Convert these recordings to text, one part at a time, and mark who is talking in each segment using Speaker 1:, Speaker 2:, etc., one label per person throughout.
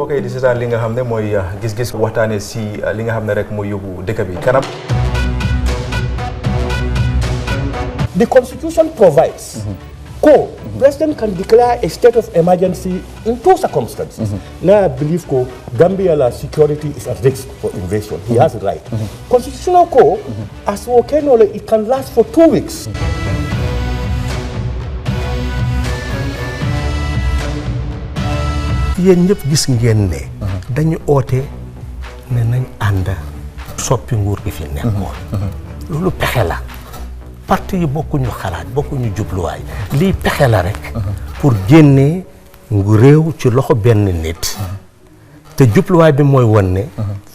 Speaker 1: mbokk yi di seetaan li nga xam ne mooy gis-gis waxtaanee si li nga xam ne rek mooy yóbbu dëkk bi kanam.
Speaker 2: The Constitution provides President can declare a state of emergency in two circumstances. Now I believe Gambia security is at risk for invasion. He has a right. Constitutional as it can last for 2 weeks.
Speaker 3: yéen ñëpp gis ngeen ne dañu oote ne nañ ànd soppi nguur gi fi nekkoon loolu pexe la parti yi bokkuñu xalaat bokkuñu jubluwaay lii pexe la rek pour génnee ngu réew ci loxo benn nit te jubluwaay bi mooy won ne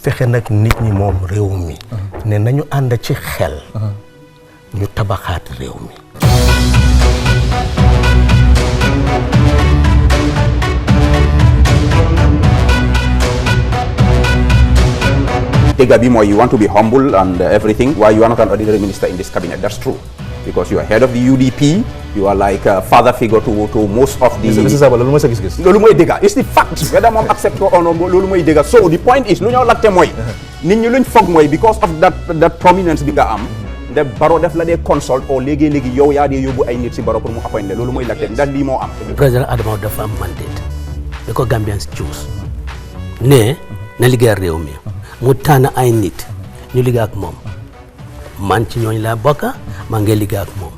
Speaker 3: fexe nag nit ñi moom réew mi ne nañu ànd ci xel ñu tabaxaat réew mi
Speaker 4: Gabi, you want to be humble and everything. Why you are not an ordinary minister in this cabinet? That's true, because you are head of the UDP. You are like a father figure to most of the.
Speaker 1: This is about
Speaker 4: It's the fact. Whether mom accept or not, so the point is, because of that prominence biga am. The baro def la de consult or legi yow ya de yobu ay nit ci baro pour mu appoint le lolu moy lacté ndax li mo am.
Speaker 5: President Adama dafa am mandate. The Gambians choose. Ne na liggéey réew mi. mu tànn ay nit ñu liggéey ak moom man ci ñooñ la bokka ma ngi liggéey ak moom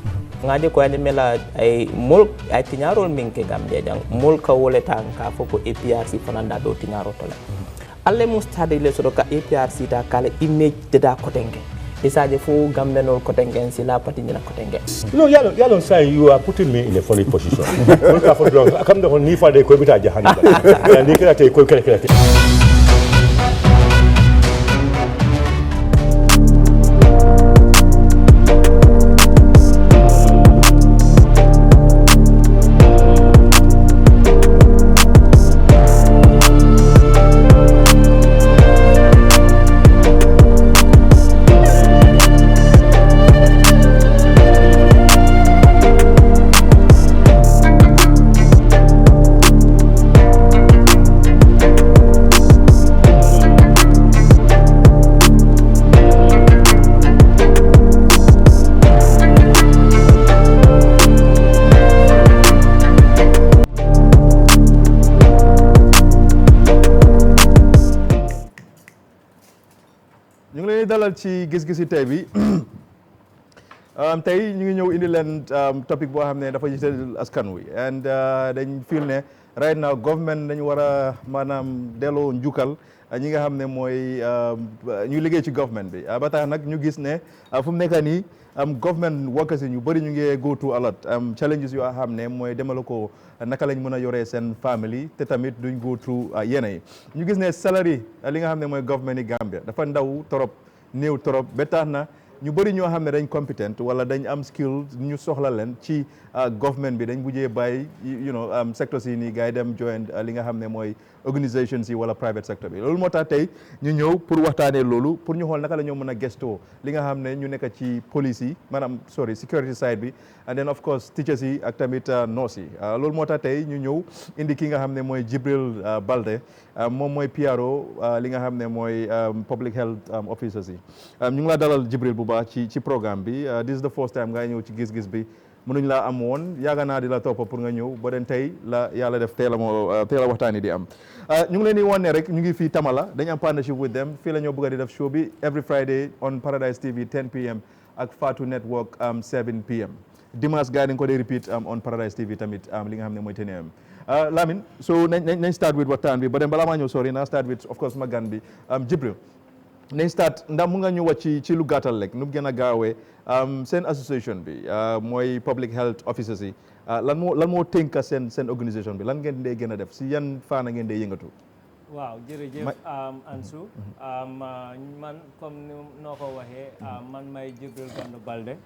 Speaker 6: ngadi ko ande mela ay mul ay tiñarol min ke Gambia jang mul ka wole tan ka foko APRC fananda do tiñaro to la alle mu stade le so ka APRC ta kala image de da kotenge isaje fu Gambia no kotenge si la pati ñina kotenge
Speaker 2: no yalo say you are putting me in a funny position on ka fo do kam do ni fa de ko bita jahannam ni kala te ko kala
Speaker 1: ci gis-gisi tey bi tey ñu ngi ñëw indi leen topic boo xam ne dafa jiital askan wi and dañ feel ne right now government dañu war a maanaam delloo njukkal ñi nga xam ne mooy ñu liggéey ci government bi ba tax nag ñu gis ne fu mu nekk nii government workers yi ñu bëri ñu ngi go to a lot challenges yoo xam ne mooy demala ko naka lañ mën a yoree seen family te tamit duñ go through yenn yi ñu gis ne salary li nga xam ne mooy government yi Gambia dafa ndaw torop néew trop ba tax na ñu bëri ñoo xam ne dañ compétent wala dañ am skill ñu soxla leen ci government bi dañ bujjee bàyyi secteurs yi nii gars yi dem join li nga xam ne mooy organisations yi wala private sector bi loolu moo tax tey ñu ñëw pour waxtaanee loolu pour ñu xool naka la ñoo mën a gestoo li nga xam ne ñu nekk ci police yi maanaam security side bi and then of course teachers yi ak tamit nurse yi loolu moo tax tey ñu ñëw indi ki nga xam ne mooy Jibril Balde moom mooy PRO li nga xam ne mooy public health officers yi ñu ngi laa dalal Jibril bu baax ci programme bi this is the first time nga ñëw ci gis-gis bi mënuñ laa am woon yaaga naa di la topp pour nga ñëw ba den tey la yàlla def teel a waxtaani di am ñu ngi leen di wan ne rek ñu ngi fii Tamala dañu am partnership with them fii la ñoo bëgg di def show bi every Friday on Paradise TV 10 PM ak Fatu Network 7 PM dimanche gars yi dañ ko dee repeat on Paradise TV tamit li nga xam ne mooy 10 AM Lamin so nañ start with waxtaan bi ba dem balaa maa ñëw sori naa start with of course ma gan bi Jibril nañ start ndax mu nga ñu wàcc ci lu gàttal rek nu mu gën a gaawee seen association bi mooy public health officers yi lan moo tënka seen organisation bi lan ngeen dee gën a def si yan faana ngeen dee yëngatu.
Speaker 6: waaw jërëjëf Ansu man comme noo ko waxee man may Jibril Balde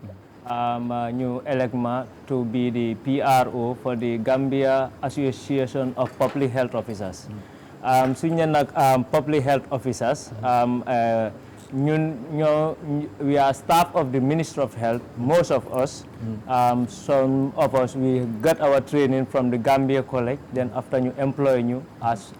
Speaker 6: ñu elect ma to be the PRO for the Gambia Association of Public Health Officers. Suñu ne nag public health officers
Speaker 7: we are staff of the Ministry of Health, most of us. Some of us, we got our training from the Gambia College, then after you employ you as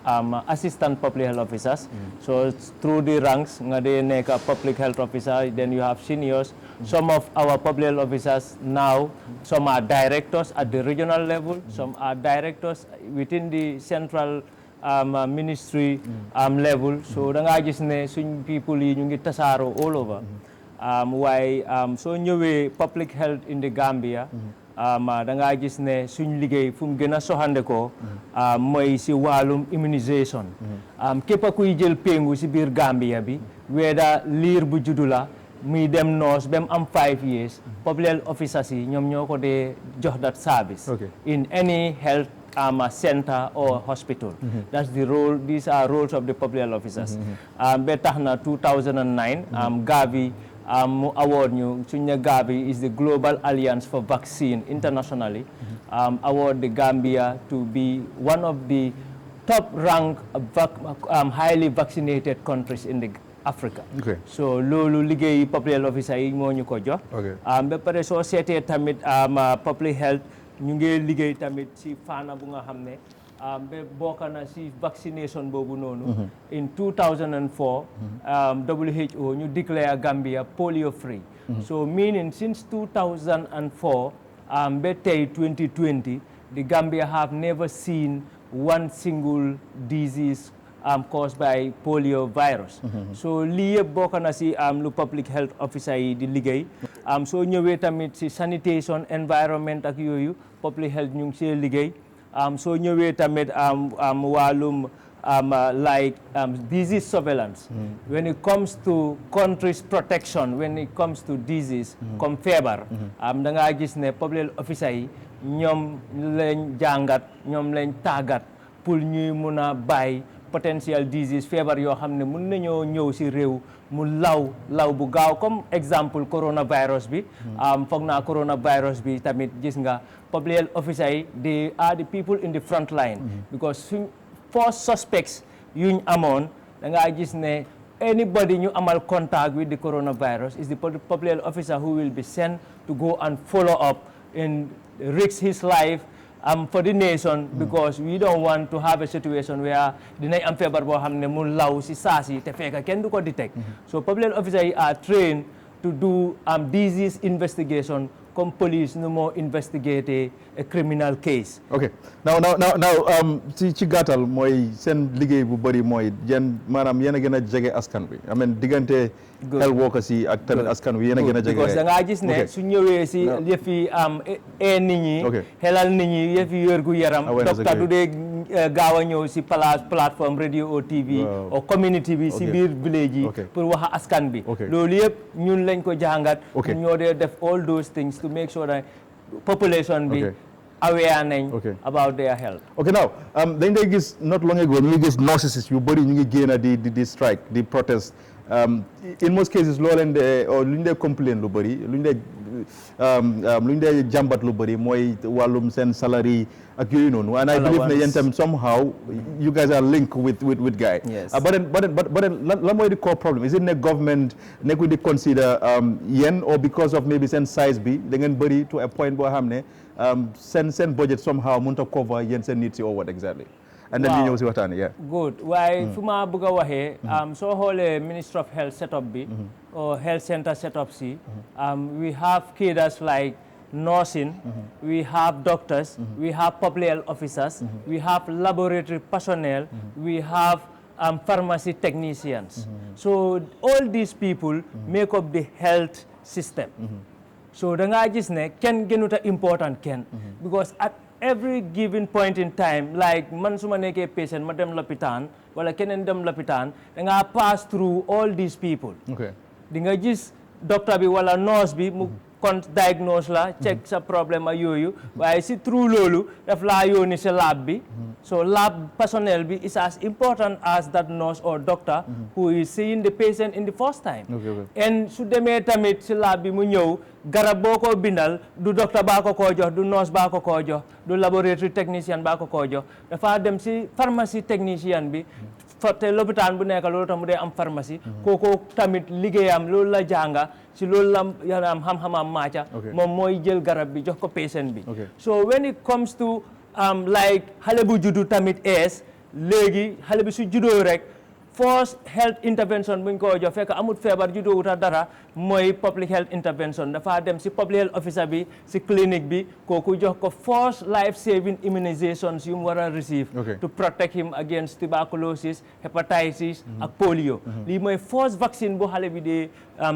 Speaker 7: assistant public health officers. So it's through the ranks, they make a public health officer, then you have seniors. Some of our public health officers now, some are directors at the regional level, some are directors within the central ministry level. So da nga gis ne suñ people yi ñu ngi tasaaroo all over. Waaye soo ñëwee public health in the Gambia da nga gis ne suñ liggéey fu mu gën a soxandekoo mooy si wàllum immunisation. Képp kuy jël péngu si biir Gambia bi weda liir bu juddu la muy dem noos ba mu am 5 years public health officers yi ñoom ñoo ko dee jox that service in any health center or hospital. That's the role. These are roles of the public health officers. Ba tax na 2009 Gavi mu award ñu suñu Gavi is the Global Alliance for Vaccine internationally award the Gambia to be one of the top ranked highly vaccinated countries in the Africa. So loolu liggéey public health officer yi moo ñu ko jox. Ba pare soo seetee tamit public health ñu ngi liggéey tamit si faana bu nga xam ne ba bokk na si vaccination boobu noonu. In 2004 WHO ñu declare Gambia polio free. So meaning since 2004 ba tey 2020 the Gambia have never seen one single disease caused by polio virus. So lii yëpp bokk na si lu public health officer yi di liggéey. Soo ñëwee tamit si sanitation environment ak yooyu public health ñu ngi see liggéey. Soo ñëwee tamit wàllum like disease surveillance. When it comes to country's protection, when it comes to disease comme feebar da ngaa gis ne public health officer yi ñoom lañ jàngat ñoom lañ tàggat pour ñuy mun a bàyyi potential disease feebar yoo xam ne mun nañoo ñëw si réew mu law bu gaaw comme exemple coronavirus bi. Foog naa coronavirus bi tamit gis nga public health officer yi they are the people in the front line. Because suñ first suspects yuñ amoon da ngaa gis ne anybody ñu amal contact with the coronavirus is the public health officer who will be sent to go and follow up and risk his life for the nation, because we don't want to have a situation where dinañ am feebar boo xam ne mu law si saasi te fekk kenn du ko detect. So public health officers are trained to do disease investigation comme police nu moo investigate a criminal case.
Speaker 1: Okay, now ci gàttal mooy seen liggéey bu bëri mooy yéen maanaam yéen a gën a jege askan bi I mean diggante health workers yi ak tamit askan wi yéen a gën a jege.
Speaker 7: Because da ngaa gis ne su ñëwee si yëfi nit ñi xelal nit ñi yëfi wérgu yaram docteur du dee gaaw a ñëw si plateforme radio ou TV ou community bi si biir village yi pour wax askan bi. Loolu yëpp ñun lañ ko jàngat ñoo dee def all those things to make sure that population be aware about their health.
Speaker 1: Okay, now dañ day gis not long ago ñu ngi gis nurses yu bëri ñu ngi génn di strike di protest. In most cases loo leen de lu ñu dee complain lu bëri lu ñu dee jàmbat lu bëri mooy wàllum seen salary ak yooyu noonu. And I believe ne yéen tam somehow you guys are linked with guy. But then lan mooy the core problem? Is it ne government nekku di consider yéen or because of maybe seen size bi da ngeen bëri to a point boo xam ne seen budget somehow mënut a cover yéen seen needs or what exactly? And then ñu ñëw si waxtaan
Speaker 7: good waaye fu ma bëgg a waxee soo xoolee Ministry of Health setup bi or health center setup si we have cadres like nursing, we have doctors, we have public health officers, we have laboratory personnel, we have pharmacy technicians. So all these people make up the health system. So da ngaa gis ne kenn gënuta important kenn because at every given point in time, like man su ma nekkee patient ma dem lopitaan wala keneen dem lopitaan da ngaa pass through all these people. Di nga gis docteur bi wala nurse bi mu diagnose la check sa problème a yooyu waaye si through loolu daf laa yónni si lab bi. So lab personnel bi is as important as that nurse or doctor who is seeing the patient in the first time. And su demee tamit si lab bi mu ñëw garab boo ko bindal du docteur baa ko koo jox du nurse baa ko koo jox du laboratory technicien baa ko koo jox dafa dem si pharmacie technicien bi te lopitaan bu nekk loolu tam mu dee am pharmacie kooku tamit liggéeyam loolu la jànga si loolu la yaram xam-xamam maaca moom mooy jël garab bi jox ko patient bi so when it comes to like xale bu juddu tamit léegi xale bi su juddoo rek first health intervention buñ ko jox fekk amut feebar juddoo wuta dara mooy public health intervention dafa dem si public health officer bi si clinique bi kooku jox ko first life saving immunizations yu mu war a receive to protect him against tuberculosis hepatitis ak polio lii mooy first vaccine bu xale bi dee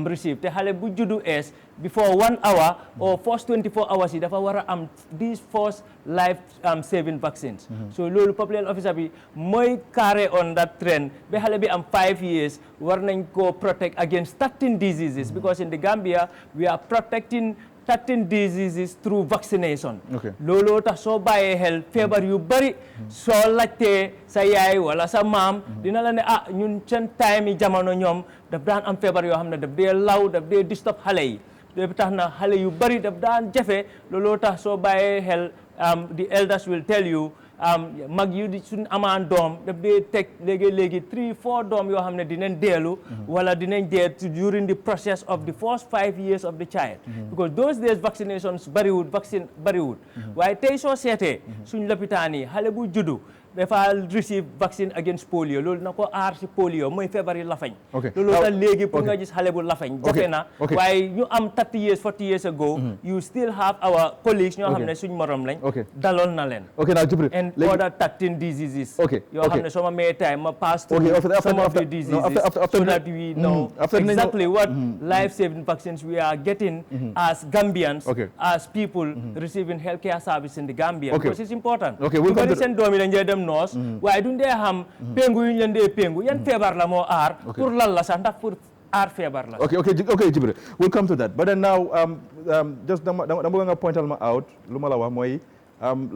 Speaker 7: receive te xale bu juddu before 1 hour or first 24 hours yi dafa war a am these first life saving vaccines so loolu public health officer bi mooy carry on that trend ba xale bi am 5 years war nañ ko protect against 13 diseases because in the Gambia we are protecting 13 diseases through vaccination looloo tax soo bàyyee xel feebar yu bari soo laajtee sa yaay wala sa maam dina la ne ñun seen time yi jamono ñoom daf daan am feebar yoo xam ne daf dee law daf dee disturb xale yi léegi tax na xale yu bari daf daan jafe looloo tax soo bàyyee xel the elders will tell you mag yu di suñ amaan doom daf dee teg léegi 3-4 doom yoo xam ne dinañ deelu wala dinañ dee during the process of the first 5 years of the child because those days vaccinations vaccine bariwul waaye tey soo seetee suñ lopitaan yi xale bu juddu dafa receive vaccine against polio loolu na ko aar si polio mooy feebar yi lafañ loolu tax léegi pour nga gis xale bu lafañ jafe na waaye ñu am 30 years 40 years ago you still have our colleagues ñoo xam ne suñ morom lañ daloon na leen and other 13 diseases yoo xam ne soo ma may time ma pass through some of the diseases so that we know exactly what life-saving vaccines we are getting as Gambians as people receiving healthcare service in the Gambia because it's important ñu bari seen doom yi dañ dee dem noos waaye duñ dee xam péngu yu ñu leen dee péngu yan feebar la moo aar pour lan la sax ndax pour aar feebar la
Speaker 1: okay Jibril we'll come to that but then now just dama bëgg nga pointal ma out lu ma la wax mooy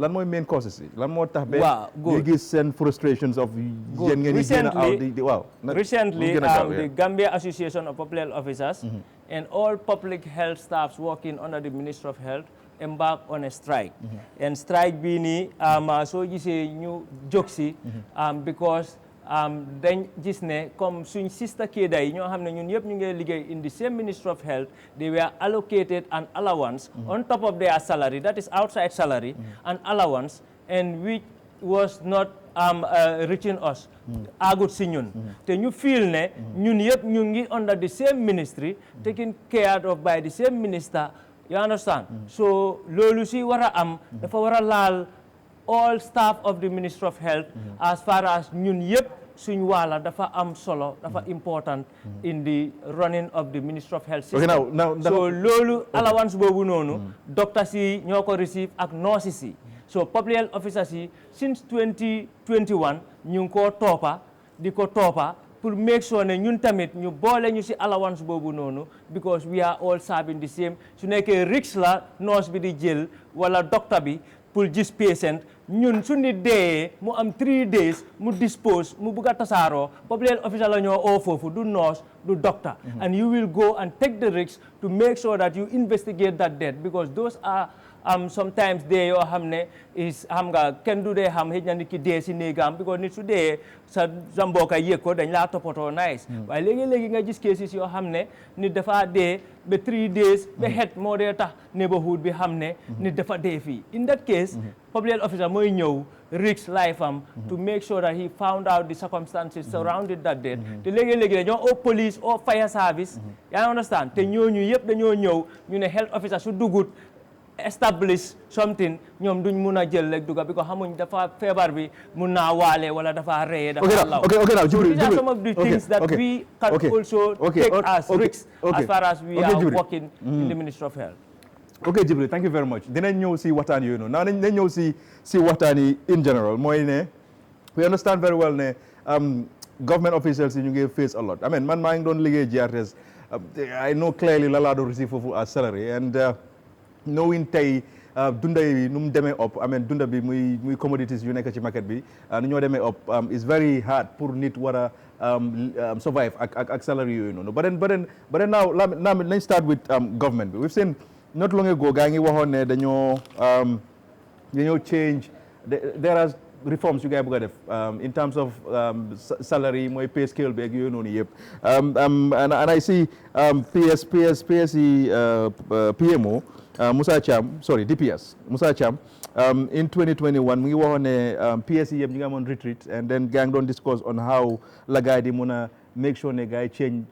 Speaker 1: lan mooy main causes yi lan moo tax ba ñu gis seen frustrations of yéen ngeen génn out
Speaker 7: recently the Gambia Association of Public Health Officers and all public health staffs working under the Ministry of Health embark on a strike and strike bii nii soo gisee ñu jóg si because dañ gis ne comme suñ sister kéeda yi ñoo xam ne ñun yëpp ñu ngi liggéey in the same Ministry of Health they were allocated an allowance on top of their salary that is outside salary an allowance and which was not reaching us agut si ñun te ñu feel ne ñun yëpp ñu ngi under the same ministry taken care of by the same minister. You understand? So loolu si war a am dafa war a laal all staff of the Ministry of Health as far as ñun yëpp suñ wàlla dafa am solo dafa important in the running of the Ministry of Health system. So loolu allowance boobu noonu doctors yi ñoo ko receive ak nurses yi so public health officers yi since 2021 ñu ngi koo toppa di ko toppa pour make sure ne ñun tamit ñu boole ñu ci allowance boobu noonu because we are all serving the same su nekkee risque la nurse bi di jël wala docteur bi pour gis patient ñun su nit dee mu am 3 days mu dispose mu bugg a tasaaroo public health officer la ñoo oo foofu du nurse du doctor and you will go and take the risk to make sure that you investigate that death because those are sometimes dee yoo xam ne is xam nga kenn du dee xam xëy na nit ki dee si néegam because nit su dee sa mbokk yëg ko dañ laa toppatoo nice waaye léegi-léegi nga gis cases yoo xam ne nit dafa dee ba 3 days ba xet moo dee tax neighborhood bi xam ne nit dafa dee fii in that case public health officer mooy ñëw risk life am to make sure that he found out the circumstances surrounding that death te léegi-léegi dañoo o police o fire service yaa understand te ñooñu yëpp dañoo ñëw ñu ne health officer su dugut establish something ñoom duñ mun a jël rek duga bi ko xamuñ dafa feebar bi mun naa waale wala dafa reye dafa law
Speaker 1: now
Speaker 7: so these are some of the things that we can also take as risks as far as we are working in the Ministry of Health.
Speaker 1: Okay Jibril, thank you very much. Dinañ ñëw si waxtaan yooyu noonu nañ ñëw si waxtaan yi in general mooy ne we understand very well ne government officials yi ñu ngi face a lot I mean man maa ngi doon liggéey GRTS I know clearly la laa doon receive foofu as salary and knowing tey dunda yi nu mu demee up I mean dunda bi muy commodities yu nekk ci market bi nu ñoo demee up is very hard pour nit war a survive ak salary yooyu noonu but then now let's start with government bi we've seen not long ago gaa ngi waxoon ne dañoo change there are reforms yu gars yi bëgg a def in terms of salary mooy pay scale bi ak yooyu noonu yëpp and I see PSE PMO Musa Cham sorry DPS Musa Cham in 2021 mu ngi waxoon ne PSE yëpp ñi nga amoon retreat and then gaa ngi doon discuss on how la gars yi di mun a make sure ne gars yi change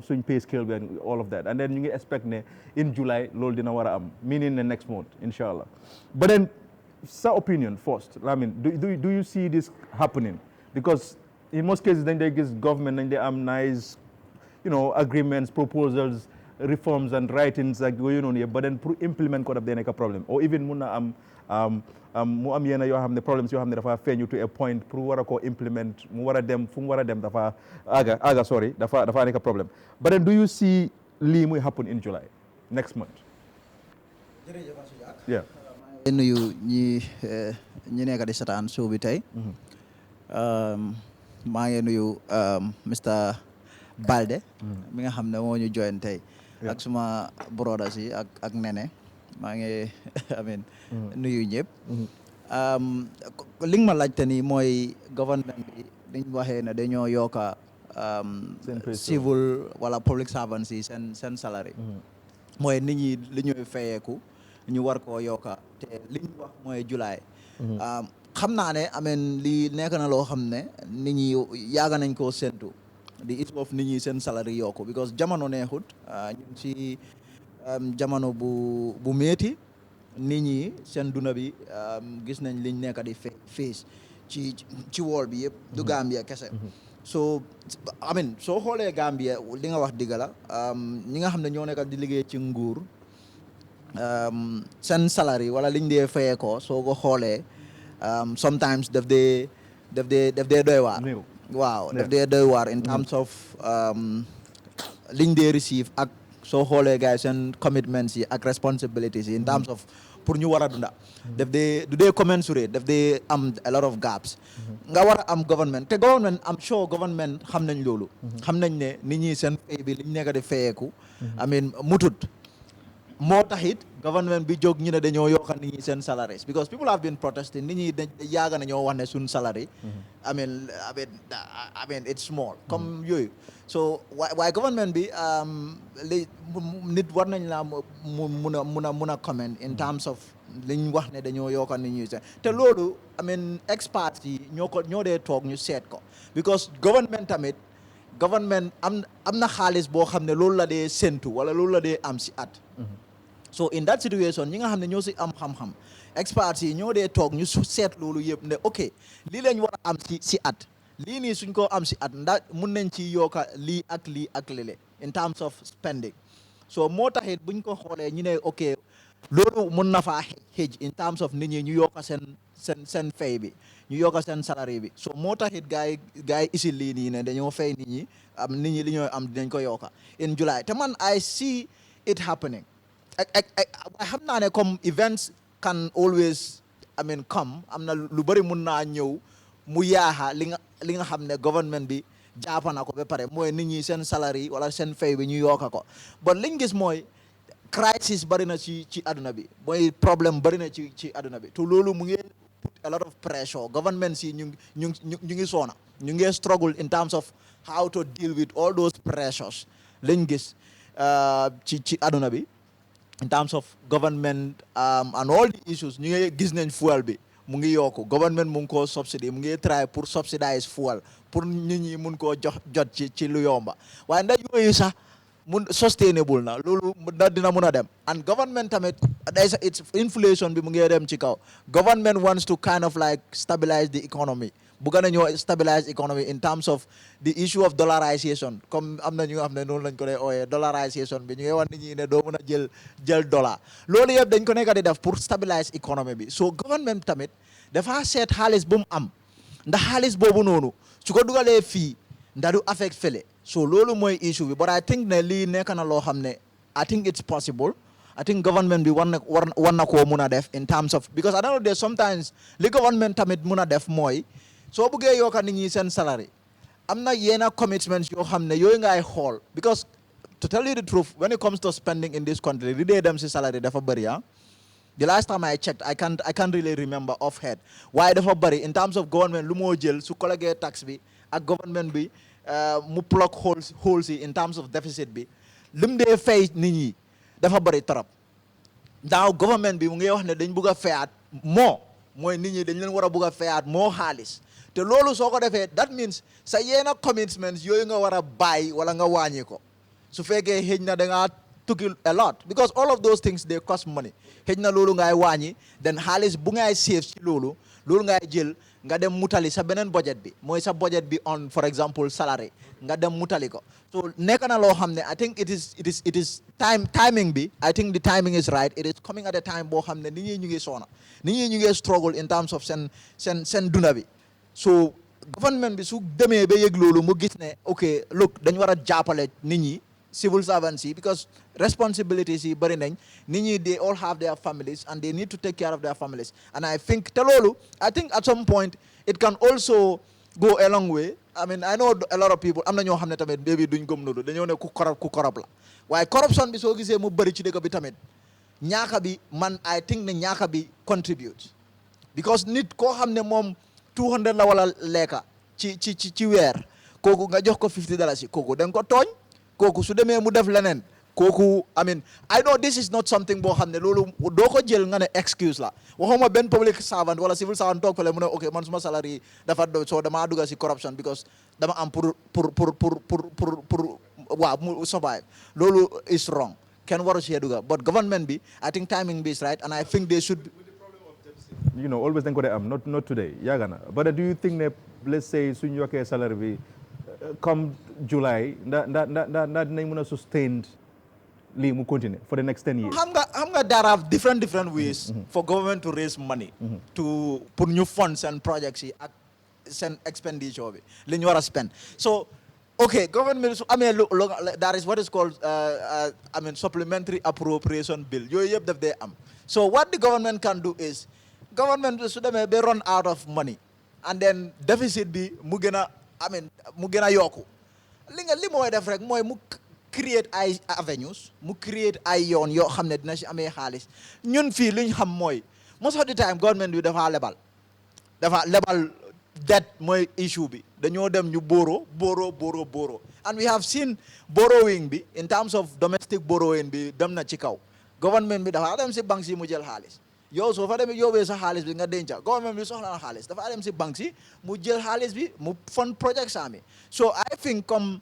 Speaker 1: suñ pay scale bi and all of that and then ñu ngi expect ne in July loolu dina war a am meaning ne next month inshallah but then sa opinion first I mean do you see this happening because in most cases dañ day gis government dañ day am nice agreements proposals reforms and writings ak yooyu noonu yëpp but then pour implement ko daf day nekk problème or even mun na am mu am yenn yoo xam ne problems yoo xam ne dafa feeñu to a point pour war a koo implement mu war a dem fu mu war a dem dafa aga sorry dafa nekk problème but then do you see lii muy happen in July next month yeah
Speaker 8: nuyu ñi nekk di setaan show bi tey maa ngi nuyu Mr Balde mi nga xam ne moo ñu join tey ak suma brothers yi ak Nene maa ngi amin nuyu ñëpp li nga ma laajte ni mooy government bi dañ waxee ne dañoo yokka civil wala public servants yi seen salary mooy nit ñi li ñuy fayeeku ñu war koo yokka te li ñu wax mooy July xam naa ne amen lii nekk na loo xam ne nit ñi yaaga nañ koo séntu di it of nit ñi seen salary yokku because jamono neexut ñun ci jamono bu métti nit ñi seen duna bi gis nañ liñ nekk di face ci wool bi yëpp du Gambia kese so amen soo xoolee Gambia li nga wax digga la ñi nga xam ne ñoo nekk di liggéey ci nguur seen salary wala liñ dee fayee ko soo ko xoolee sometimes daf dee doy waar waaw daf dee doy waar in terms of liñ dee receive ak soo xoolee gars yi seen commitments yi ak responsibilities yi in terms of pour ñu war a dunda daf dee du dee commensurate daf dee am a lot of gaps nga war a am government te government am sure government xam nañ loolu xam nañ ne nit ñi seen fay bi liñ nekk di fayeeku mutut moo taxit government bi jóg ñu ne dañoo yokka nit ñi seen salaries because people have been protesting nit ñi yaaga nañoo wax ne suñ salary I mean it's small comme yooyu so waaye government bi nit war nañ la mun a comment in terms of liñ wax ne dañoo yokka nit ñi seen te loolu experts yi ñoo dee toog ñu seet ko because government tamit am na xaalis boo xam ne loolu la dee séntu wala loolu la dee am si at so in that situation ñi nga xam ne ñoo si am xam-xam experts yi ñoo dee toog ñu seet loolu yëpp ne ok lii lañ war a am si at lii nii suñ ko am si at ndax mun nañ ci yokka lii ak lile in terms of spending so moo taxit buñ ko xoolee ñu ne ok loolu mun na faa xëj in terms of nit ñi ñu yokka seen fay bi ñu yokka seen salary bi so moo taxit gars yi isil lii nii ne dañoo fay nit ñi li ñooy am dinañ ko yokka in July te man I see it happening xam naa ne comme events can always come am na lu bëri mun naa ñëw mu yaaxa li nga xam ne government bi jàpp na ko ba pare mooy nit ñi seen salary wala seen fay bi ñu yokka ko but liñ gis mooy crisis bëri na ci àdduna bi mooy problème bëri na ci àdduna bi te loolu mu ngi put a lot of pressure government si ñu ngi soona ñu ngi struggle in terms of how to deal with all those pressures liñ gis ci àdduna bi in terms of government and all the issues ñu ngi gis nañ fuel bi mu ngi yokku government mu ngi koo subsidy mu ngi try pour subsidize fuel pour nit ñi mun koo jot ci lu yomba waaye ndax yooyu sax mun sustainable na loolu dina mun a dem and government tamit it's inflation bi mu ngi dem ci kaw government wants to kind of like stabilize the economy bu gën a ñëw stabilize economy in terms of the issue of dollarization comme am na ñu nga xam ne noonu lañ ko dee ooyee dollarization bi ñu ngi wax nit ñi ne doo mën a jël dollar loolu yëpp dañ ko nekk di def pour stabilize economy bi so government tamit dafa seet xaalis bu mu am ndax xaalis boobu noonu su ko dugalee fii ndax du affect fële so loolu mooy issue bi but I think ne lii nekk na loo xam ne I think it's possible I think government bi war na koo mun a def in terms of because I don't know sometimes li government tamit mun a def mooy soo buggee yokka nit ñi seen salary am na yenn commitments yoo xam ne yooyu ngay xool because to tell you the truth when it comes to spending in this country li dee dem si salary dafa bëri The last time I checked, I can't really remember offhand. Why the bari in terms of government, lumo jël su college tax bi, ak government bi, mu plug holes in terms of deficit bi, lim de fay nit ñi dafa bari torop. Now government bi mu ngi wax ne dañ bëgg a fayaat moo mooy nit ñi dañ leen war a bëgg a fayaat moo xaalis te loolu soo ko defee that means sa yeena commitments yooyu nga war a bàyyi wala nga wàññi ko su fekkee xëj na da ngaa tukki a lot because all of those things they cost money xëj na loolu ngay wàññi then xaalis bu ngay save ci loolu ngay jël nga dem mutali sa beneen budget bi mooy sa budget bi on for example salary nga dem mutali ko so nekk na loo xam ne I think it is timing bi I think the timing is right it is coming at a time boo xam ne nit ñi ñu ngi soona nit ñi ñu ngi struggle in terms of seen dunda bi so government bi su demee ba yëg loolu mu gis ne ok look dañu war a jàppale nit ñi civil servants yi because responsibilities yi bëri nañ nit ñi they all have their families and they need to take care of their families and I think te loolu I think at some point it can also go a long way I mean I know a lot of people am na ñoo xam ne tamit maybe duñ gëm loolu dañoo ne ku corrupt la waaye corruption bi soo gisee mu bëri ci dëkk bi tamit ñaaka bi man I think ne ñaaka bi contribute because nit koo xam ne moom 200 la wala lekka ci weer kooku nga jox ko $50 kooku da nga ko tooñ kooku su demee mu def leneen kooku I mean I know this is not something boo xam ne loolu doo ko jël nga ne excuse la waxuma benn public servant wala civil servant toog fële mu ne ok man suma salary dafa soo damaa dugga si corruption because dama am pour waaw mu survive loolu is wrong kenn waru see dugga but government bi I think timing bi is right and I think they should
Speaker 1: always dañ ko dee am not today yàgg na but do you think ne let's say suñu yokkee salary bi come July ndax dinañ mën a sustain lii mu continue for the next 10 years.
Speaker 8: xam nga there are different ways for government to raise money to pour ñu fund seen projects yi ak seen expenditure bi li ñu war a spend so okay government su amee there is what is called I mean supplementary appropriation bill yooyu yëpp daf dee am so what the government can do is government su demee ba run out of money and then deficit bi mu gën a yokku li mooy def rek mooy mu create ay avenues mu create ay yoon yoo xam ne dina si amee xaalis ñun fii lu ñu xam mooy most of the time government bi dafa lebal debt mooy issue bi dañoo dem ñu borrow and we have seen borrowing bi in terms of domestic borrowing bi dem na ci kaw government bi dafa dem si banques yi mu jël xaalis yow soo fa demee yóbbee sa xaalis bi nga denca government bi soxla na xaalis dafa dem si banques yi mu jël xaalis bi mu fund project saami so I think comme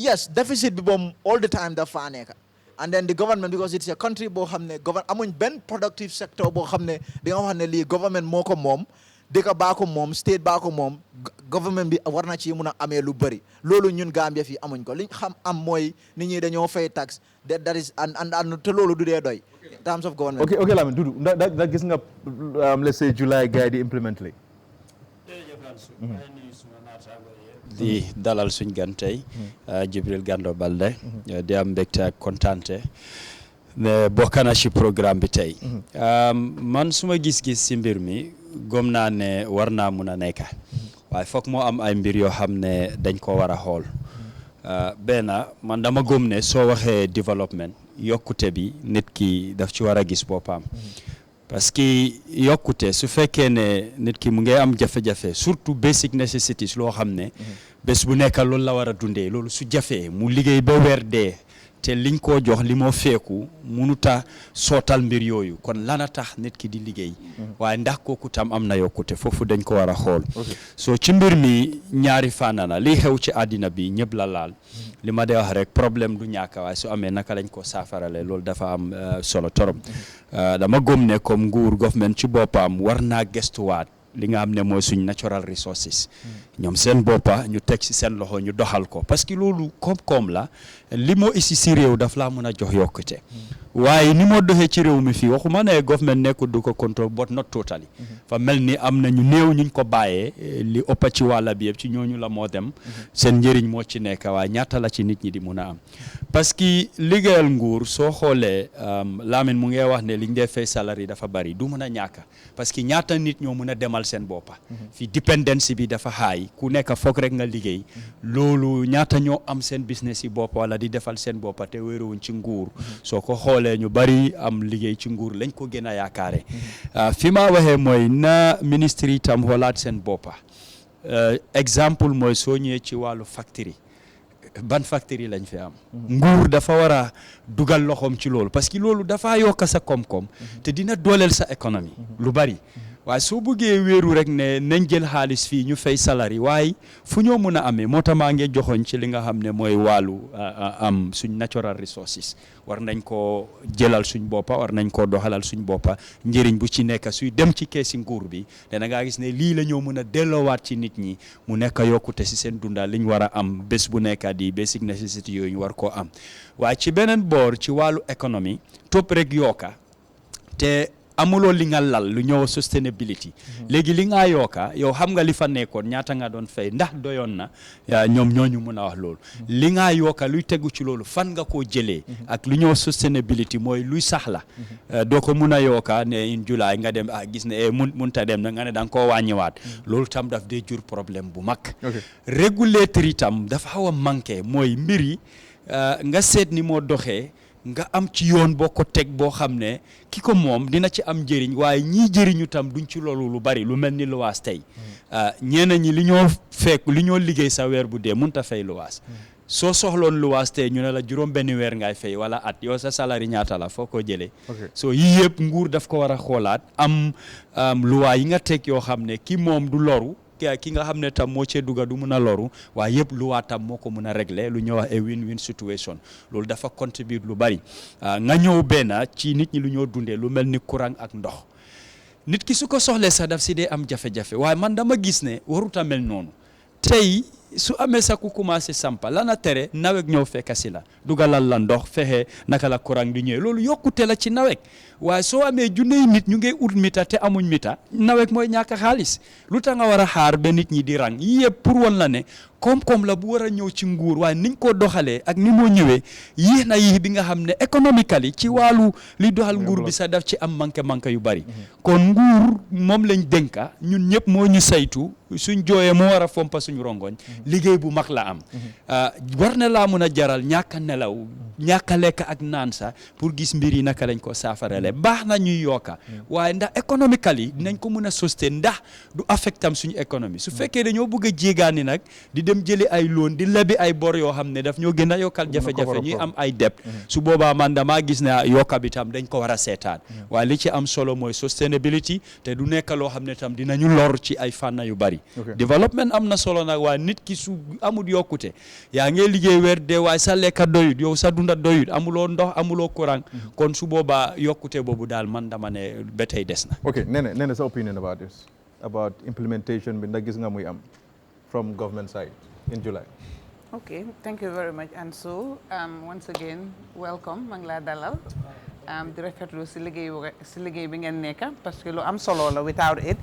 Speaker 8: yes deficit bi moom all the time dafa nekk and then the government because it's a country boo xam ne amuñ benn productive sector boo xam ne di nga wax ne lii government moo ko moom dëkk baa ko moom state baa ko moom government bi war na ci mun a amee lu bëri loolu ñun Gambia fii amuñ ko liñ xam am mooy nit ñi dañoo fay tax that is and te loolu du dee doy in terms of government.
Speaker 1: Okay Lamin Dudu ndax gis nga let's say July gars yi di implement li
Speaker 9: di dalal suñ gan tey Jibril Gando Balde di am mbégte ak kontaante ne bokk na ci programme bi tey man suma gis-gis ci mbir mi gëm naa ne war naa mun a nekk waaye foog moo am ay mbir yoo xam ne dañ ko war a xool benn man dama gëm ne soo waxee développement yokkute bi nit ki daf ci war a gis boppam parce que yokkute su fekkee ne nit ki mu ngi am jafe-jafe surtout basic necessities loo xam ne bés bu nekk loolu la war a dundee loolu su jafee mu liggéey ba weer dee te liñ koo jox li moo feeku munuta sootal mbir yooyu kon lana tax nit ki di liggéey waaye ndax kooku tam am na yokkute foofu dañ ko war a xool so ci mbir mi ñaari fànn la li xew ci àddina bi ñëpp la laal li ma dee wax rek problème du ñàkk waaye su amee naka lañ ko saafarale loolu dafa am solo torop dama gëm ne comme nguur government ci boppam war naa gestuwaat li nga xam ne mooy suñ natural resources ñoom seen boppa ñu teg ci seen loxo ñu doxal ko parce que loolu koom-koom la li moo isi si réew daf laa mën a jox yokkute waaye ni moo doxee ci réew mi fii waxuma ne government nekkul du ko contrôle but not totally fa mel ni am na ñu néew ñuñ ko bàyyee li ëpp ci wàlla bi yëpp ci ñooñu la moo dem seen njëriñ moo ci nekk waaye ñaata la ci nit ñi di mun a am parce que liggéeyal nguur soo xoolee Lamin mu ngi wax ne liñ dee fay salary dafa bari du mën a ñàkk parce que ñaata nit ñoo mën a demal seen boppa fii dependence bi dafa xaay ku nekk foog rek nga liggéey loolu ñaata ñoo am seen business yi bopp wala di defal seen boppa te wéeruwuñ ci nguur soo ko xoolee xoolee ñu bari am liggéey ci nguur lañ ko gën a yaakaare fi ma waxee mooy na ministre yi tam xoolaat seen boppa exemple mooy soo ñëwee ci wàllu factory ban factory lañ fi am nguur dafa war a dugal loxoom ci loolu parce que loolu dafa yokk sa koom-koom te dina dooleel sa économie lu bari waaye soo bëggee wéeru rek ne nañ jël xaalis fii ñu fay salari waaye fu ñoo mën a amee moo tax maa ngi joxoñ ci li nga xam ne mooy wàllu am suñ natural resources war nañ koo jëlal suñ boppa war nañ koo doxalal suñ boppa njëriñ bu ci nekk suy dem ci keesi nguur bi te da ngaa gis ne lii la ñoo mën a delloowaat ci nit ñi mu nekk yokkute si seen dunda liñ war a am bés bu nekk di basic necessity yooyu ñu war koo am waaye ci beneen boor ci wàllu économie topp rek yokka te amuloo li nga lal lu ñëw sustainability léegi li nga yokka yow xam nga li fa nekkoon ñaata nga doon fay ndax doyoon na ñoom ñooñu mun a wax loolu li nga yokka luy tegu ci loolu fan nga koo jëlee ak lu ñëw sustainability mooy luy sax la doo ko mun a yokka ne in July nga dem gis ne munta dem na nga ne da nga koo wàññiwaat loolu tam daf dee jur problème bu mag régulateur tam dafa xaw a manqué mooy mbir yi nga seet ni moo doxee nga am ci yoon boo ko teg boo xam ne ki ko moom dina ci am njëriñ waaye ñii jëriñu tam duñ ci loolu lu bari lu mel ni luwaas tey ñeneen ñi li ñoo liggéey sa weer bu dee mënut a fay luwaas soo soxloon luwaas tey ñu ne la juróom benn weer ngay fay wala at yow sa salari ñaata la foo ko jëlee soo yii yëpp nguur daf ko war a xoolaat am luwaa yi nga teg yoo xam ne ki moom du loru ki nga xam ne tam moo cee dugga du mun a loru waaye yëpp lu waa tam moo ko mun a régler lu ñuy wax a win-win situation loolu dafa contribute lu bari nga ñëw benn ci nit ñi lu ñoo dundee lu mel ni courant ak ndox nit ki su ko soxlee sax daf si dee am jafe-jafe waaye man dama gis ne warut a mel noonu tey su amee sa ku commencé sampa lana tere nawet ñëw fekk si la dugalal la ndox fexe naka la courant di ñëwee loolu yokkute la ci nawet waaye soo amee junney nit ñu ngay ut mita te amuñ mita nawet mooy ñàkk xaalis lu tax nga war a xaar ba nit ñi di rang yii yëpp pour woon la ne koom-koom la bu war a ñëw ci nguur waaye niñ ko doxalee ak ni moo ñëwee yéex na yéex bi nga xam ne économiquement ci wàllu li doxal nguur bi sax daf ci am manqué yu bari kon nguur moom lañ dénka ñun ñëpp moo ñu saytu suñ jooyee moo war a fompa suñ rongoñ liggéey bu mag la am war na laa mun a jaral ñàkk a nelaw ñàkk a lekk ak naan sax pour gis mbir yi naka lañ ko saafarale baax na ñuy yokka waaye ndax économiquement dinañ ko mun a sustain ndax du affectam suñu économie su fekkee dañoo bëgg a jéegaani nag di dem jëli ay loon di lebi ay bor yoo xam ne daf ñoo gën a yokkal jafe-jafe ñuy am ay debt su boobaa man damaa gis ne yokka bi tam dañ ko war a seetaan waaye li ci am solo mooy sustainability te du nekk loo xam ne tam dinañu lor ci ay fànna yu bari développement am na solo nag waaye nit ki su amul yokkute yaa ngi liggéey weer dee waaye sa lekka doyut yow sa dunda doyut amuloo ndox amuloo courant kon su boobaa yokkute boobu daal man dama ne ba tey des na.
Speaker 1: ok Nene sa opinion about this about implementation bi ndax gis nga muy am from government side in July.
Speaker 10: Okay, thank you very much, Ansu. Once again, welcome, maa ngi laa dalal. Di rafetlu si liggéey bi ngeen nekk parce que lu am solo la without it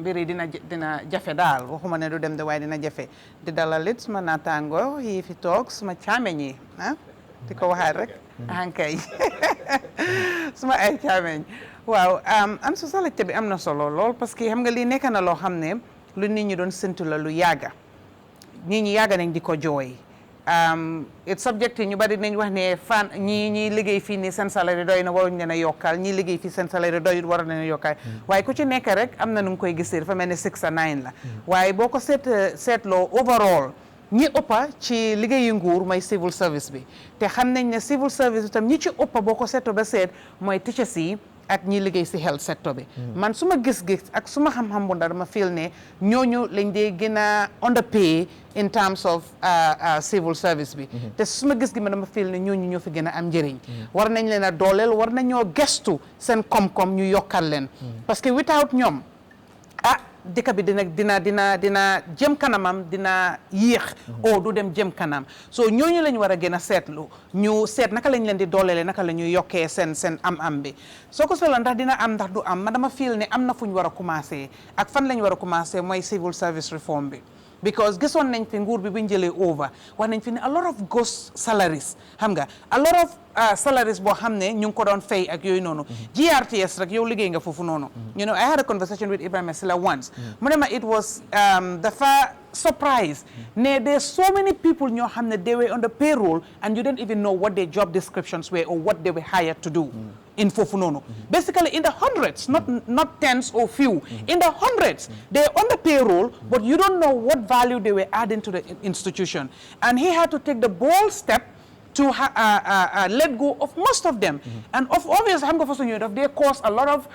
Speaker 10: mbir yi dina jafe daal waxuma ne du dem de waaye dina jafe di dalal it suma naataango yi fi toog suma caameñ yi di ko waxaat rek ankay suma ay caameñ waaw Ansu sa laajte bi am na solo lool parce que xam nga lii nekk na loo xam ne lu nit ñi doon séntu la lu yàgga nit ñi yàgga nañ di ko jooy it subject ñu bari nañ wax ne fan ñi liggéey fii nii seen salaire doy na waruñ leen a yokkal ñi liggéey fii seen salaire doyut waruñ leen a yokkal waaye ku ci nekk rek am na nu nga koy gisee dafa mel ne 6 a 9 la waaye boo ko seetloo overall ñi ëppa ci liggéeyu nguur mooy civil service bi te xam nañ ne civil service bi tam ñi ci ëppa boo ko seetloo ba seet mooy teachers yi ak ñi liggéey si health sector bi man suma gis-gis ak suma xam-xam bu ndaw dama feel ne ñooñu lañ dee gën a underpay in terms of civil service bi te suma gis gi ma dama feel ne ñooñu ñoo fi gën a am njëriñ war nañ leen a dooleel war nañoo gestu seen koom-koom ñu yokkal leen parce que without ñoom dëkk bi dina jëm kanamam dina yéex o du dem jëm kanam so ñooñu lañ war a gën a seetlu ñu seet naka lañ leen di dooleele naka la ñuy yokkee seen am bi soo ko solo ndax dina am ndax du am ma dama feel ne am na fu ñu war a commencé ak fan lañ war a commencé mooy civil service reform bi because gisoon nañ fi nguur bi buñ jëlee over wax nañ fi ne a lot of ghost salaries xam nga a lot of salaries boo xam ne ñu ngi ko doon fay ak yooyu noonu GRTS rek yow liggéey nga foofu noonu you know I had a conversation with Ibrahima Silla once mu ne ma it was dafa surprise ne there's so many people ñoo xam ne they were on the payroll and you didn't even know what their job descriptions were or what they were hired to do in foofu noonu basically in the hundreds not tens or few in the hundreds they're on the payroll but you don't know what value they were adding to the institution and he had to take the bold step to let go of most of them and obviously xam nga façon yooyu daf they cause a lot of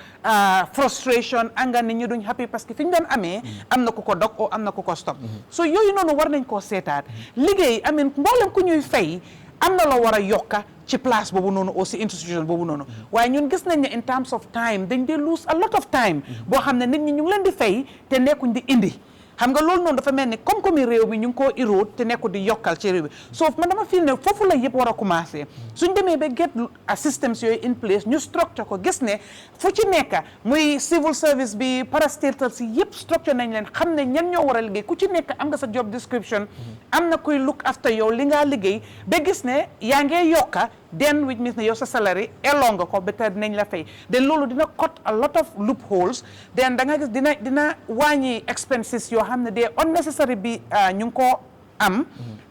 Speaker 10: frustration anger nit ñi duñ happy parce que fi ñu doon amee am na ku ko dog o am na ku ko stop so yooyu noonu war nañ koo seetaat liggéey amin mboolem ku ñuy fay am na la war a yokka ci place boobu noonu aussi institution boobu noonu waaye ñun gis nañ ne in terms of time dañ dee lose a lot of time boo xam ne nit ñi ñu ngi leen di fay te nekkuñ di indi xam nga loolu noonu dafa mel ni comme réew mi ñu ngi koo erode te nekku di yokkal ci réew mi so man dama feel ne foofu la yëpp war a commencé suñ demee ba get systems yooyu in place ñu structure ko gis ne fu ci nekk muy civil service bi parastatal si yëpp structure nañ leen xam ne ñan ñoo war a liggéey ku ci nekk am nga sa job description am na kuy look after yow li nga liggéey ba gis ne yaa ngee yokka then which means ne yow sa salary eloo nga ko ba tey dinañ la fay then loolu dina cut a lot of loopholes then da nga gis dina wàññi expenses yoo xam ne de unnecessary bi ñu ngi koo am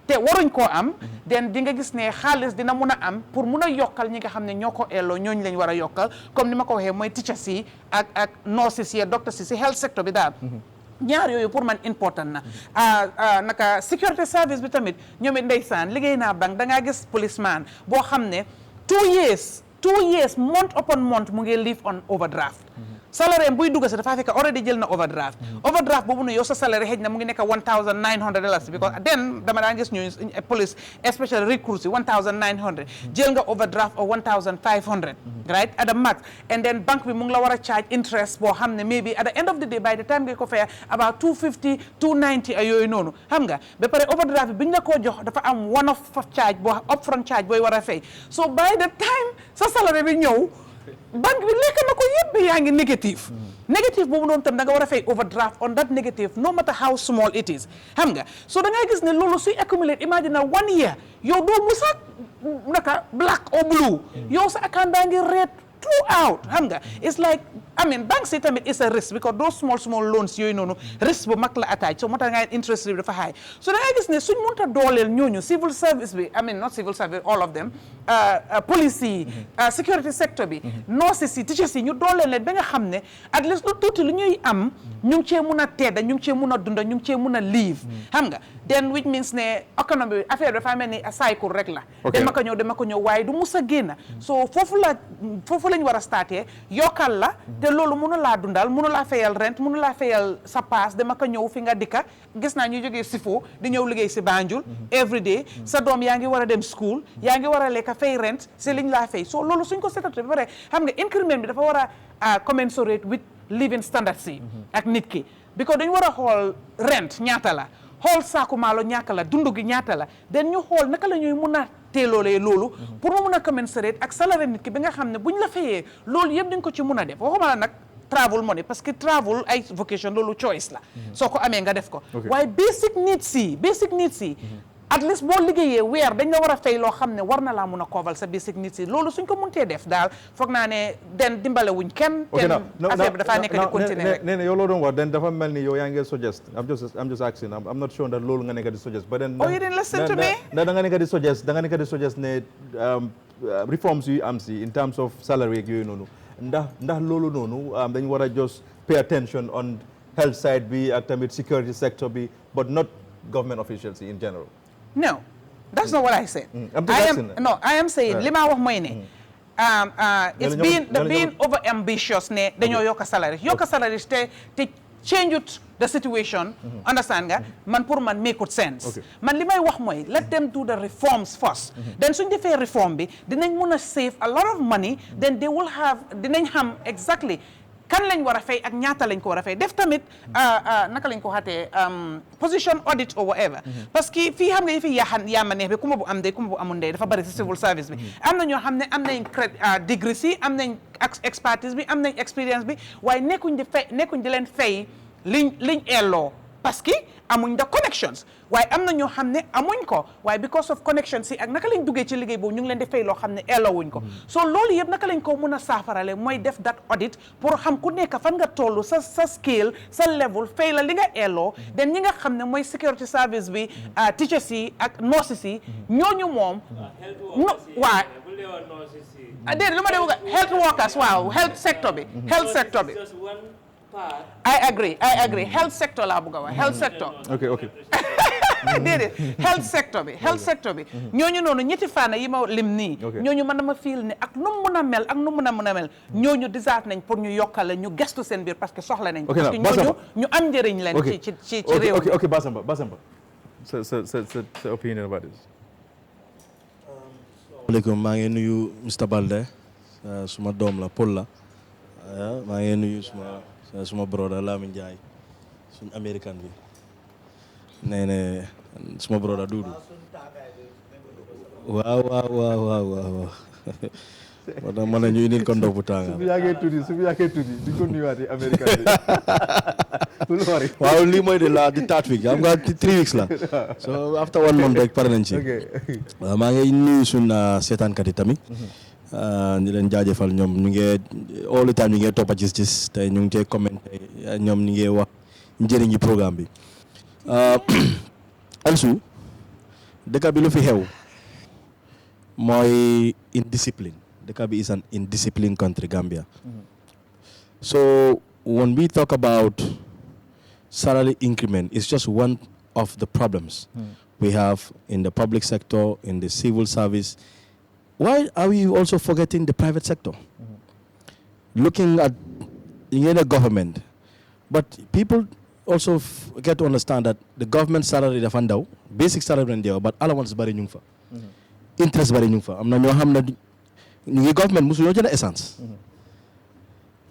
Speaker 10: te waruñ koo am then di nga gis ne xaalis dina mun a am pour mun a yokkal ñi nga xam ne ñoo ko elloo ñooñu lañ war a yokkal comme ni ma ko waxee mooy teachers yi ak nurses yi doctors yi si health sector bi daal ñaar yooyu pour man important na naka security service bi tamit ñoom it ndeysaan liggéey naa banque da ngaa gis policeman boo xam ne 2 years month upon month mu ngi live on overdraft salaire buy dugg si dafa fekk already jël na overdraft boobu ne yow sa salaire xëj na mu ngi nekk $1,900 because then dama daan gis ñu police especially recruits yi $1,900 jël nga overdraft or $1,500 right at the max and then banque bi mu ngi la war a charge interest boo xam ne maybe at the end of the day by the time nga ko fay about $250 $290 ay yooyu noonu xam nga ba pare overdraft bi biñ la koo jox dafa am one off charge boo upfront charge booy war a fay so by the time sa salaire bi ñëw banque bi lekk na ko yëpp yaa ngi négative boobu noonu tam da nga war a fay overdraft on that negative no matter how small it is xam nga so da ngay gis ne loolu suy accumulate imagine 1 year yow doo musa naka black or blue yow sa account daa ngi red throughout xam nga it's like I mean banks yi tamit is a risk because those small loans yooyu noonu risk bu mag la attach so moo tax nga interest rate dafa high so da ngay gis ne suñ mënta dooleel ñooñu civil service bi I mean not civil service all of them police yi security sector bi nurses yi teachers yi ñu dooleel leen ba nga xam ne at least lu tuuti lu ñuy am ñu ngi cee mun a tedda ñu ngi cee mun a dunda ñu ngi cee mun a live xam nga then which means ne economy bi affaire dafa mel ni cycle rek la dama ko ñëw waaye du mus a génn so foofu lañ war a starté yokkal la te loolu mënu laa dundal mënu laa fayal rent mënu laa fayal sa paas dama ko ñëw fi nga dikka gis naa ñu jógee Sifo di ñëw liggéey si Banjul every day sa doom yaa ngi war a dem school yaa ngi war a lekk fay rent si liñ laa fay so loolu suñ ko seetatee ba pare xam nga increment bi dafa war a commensurate with living standards yi ak nit ki because dañu war a xool rent ñaata la xool saaku maalo ñaata la dund gi ñaata la den ñu xool naka la ñuy mun a teeloolee loolu pour mu mun a commensurate ak salaire nit ki bi nga xam ne buñ la fayee loolu yëpp dañ ko ci mun a def waxuma la nag travel money parce que travel ay vocation loolu choice la soo ko amee nga def ko waaye basic needs yi at least boo liggéeyee weer dañ la war a fay loo xam ne war na laa mun a koobal sa basic needs yi loolu suñ ko muntee def daal foog naa ne den dimbale wuñ kenn affaire bi dafaa nekk di continuer rek
Speaker 1: nee na yow loo doon wax den dafa mel ni yow yaa ngi suggest I'm just asking I'm not sure that loolu nga nekk di suggest but then
Speaker 10: you didn't listen to me
Speaker 1: da nga nekk di suggest ne reforms yu am si in terms of salary ak yooyu noonu ndax loolu noonu dañ war a just pay attention on health side bi ak tamit security sector bi but not government officials in general.
Speaker 10: No, that's not what I said. I am saying li ma wax mooy ne it's being over ambitious ne dañoo yokk salaire te change the situation understand nga man pour man make it sense man li may wax mooy let them do the reforms first then suñ defee reform bi dinañ mun a save a lot of money then they will have dinañ xam exactly kan lañ war a fay ak ñaata lañ ko war a fay def tamit naka lañ ko xatee position audit or whatever parce que fii xam nga yi fi yaama neex bi ku ma bu am ndey ku ma bu amul ndey dafa bari si civil service bi am na ñoo xam ne am nañ degree si am nañ expertise bi am nañ experience bi waaye nekkuñ di leen fay liñ elloo parce que amuñ the connections waaye am na ñoo xam ne amuñ ko waaye because of connections yi ak naka lañ duggee ci liggéey boobu ñu ngi leen di fay loo xam ne eellowuñ ko so loolu yëpp naka lañ ko mën a saafarale mooy def that audit pour xam ku nekk fan nga toll sa scale sa level fay la li nga eelloo den ñi nga xam ne mooy security service bi teachers yi ak nurses yi ñooñu moom waa déedéet lu ma dee bëgg health workers waaw health sector bi I agree health sector laa bëgg a wax health sector
Speaker 1: ok
Speaker 10: déedéet health sector bi ñooñu noonu ñetti fànn yi ma lim nii ñooñu man dama feel ne ak nu mu mën a mel ak nu mu mën a mel ñooñu deserve nañ pour ñu yokkale ñu gestu seen biir parce que soxla nañ parce que ñooñu ñu am njëriñ leen ci réew mi
Speaker 1: ok Basamba sa opinion about this.
Speaker 11: Asalaamaaleykum maa ngi nuyu Mr Balde suma doom la Paul la maa ngi nuyu suma broda Lamine Ndiaye suñ américain bi nee na suma broda Dudu waaw moo tax ma ne ñu indil ko ndox bu tàng
Speaker 1: su fi yàggee tuuti duñ ko nuyuwaatee américain bi
Speaker 11: waaw lii mooy di third week xam nga 3 weeks la so after 1 month rek pare nañ ci waaw maa ngi nuyu suñ seetaankat yi tamit ñu leen jaajëfal ñoom ñu ngi all the time ñu ngi toppa Giss Giss tey ñu ngi cee commenté ñoom ñu ngi wax njëriñi programme bi Ansu dëkk bi lu fi xew mooy indiscipline dëkk bi is an indisciplined country Gambia so when we talk about salary increment, it's just one of the problems we have in the public sector, in the civil service. Why are we also forgetting the private sector? Looking at the government, but people also get to understand that the government salary dafa ndaw, basic salary ndaw, but allowance bari ñu fa, interest bari ñu fa. Am na ñoo xam ne ñu government musu ñoo jënd essence.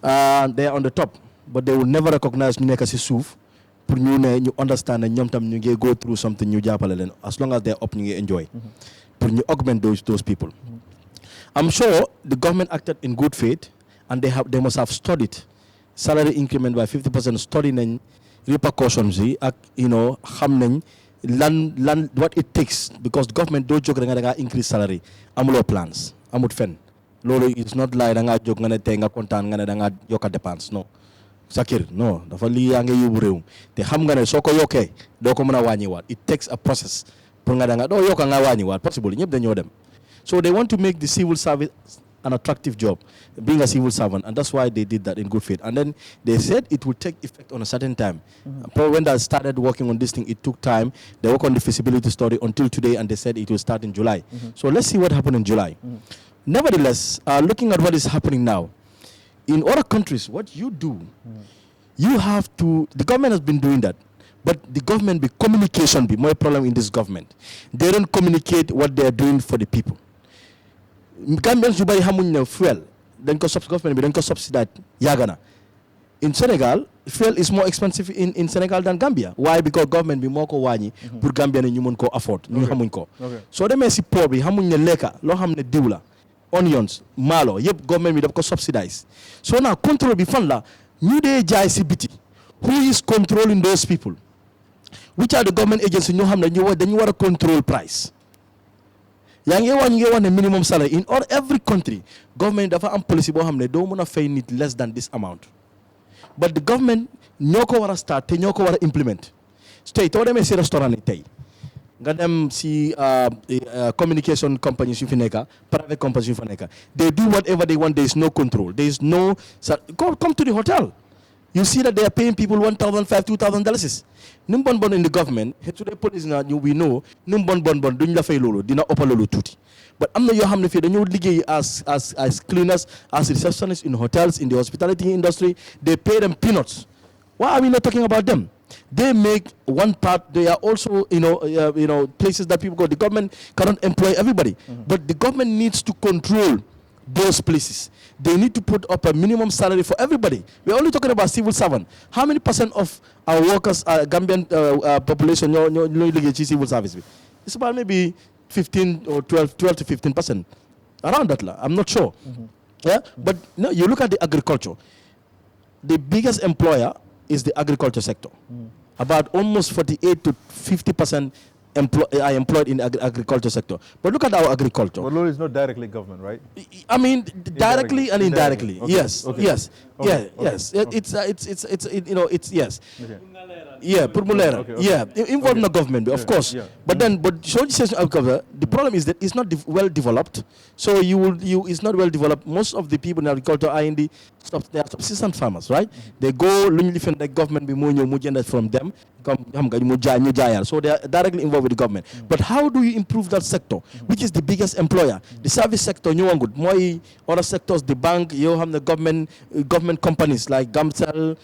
Speaker 11: They are on the top, but they will never recognize ñu nekk ci suuf pour ñu ne ñu understand ne ñoom tam ñu ngi go through something ñu jàppale leen as long as they are up ñu ngi enjoy pour ñu augment those people. I'm sure the government acted in good faith and they must have studied salary increment by 50%, study nañ repercussions yi ak xam nañ lan what it takes because government doo jóg rek nga da ngaa increase salary amuloo plans amut fen loolu it's not like da ngaa jóg nga ne tey nga kontaan nga ne da ngaa yokk dépense non sa kër non dafa lii yaa ngi yóbbu réew te xam nga ne soo ko yokkee doo ko mën a wàññiwaat it takes a process pour nga da nga doo yokka nga wàññiwaat possible ñëpp dañoo dem so they want to make the civil service an attractive job being a civil servant and that's why they did that in good faith and then they said it would take effect on a certain time. Probably when they started working on this thing it took time. They work on the feasibility study until today and they said it will start in July. So let's see what happened in July. Nevertheless, looking at what is happening now, in other countries, what you do, you have to, the government has been doing that, but the government, the communication be more problem in this government. They don't communicate what they are doing for the people. Gambians you buy hamuñ fuel, then government be then subsidize yagana. In Senegal, fuel is more expensive in Senegal than Gambia. Why? Because government be more ko wañi pour Gambia ñu mën ko afford. Ñu hamuñ ko. So they may see poor bi hamuñ ne leka, lo xamne diwla, onions, malo, yep government bi daf ko subsidize. So now control bi fan la ñu dé jaay ci biti. Who is controlling those people? Which are the government agencies ñu xam ne dañu war a control price. yaa ngi wax ne minimum salary in every country government dafa am policy boo xam ne doo mën a fay nit less than this amount but the government ñoo ko war a start te ñoo ko war a implement tey too demee si restaurant yi tey nga dem si communication companies yu fi nekka private companies yu fi nekka they do whatever they want there is no control there is no come to the hotel you see that they are paying people $1,500 $2,000 num bon in the government to the police na we know num bon duñ la fay lolu dina oppa lolu tuti but amna yo xamne fi dañu liggéey as cleaners as receptionists in hotels in the hospitality industry they pay them peanuts. Why are we not talking about them? They make one part. They are also places that people go. The government cannot employ everybody, but the government needs to control those places. They need to put up a minimum salary for everybody. We're only talking about civil servant. How many percent of our workers, Gambian population, civil service? It's about maybe 15 or 12 to 15%. Around that, I'm not sure. Yeah, but no, you look at the agriculture. The biggest employer is the agriculture sector. About almost 48 to 50% are employed in the agriculture sector. But look at our agriculture.
Speaker 1: But Lord is not directly government, right?
Speaker 11: I mean, directly and indirectly.
Speaker 1: Okay.
Speaker 11: Yes,
Speaker 1: Okay.
Speaker 11: yes,
Speaker 1: Okay.
Speaker 11: yeah,
Speaker 1: Okay.
Speaker 11: yes.
Speaker 1: Okay.
Speaker 11: It's you know, it's yes.
Speaker 1: Okay.
Speaker 11: Yeah, Purmulera.
Speaker 1: Okay, okay.
Speaker 11: Yeah, involved in the
Speaker 1: Okay.
Speaker 11: government, of
Speaker 1: Yeah,
Speaker 11: course.
Speaker 1: yeah.
Speaker 11: But then, but the problem is that it's not well developed. So it's not well developed. Most of the people in agriculture are they are subsistence farmers, right? They go different the government be more from them. So they are directly involved with the government. But how do you improve that sector, which is the biggest employer? The service sector, good. More other sectors, the bank, you have the government companies like Gamcel,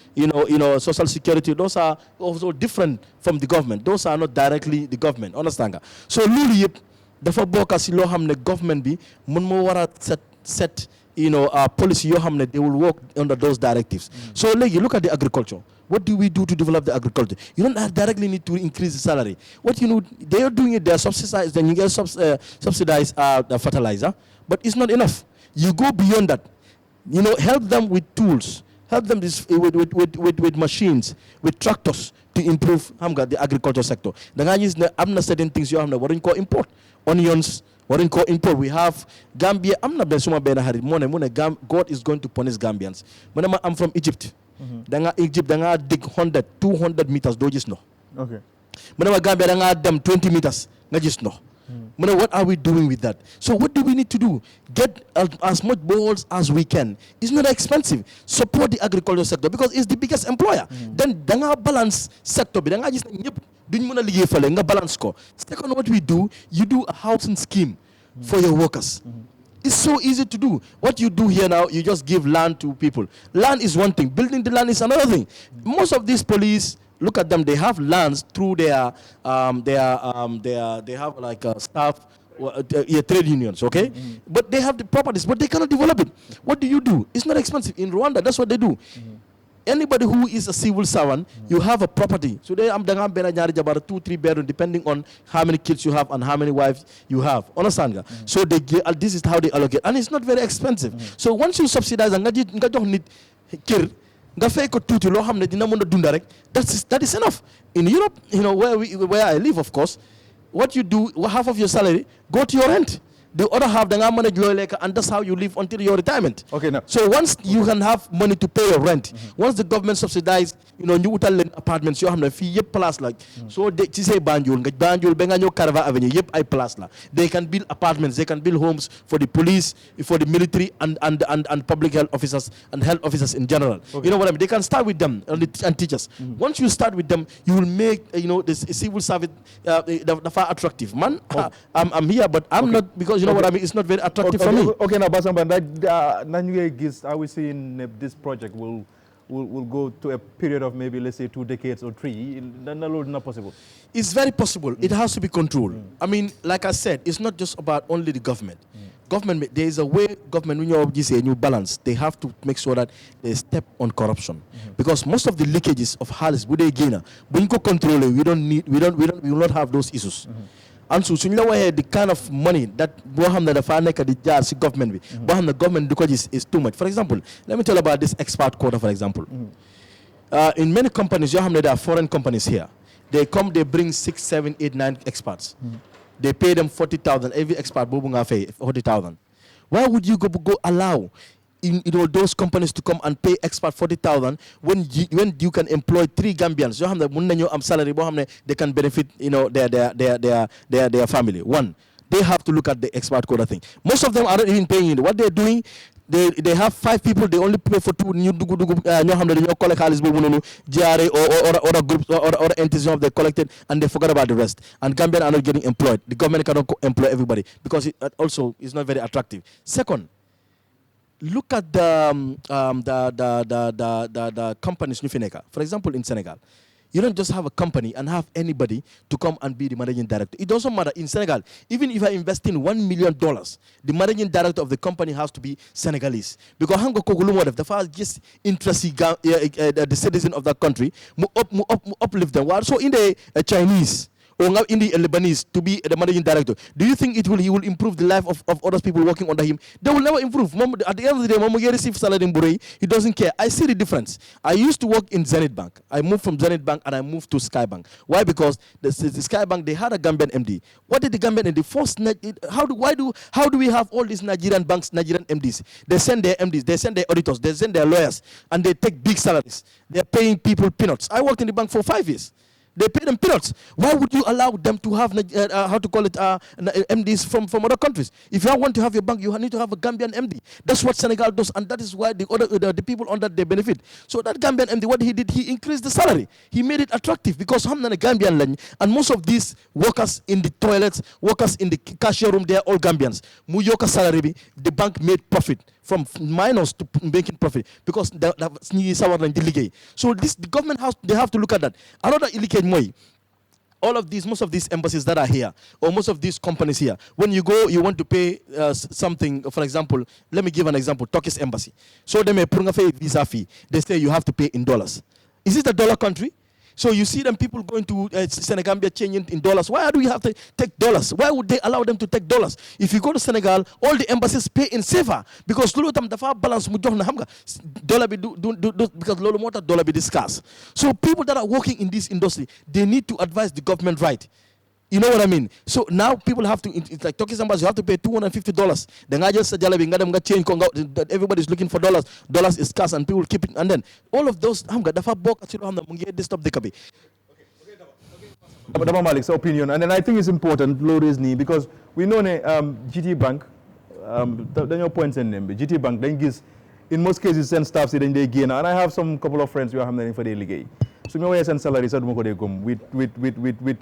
Speaker 11: Social Security. Those are also different from the government. Those are not directly the government. Understand? So lulu dafa bokk si loo xam ne government bi mun moo war a set policy yoo xam ne they will work under those directives. So léegi look at the agriculture. What do we do to develop the agriculture? You don't directly need to increase the salary. What they are doing it, they are subsidized, then you get subsidized the fertilizer, but it's not enough. You go beyond that. Help them with tools, help them with machines, with tractors to improve the agriculture sector. I'm not certain things you have to import. Onions, import. We have Gambia. I'm not God is going to punish Gambians. I'm from Egypt. Egypt, dig 100, 200 meters, do just no.
Speaker 1: Okay.
Speaker 11: Gambia, them 20 meters, not just no. What are we doing with that? So what do we need to do? Get as much balls as we can. It's not expensive. Support the agriculture sector because it's the biggest employer. Then balance sector. Balance. Second, what we do, you do a housing scheme for your workers. It's so easy to do. What you do here now, you just give land to people. Land is one thing. Building the land is another thing. Most of these police, look at them. They have lands through they have like staff, trade unions. Okay, but they have the properties, but they cannot develop it. What do you do? It's not expensive. In Rwanda, that's what they do. Anybody who is a civil servant, you have a property. So they am 2-3 bedroom, depending on how many kids you have and how many wives you have. Understand? So this is how they allocate, and it's not very expensive. So once you subsidize and that is enough. In Europe, where I live, of course, what you do, half of your salary go to your rent. The other half, and that's how you live until your retirement.
Speaker 1: Okay, now.
Speaker 11: So once you can have money to pay your rent, once the government subsidizes, new apartments, you have a fee plus like. So they say Banjul, Benganyo Carava Avenue, plus la. They can build apartments, they can build homes for the police, for the military, and public health officers and health officers in general. Okay. You know what I mean? They can start with them and teachers. Once you start with them, you will make this civil service the far attractive. Man, I'm here, but I'm not because. You know what I mean? It's not very attractive for me.
Speaker 1: Okay, now, Basamba, are we seeing this project will go to a period of maybe, let's say, 2 decades or 3? Not possible.
Speaker 11: It's very possible. It has to be controlled. I mean, like I said, it's not just about only the government. Government, there is a way government, when you say a new balance, they have to make sure that they step on corruption. Because most of the leakages of Halis, when you control it, we will not have those issues. And so, the kind of money that the government, the government is too much. For example, let me tell you about this expert quota, for example. In many companies, there are foreign companies here. They come, they bring 6, 7, 8, 9 experts. They pay them 40,000. Every expert, 40,000. Why would you go allow those companies to come and pay expert 40,000 when you can employ 3 Gambians? You have the salary, they can benefit their family. One, they have to look at the expert quota thing. Most of them are not even paying it. What they're doing, they have 5 people, they only pay for 2 new collect GRA or groups or entities they collected, and they forgot about the rest. And Gambians are not getting employed. The government cannot employ everybody because it also is not very attractive. Second, look at the companies Nufineka. For example, in Senegal, you don't just have a company and have anybody to come and be the managing director. It doesn't matter. In Senegal, even if I invest in $1 million, the managing director of the company has to be Senegalese. Because the first just interest the citizen of that country, uplift them. So in the Chinese or Indi Lebanese to be the managing director, do you think he will improve the life of other people working under him? They will never improve. At the end of the day, Mom receive salary in Burei, he doesn't care. I see the difference. I used to work in Zenith Bank. I moved from Zenith Bank and I moved to Sky Bank. Why? Because the Sky Bank, they had a Gambian MD. What did the Gambian MD force? How do we have all these Nigerian banks, Nigerian MDs? They send their MDs, they send their auditors, they send their lawyers, and they take big salaries. They're paying people peanuts. I worked in the bank for 5 years. They pay them peanuts. Why would you allow them to have MDs from other countries? If you want to have your bank, you need to have a Gambian MD. That's what Senegal does, and that is why the people on that they benefit. So that Gambian MD, what he did, he increased the salary. He made it attractive because I'm not a Gambian, and most of these workers in the toilets, workers in the cashier room, they are all Gambians. Muyoka salary, the bank made profit. From minus to making profit because so the government they have to look at that. Another illicate way. All of these, most of these embassies that are here, or most of these companies here, when you go, you want to pay something. For example, let me give an example. Turkish embassy. So they may pay a visa fee. They say you have to pay in dollars. Is it a dollar country? So you see them people going to Senegambia changing in dollars. Why do we have to take dollars? Why would they allow them to take dollars? If you go to Senegal, all the embassies pay in CFA because lolo tam dafa balance mu jox na xam nga dollar bi do because lolo mota dollar bi discuss. So people that are working in this industry, they need to advise the government right. You know what I mean? So now people have to, it's like Turkish embassy, you have to pay $250. Then I just said, change, everybody's looking for dollars. Dollars is scarce and people keep it. And then all of those, they stop the kabi.
Speaker 1: Dama Malik's opinion, and then I think it's important, because we know GT Bank, your points in them, GT Bank, then gives, in most cases, send staff, then they gain. And I have some couple of friends who are having for the league. So me always send salaries with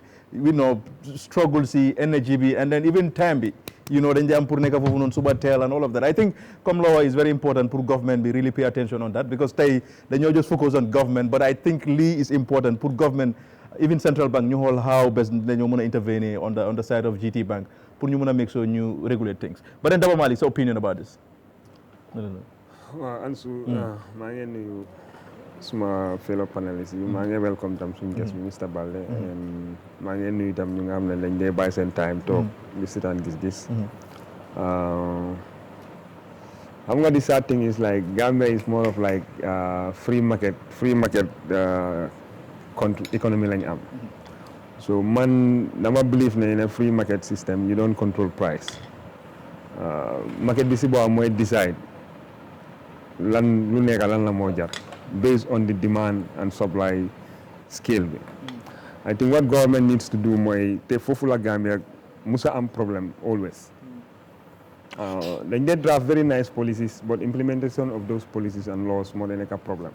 Speaker 1: struggle, see energy, and then even time be. Then they pour neka for suba tel and all of that. I think law is very important for government be really pay attention on that because then you just focus on government. But I think Lee is important for government, even central bank, you hold how best then you want to intervene on the side of GT Bank, for you want to make sure you regulate things. But then Daba Malik's opinion about this.
Speaker 12: Ansu, suma fellow panelists yi maa ngi welcome tam suñu guest Mr Balde maa ngi nuyu tam ñu nga xam ne dañ dee bàyyi seen time toog di seetaan gis-gis xam nga the sad thing is like Gambia is more of like free market economy lañ am so man dama believe ne in a free market system you don't control price market bi si boo mooy decide lan lu nekk lan la moo jar based on the demand and supply scale. I think what government needs to do mooy te foofu la Gambia musa am problem always. Dañ dee draft very nice policies but implementation of those policies and laws moo nekk a problem.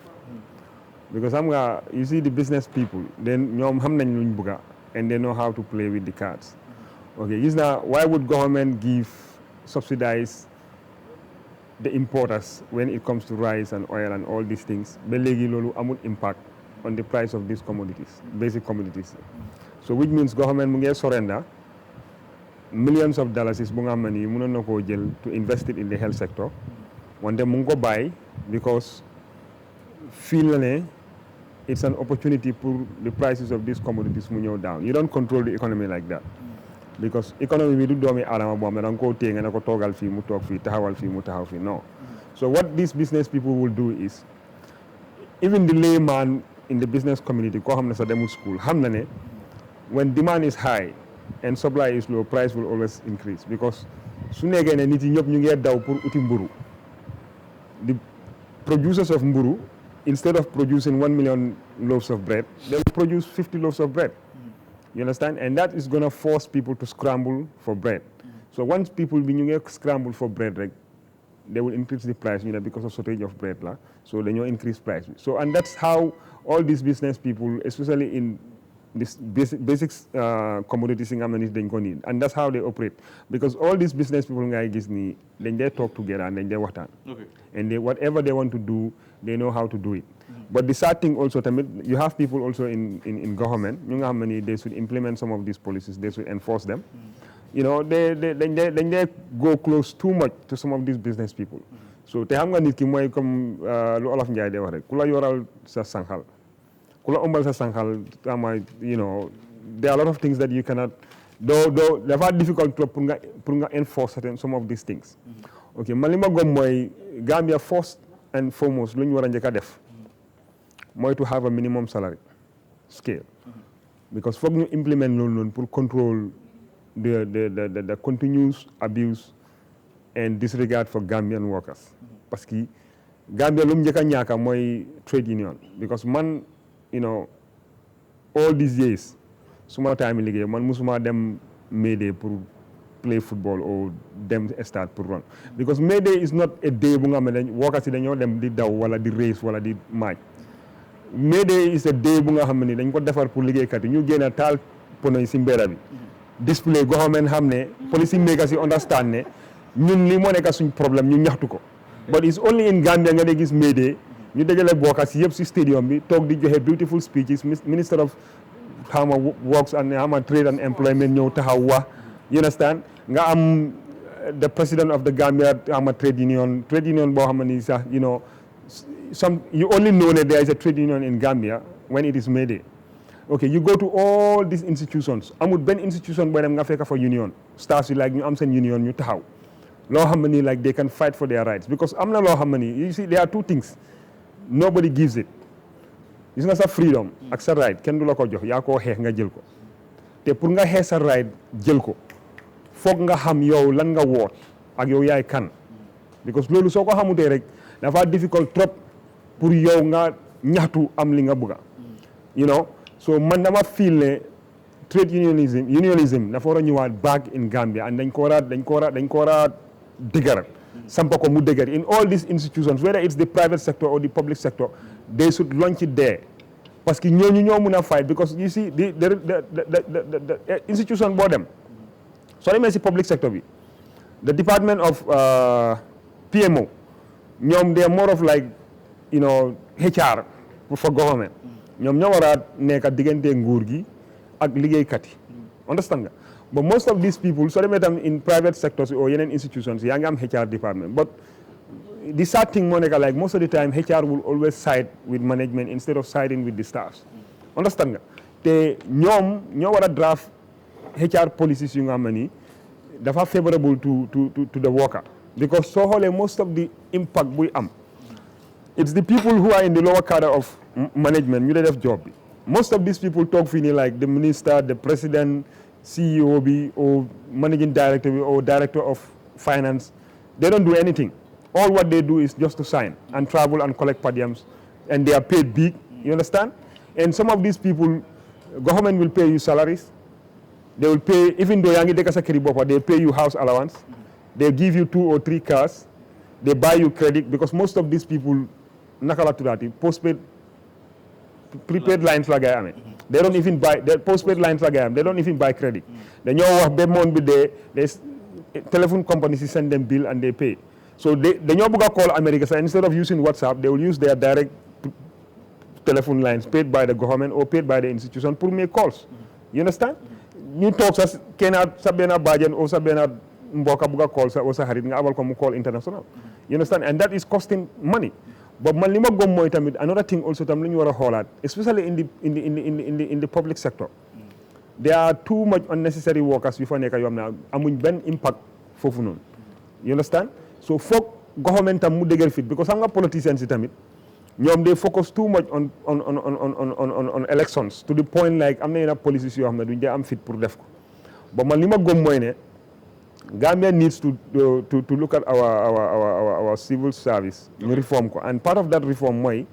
Speaker 12: Because xam nga you see the business people then ñoom xam nañ luñ bëgga and they know how to play with the cards. Okay, gis naa why would government subsidize the importers when it comes to rice and oil and all these things ba léegi loolu amul impact on the price of these commodities, basic commodities. So which means government mu ngi surrender millions of dollars bu nga xam ne mënoon na koo jël to invest it in the health sector wante mu ngi ko bàyyi because feel na ne it's an opportunity for the prices of these commodities mu ñëw down. You don't control the economy like that. Because economy bi du doomi aadama boo xam ne da nga koo téye nga ne ko toogal fii mu toog fii taxawal fii mu taxaw fii non so what these business people will do is even the layman in the business community koo xam ne sa demul school xam na ne when demand is high and supply is low price will always increase because su nekkee ne nit yi ñëpp ñu ngi daw pour uti mburu the producers of mburu instead of producing 1 million loaves of bread they will produce 50 loaves of bread. You understand? And that is going to force people to scramble for bread. So once people scramble for bread, they will increase the price because of shortage of bread. So then you increase price. So and that's how all these business people, especially in this basic commodities in Ammanis, they need. And that's how they operate. Because all these business people, then they talk together and then they work on. Okay. And whatever they want to do, they know how to do it. But the sad thing also, you have people also in government, they should implement some of these policies, they should enforce them. They go close too much to some of these business people. So te xam nga nit ki mooy comme lu Olof Njaay de wax rek ku la yoral sa sànqal ku la ëmbal sa sànqal ama there are a lot of things that you cannot, though dafa difficult trop pour nga enforce some of these things. Okay, man li ma gom mooy Gambia first and foremost lu ñu war a njëkk a def mooy to have a minimum salary scale, because foog ñu implement loolu noonu pour control the continuous abuse and disregard for Gambian workers. Parce que Gambia lu mu njëkk a ñàkk mooy trade union, because man, you know, all these years suma time liggéey man musuma dem Mayday pour play football or dem start pour run, because Mayday is not a day bu nga xam ne workers yi dañoo dem di daw wala di race wala di match. Mayday is a day bu nga xam ne dañ ko defar pour liggéeykat yi ñu génn taal pono yi si mbéra bi display government xam ne policy makers yi understand ne ñun li moo nekk suñ problème ñu ñaxtu ko, but it's only in Gambia nga dee gis Mayday ñu dajale workers yëpp si stadium bi toog di joxe beautiful speeches. Minister of Works and Trade and Employment ñëw taxaw wax, you understand, nga am the president of the Gambia trade union boo xam ne sax, you know, you only know that there is a trade union in Gambia when it is Mayday. Okay, you go to all these institutions, amul benn institution boo dem nga fekk fa union stars yi like ñu am seen union ñu taxaw loo xam ne like they can fight for their rights, because am na loo xam ne you see there are two things nobody gives it. Gis nga sa freedom ak sa right kenn du la ko jox, yaa koo xeex nga jël ko, te pour nga xeex sa right jël ko foog nga xam yow lan nga woot ak yow yaay kan, because loolu soo ko xamutee rek dafa difficult trop pour yow nga ñaxtu am li nga bëgga, you know. So man dama feel ne trade unionism dafa war a ñëwaat back in Gambia, and dañ ko war a dëgëral sampa ko mu dëgër in all these institutions, whether it's the private sector or the public sector, they should launch it there, parce que ñooñu ñoo mun a fight, because you see the institution boo dem soo demee si public sector bi the department of PMO ñoom they are more of like, you know, HR for government. ñoom ñoo war a nekk diggante nguur gi ak liggéeykat yi, understand nga. But most of these people soo demee tam in private sectors or yeneen institutions yaa ngi am HR department, but the sad thing moo nekk like most of the time HR will always side with management instead of siding with the staffs, understand nga. te ñoom ñoo war a draft HR policies yu nga xam ne dafa favorable to the worker, because soo xoolee most of the impact buy am it's the people who are in the lower cadre of management ñu dee def job bi. Most of these people talk fii nii like the minister, the president, CEO bi or managing director bi or director of finance, they don't do anything. All what they do is just to sign and travel and collect per diems, and they are paid big, you understand? And some of these people, government will pay you salaries. They will pay, even though yangi deka sa kiri bopa, they pay you house allowance. They give you 2 or 3 cars. They buy you credit, because most of these people, nakala tudati, postpaid, prepaid lines la gaya ame. They don't even buy, postpaid lines la gaya, they don't even buy credit. They know what be month be there, there's telephone companies send them bill and they pay. So they know buga call America, so instead of using WhatsApp, they will use their direct telephone lines paid by the government or paid by the institution pour make calls. You understand? You talk sa kena sabena bajan or sabena mboka buga call sa o sa harit nga abal ko mu call international. You understand? And that is costing money. But man lima gom moy tamit another thing also tam lu ñu wara xoolaat, especially in the public sector. There are too much unnecessary workers yu fa nekk yoo xam ne amuñ benn impact foofu noonu. You understand? So foog government tam mu dëgër fit, because xam nga politicians yi tamit ñoom they focus too much on elections to the point like am na yenn policies yoo xam ne duñ dee am fit pour def ko. But man li ma gëm mooy ne Gambia needs to look at our civil service, ñu reform ko, and part of that reform mooy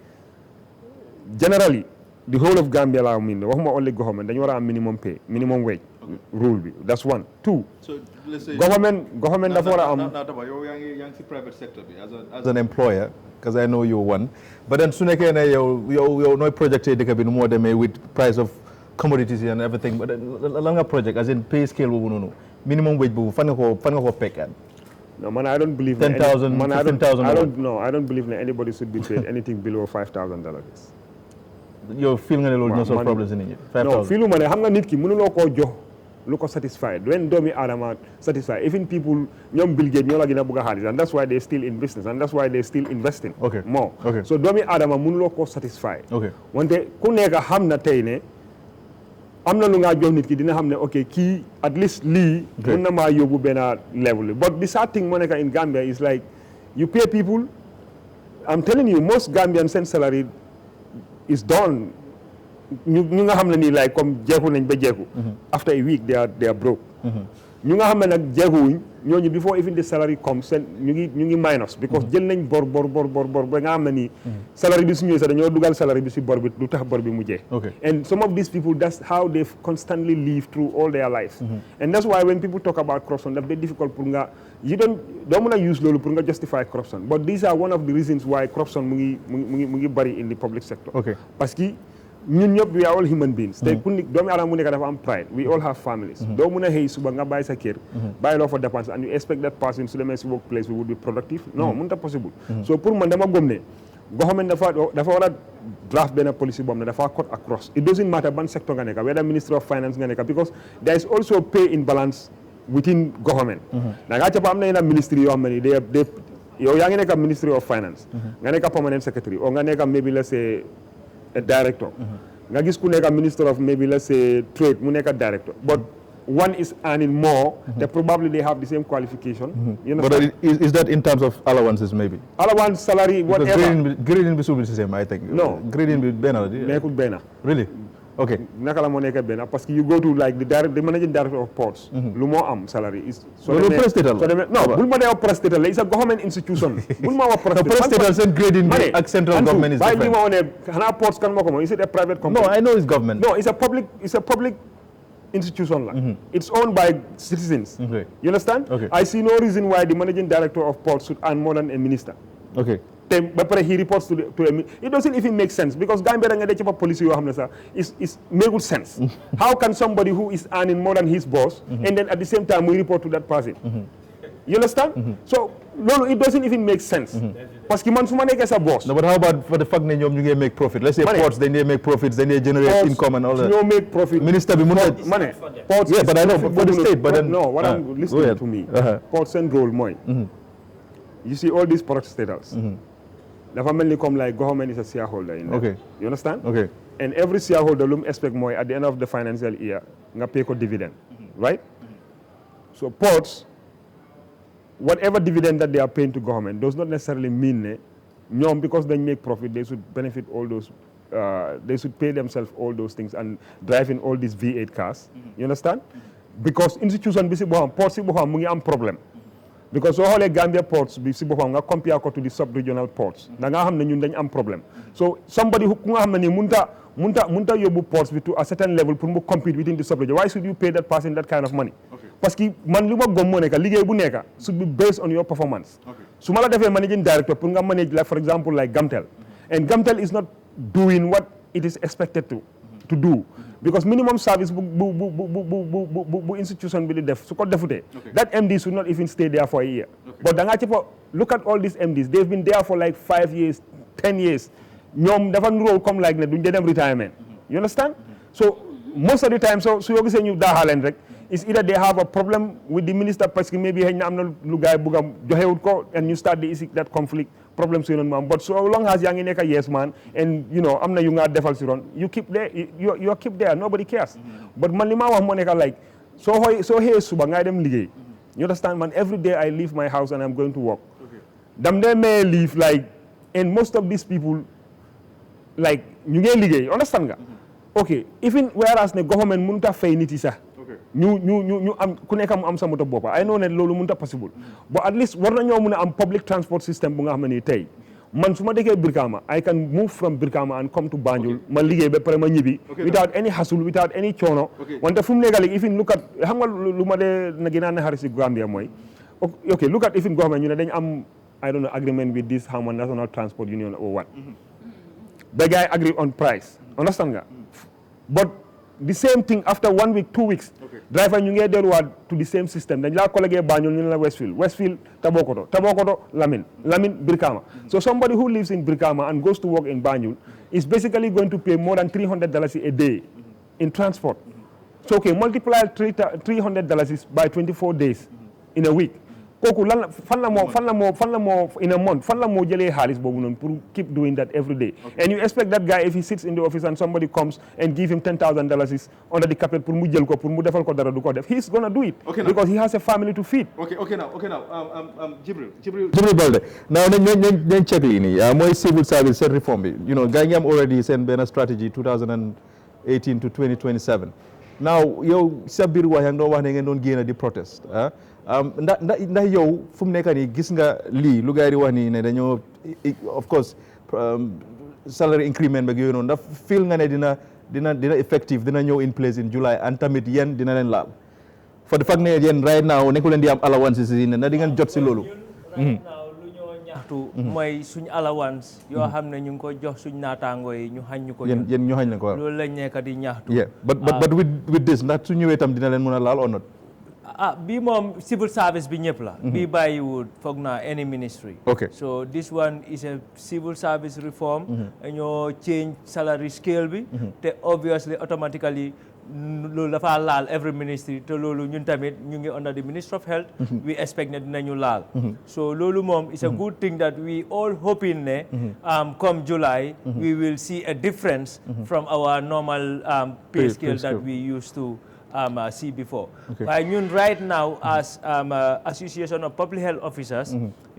Speaker 12: generally the whole of Gambia laa mean waxuma only government dañu war a am minimum wage rule bi, that's one. Two,
Speaker 1: so let's say
Speaker 12: government dafa war a am.
Speaker 1: yow yaa ngi ci private sector bi as an employer, because I know you're one, but then su nekkee ne yow nooy projecté dëkk bi nu moo demee with price of commodities and everything, but lan nga project as in pay scale boobu noonu minimum wage boobu fan nga ko pekkaat.
Speaker 12: No man, I don't believe
Speaker 1: 10,000, 15,000.
Speaker 12: I don't believe that anybody should be paid anything below $5,000.
Speaker 1: yow feel nga ne loolu ñoo solve problems nit ñi. 5,000
Speaker 12: non feel ma ne xam nga nit ki mënuloo koo jox lu ko satisfied when doomi aadama satisfied, even people ñoom Bill Gates ñoo la gën a bëgg a xaalis, and that's why they still in business and that's why they still investing more. So doomi aadama mënuloo koo satisfied. Wante ku nekk xam na tey ne am na lu ngaa jox nit ki dina xam ne ok kii at least lii mun na maa yóbbu benn level but the sad thing moo nekk in Gambia is like you pay people I'm telling you most Gambians seen salary is done ñu nga xam ne nii like comme jeexu nañ ba jeexu after a week they are broke ñu nga xam ne nag jeexuwuñ ñooñu before even the salary comes seen ñu ngi minus because jël nañ bor ba nga xam ne nii salary bi su ñëwee sax dañoo dugal salary bi si bor bi du tax bor bi mu jeex and some of these people that's how they constantly live through all their lives and that's why when people talk about corruption daf day difficult pour nga doo mën a use loolu pour nga justify corruption but these are one of the reasons why corruption mu ngi bari in the public sector parce que ñun ñëpp we are all human beings tey ku nekk doomu aadama mu nekk dafa am pride we all have families doo mun a xëy suba nga bàyyi sa kër bàyyi loo fa dépense and you expect that person su demee si workplace we would be productive non mënut a possible so pour man dama gëm ne government dafa war a draft benn policy boobu ne dafa cut across it doesn't matter ban sector nga nekk whether ministry of finance nga nekk because there is also pay imbalance within government da ngaa cappa am na yenn ministry yoo xam ne ni yow yaa ngi nekk ministry of finance nga nekk permanent secretary or nga nekk maybe let's say a director nga gis ku nekk minister of maybe let's say trade mu nekk director but one is earning more that probably they have the same qualification you know
Speaker 1: but is that in terms of allowances maybe
Speaker 12: allowance salary whatever
Speaker 1: grading bi subil system I think
Speaker 12: no
Speaker 1: grading bi benn la
Speaker 12: nekkul benn
Speaker 1: really okay
Speaker 12: naka la moo nekk benn parce que you go to like the managing director of ports lu moo am salary is no bul ma dee wax prestatal la it's a government institution bul ma wax
Speaker 1: prestatal seen grading bi ak central government is different
Speaker 12: bàyyi li ma wone xanaa ports kan moo ko moom is it a private company
Speaker 1: no I know it's government
Speaker 12: no it's a public institution la it's owned by citizens you understand I see no reason why the managing director of ports should earn more than a minister ba pare he reports to it doesn't even make sense because Gambia da nga dee ci policy yoo xam ne sax is make sense how can somebody who is earning more than his boss and then at the same time we report to that person you understand so loolu it doesn't even make sense parce que man su ma nekkee sa boss
Speaker 1: no but how about for the fact ne ñoom ñu ngi make profit let's say ports dañ dee make profits dañ dee generate income and all that
Speaker 12: ñoo make profit
Speaker 1: minister bi mun na
Speaker 12: ma ne ports
Speaker 1: yeah but I know for the state but then
Speaker 12: no what I'm listening to me ports seen role mooy you see all these product status dafa mel ni comme like government is a shareholder in that. You understand? And every shareholder lu mu expect mooy at the end of the financial year nga pay ko dividend right so ports whatever dividend that they are paying to government does not necessarily mean ne ñoom because they make profit they should benefit all those they should pay themselves all those things and drive in all these V8 cars you understand because institution bi si boppam ports si boppam mu ngi am problème because soo xoolee Gambia ports bi si boppam nga compare ko to the sub-regional ports da nga xam ne ñun dañ am problème so somebody ku nga xam ne nii munta yóbbu ports bi to a certain level pour mu compete within the sub-region why should you pay that person that kind of money parce que man li ma gëm moo nekk liggéey bu nekk should be based on your performance su ma la defee managing director pour nga manage like for example like Gamtel and Gamtel is not doing what it is expected to do because minimum service bu institution bi di def su ko defutee that MD should not even stay there for a year but da ngaa ci look at all these MDs they've been there for like 5 years 10 years ñoom dafa nuroo comme like ne duñ dee dem retirement you understand so most of the time so su yoo gisee ñu daaxaleen rek is either they have a problem with the minister parce que maybe xëy na am na lu gaay bugg a joxewut ko and you start the issue that conflict problem si noonu maam but so long as yaa ngi nekk a yes man and you know am na yu nga defal si ron you keep there you keep there nobody cares but man li ma wax moo nekk like soo xëyee suba ngay dem liggéey you understand man every day I leave my house and I'm going to work dam dee may leave like and most of these people like ñu ngee liggéey understand nga ok even whereas ne government mënut a fay nit yi sax ñu am ku nekk mu am sa moto boppa I know ne loolu mënut a possible but at least war nañoo mën a am public transport system bu nga xam ne nii tey man su ma dëkkee Brikama I can move from Brikama and come to Banjul ma liggéey ba pare ma ñibbi without any hassle without any coono wante fu mu nekk léegi even look at xam nga lu ma dee na gën a naxari si Gambia mooy ok look at even government ñu ne dañ am I don't know agreement with this xam nga National Transport Union or what the guy agree on price understand nga but the same thing after 1 week 2 weeks driver ñu ngee delluwaat to the same system dañ laa collègue Banjul ñu ne la Westfield Tabokoto Lamin Brikama so somebody who lives in Brikama and goes to work in Banjul is basically going to pay more than $300 a day in transport so okay multiply $300 by 24 days in a week kooku lan fan la moo in a month fan la moo jëlee xaalis boobu noonu pour keep doing that every day. And you expect that guy, if he sits in the office and somebody comes and give him $10,000 under the carpet pour mu jël ko pour mu defal ko dara du ko def, he's gonna do it. Because he has a family to feed.
Speaker 1: Okay now. Jibril Balde. Now nañ check lii nii mooy civil service seen reform bi. You know gaa ngi am already seen benn strategy 2018 to 2027. Now yow sa biir wax yaa ngi doon wax ne ngeen doon génn di protest ndax yow fu mu nekk nii gis nga lii lu gaa yi di wax nii ne dañoo of course salary increment beeg yooyu noonu ndax feel nga ne dina effective dina ñëw in place in July and tamit yéen dina leen laal for the fact ne yéen right now nekku leen di am allowances si ne na di ngeen jot si loolu.
Speaker 7: mooy suñ allowance yoo xam ne ñu ngi ko jox suñ naataangoo yi ñu xañ ñu ko
Speaker 1: yéen ñu xañ leen ko
Speaker 7: loolu lañ nekk di ñaxtu.
Speaker 1: yeah but with this ndax su ñëwee tam dina leen mën a laal or not.
Speaker 7: bii moom civil service bi ñëpp la. bii bàyyiwul foog naa any ministry.
Speaker 1: Okay.
Speaker 7: So this one is a civil service reform. ñoo change salary scale bi. te obviously automatically loolu dafa laal every ministry te loolu ñun tamit ñu ngi under the Ministry of Health. we expect ne dinañu laal. so loolu moom is a good thing that we all hoping ne come July we will see a difference from our normal pay scale that we used to see before. waaye ñun right now as association of public health officers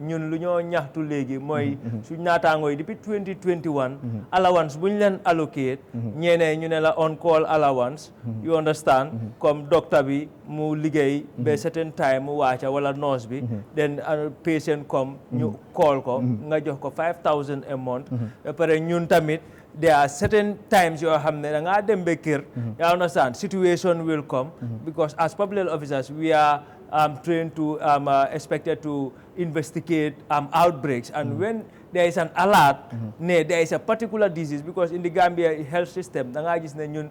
Speaker 7: ñun lu ñoo ñaxtu léegi mooy suñ naataangoo yi depuis 2021 allowance bu ñu leen allocate ñeneen ñu ne la on call allowance you understand comme docteur bi mu liggéey ba certain time mu wàcca wala nurse bi then patient comme ñu call ko nga jox ko 5,000 a month ba pare ñun tamit there are certain times yoo xam ne da ngaa dem ba kër you understand situation will come because as public health officers we are trained to expected to investigate outbreaks and when there is an alert there is a particular disease because in the Gambia health system da ngaa gis ne ñun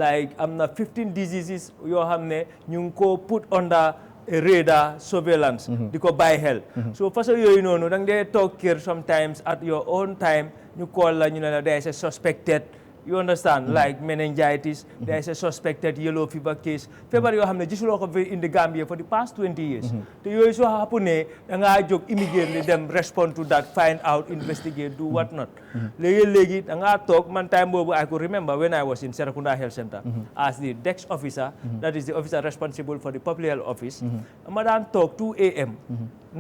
Speaker 7: like am na 15 diseases yoo xam ne ñu ngi ko put under radar surveillance di ko bàyyi xel so façon yooyu noonu da nga dee toog kër sometimes at your own time ñu call la ñu ne la there is a suspected you understand like meningitis there is a suspected yellow fever case feebar yoo xam ne gisuloo ko fi in the Gambia for the past 20 years te yooyu soo happen ne da ngaa jóg immediately dem respond to that find out investigate do what not léegi da ngaa toog man time boobu I could remember when I was in Serekunda Health Center as the desk officer that is the officer responsible for the public health office ma daan toog 2 a.m.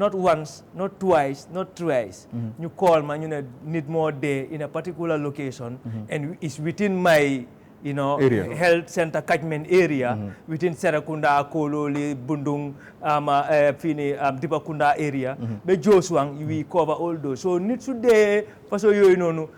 Speaker 7: not once not twice not thrice ñu call ma ñu ne nit moo dee in a particular location and it's within my area. Health center catchment area within Serekunda, Kololi, Bundung, Dibakunda area. Be Josuang, we cover all those. So need today, so you know,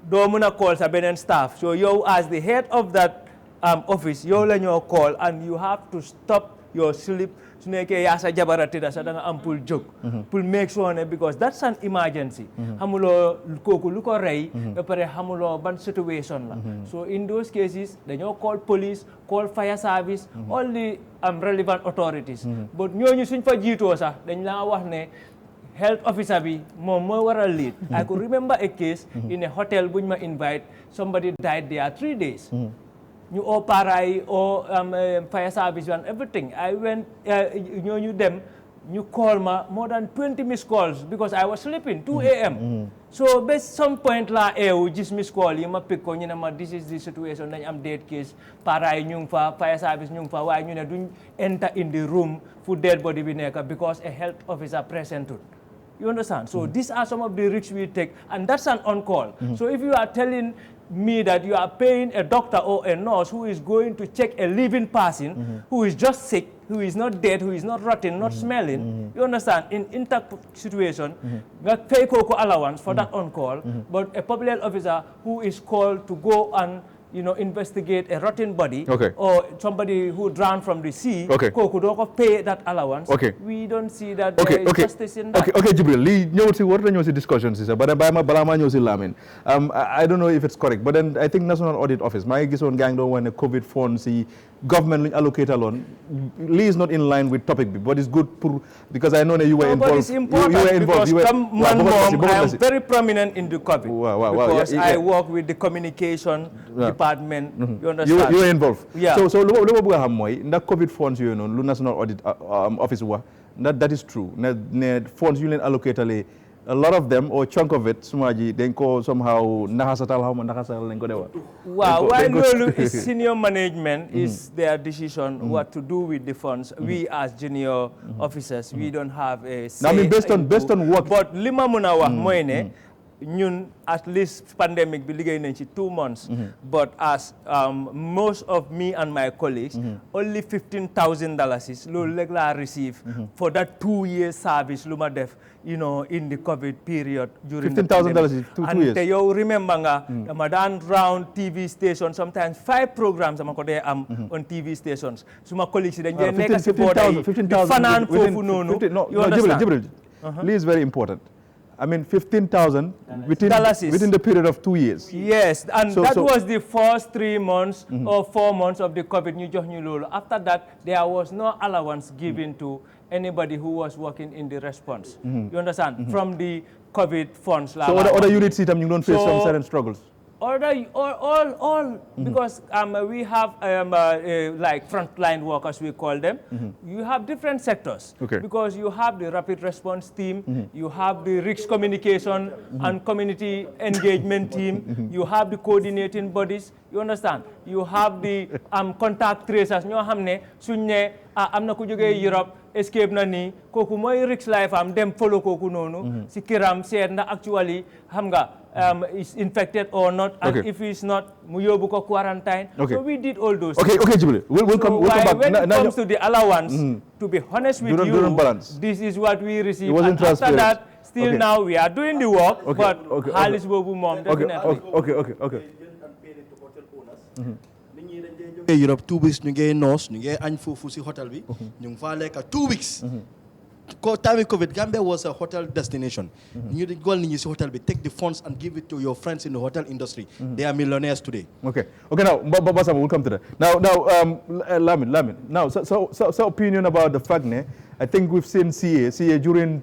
Speaker 7: do call sa staff. So you as the head of that office, you learn your call and you have to stop your sleep. Su nekkee yaa sa jabara tëdda sax da nga am pour jóg pour make sure ne because that's an emergency xamuloo kooku lu ko rey ba pare xamuloo ban situation la so in those cases dañoo call police call fire service all the relevant authorities but ñooñu suñ fa jiitoo sax dañ laa wax ne health officer bi moom moo war a lead I could remember a case in a hotel buñ ma invite somebody died there 3 days ñu oo paray oo fire service and everything I went ñooñu dem ñu call ma more than 20 missed calls because I was sleeping 2 a.m. So at some point la gis missed call yi ma pick ko ñu ne ma this is the situation dañ am dead case paray ñu ngi fa fire service ñu ngi fa waaye ñu ne duñ enter in the room fu dead body bi nekk because a health officer presented. You understand? So these are some of the risks we take and that's an on call. So if you are telling me that you are paying a doctor or a nurse who is going to check a living person who is just sick, who is not dead, who is not rotten, not smelling, you understand, in intact situation, pay Coco allowance for that on call, but a public health officer who is called to go and investigate a rotten body or somebody who drowned from the sea, Coco don't pay that allowance. We don't see that there is justice in that.
Speaker 1: Okay, Jibril, what are the discussions? But I don't know if it's correct, but then I think National Audit Office, my gison gang don't want a COVID funds, government allocate alone. Lee is not in line with topic, but it's good because I know that you were involved.
Speaker 7: But it's important because I am very prominent in the COVID because I work with the communication department. You understand?
Speaker 1: You were involved.
Speaker 7: Yeah.
Speaker 1: So lo bëgg xam mooy ndax COVID funds yooyu noonu lu National Audit Office wax that is true. Ne funds you leen allocate a lot of them or chunk of it sumaji dañ ko somehow naxasatal xaw ma naxasal lañ ko dewa.
Speaker 7: Wow, while Lulu is senior management is their decision what to do with the funds. We as junior officers, we don't have a say.
Speaker 1: I mean based on work.
Speaker 7: But lima muna wax moy ne ñun at least pandemic bi liggéey nañ ci 2 months. But as most of me and my colleagues, only $15,000 loolu rek laa receive for that 2-year service lu ma def, you know, in the COVID period during
Speaker 1: $15,000 2 years.
Speaker 7: And you remember nga dama daan round TV stations, sometimes 5 programs dama ko dee am on TV stations. Suma colleagues dañ dee nekk ci border yi di fanaan foofu noonu. You understand?
Speaker 1: Jibril, Lee is very important. I mean, 15,000 within the period of 2 years.
Speaker 7: Yes, and that was the first 3 months or 4 months of the COVID. After that, there was no allowance given to anybody who was working in the response. You understand? From the COVID funds.
Speaker 1: So other units, you don't face some certain struggles?
Speaker 7: All because we have like frontline workers, we call them. You have different sectors.
Speaker 1: Okay.
Speaker 7: Because you have the rapid response team, you have the risk communication and community engagement team, you have the coordinating bodies, you understand? You have the contact tracers. ñoo xam ne suñ ne am na ku jógee Europe escape na nii kooku mooy risk life am dem follow kooku noonu si kiram seet na actually xam nga is infected or not, and if he's not, mu yóbbu ko quarantine. So we did all those things.
Speaker 1: Okay, Jibril. We'll come back.
Speaker 7: When it comes to the allowance, to be honest with you, this is what we receive. And after that, still now we are doing the work, but Halis Bobu Mom, definitely.
Speaker 1: Okay.
Speaker 11: Europe 2 weeks ñu ngi noos ñu ngi añ foofu si hotel bi ñu ngi faa lekk 2 weeks time COVID, Gambia was a hotel destination. You go in hotel, take the funds and give it to your friends in the hotel industry. They are millionaires today.
Speaker 1: Okay. Now, Basam, we'll come to that. Now, Lamin. Now, so opinion about the fact, I think we've seen CA during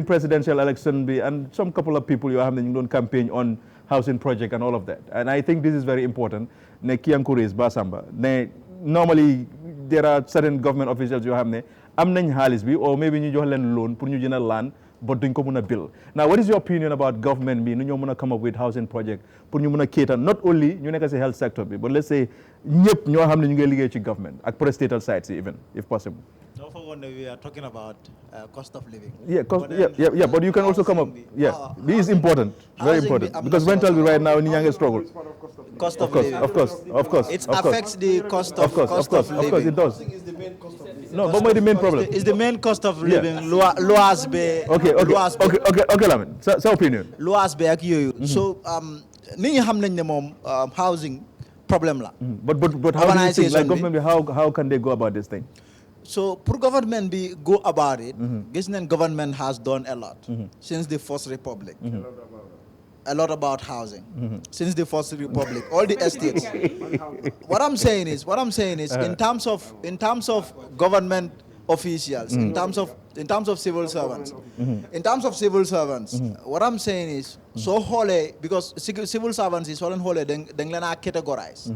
Speaker 1: presidential election, and some couple of people you have done campaign on housing project and all of that. And I think this is very important. Normally, there are certain government officials you have am nañ xaalis bi or maybe ñu jox leen loan pour ñu jënd land but duñ ko mën a build. Now, what is your opinion about government bi nu ñoo mën a come up with housing project pour ñu mën a cater not only ñu nekk si health sector bi but let's say ñëpp ñoo xam ne ñu ngi liggéey ci government ak parastatal sites even if possible.
Speaker 13: Don't forget that we are talking about cost of living.
Speaker 1: Yeah, but you can also come up. Yeah, this is important, very important, because rental right now in Nyanga struggle.
Speaker 13: Cost of living.
Speaker 1: Of course.
Speaker 13: It affects the cost of living.
Speaker 1: Of course, it does. No, but what is the main problem?
Speaker 13: It's the main cost of living. Loas be.
Speaker 1: Okay, Lamin. So opinion.
Speaker 13: Loas be ak yoyu. So ni xam nañ ne mom housing problem la.
Speaker 1: But how do you think, like government, how can they go about this thing?
Speaker 13: So, for government be go about it, government has done a lot since the First Republic. A lot about housing since the First Republic. All the estates. What I'm saying is, in terms of government officials, in terms of civil servants, what I'm saying is so holy because civil servants is so holy. Then are categorized.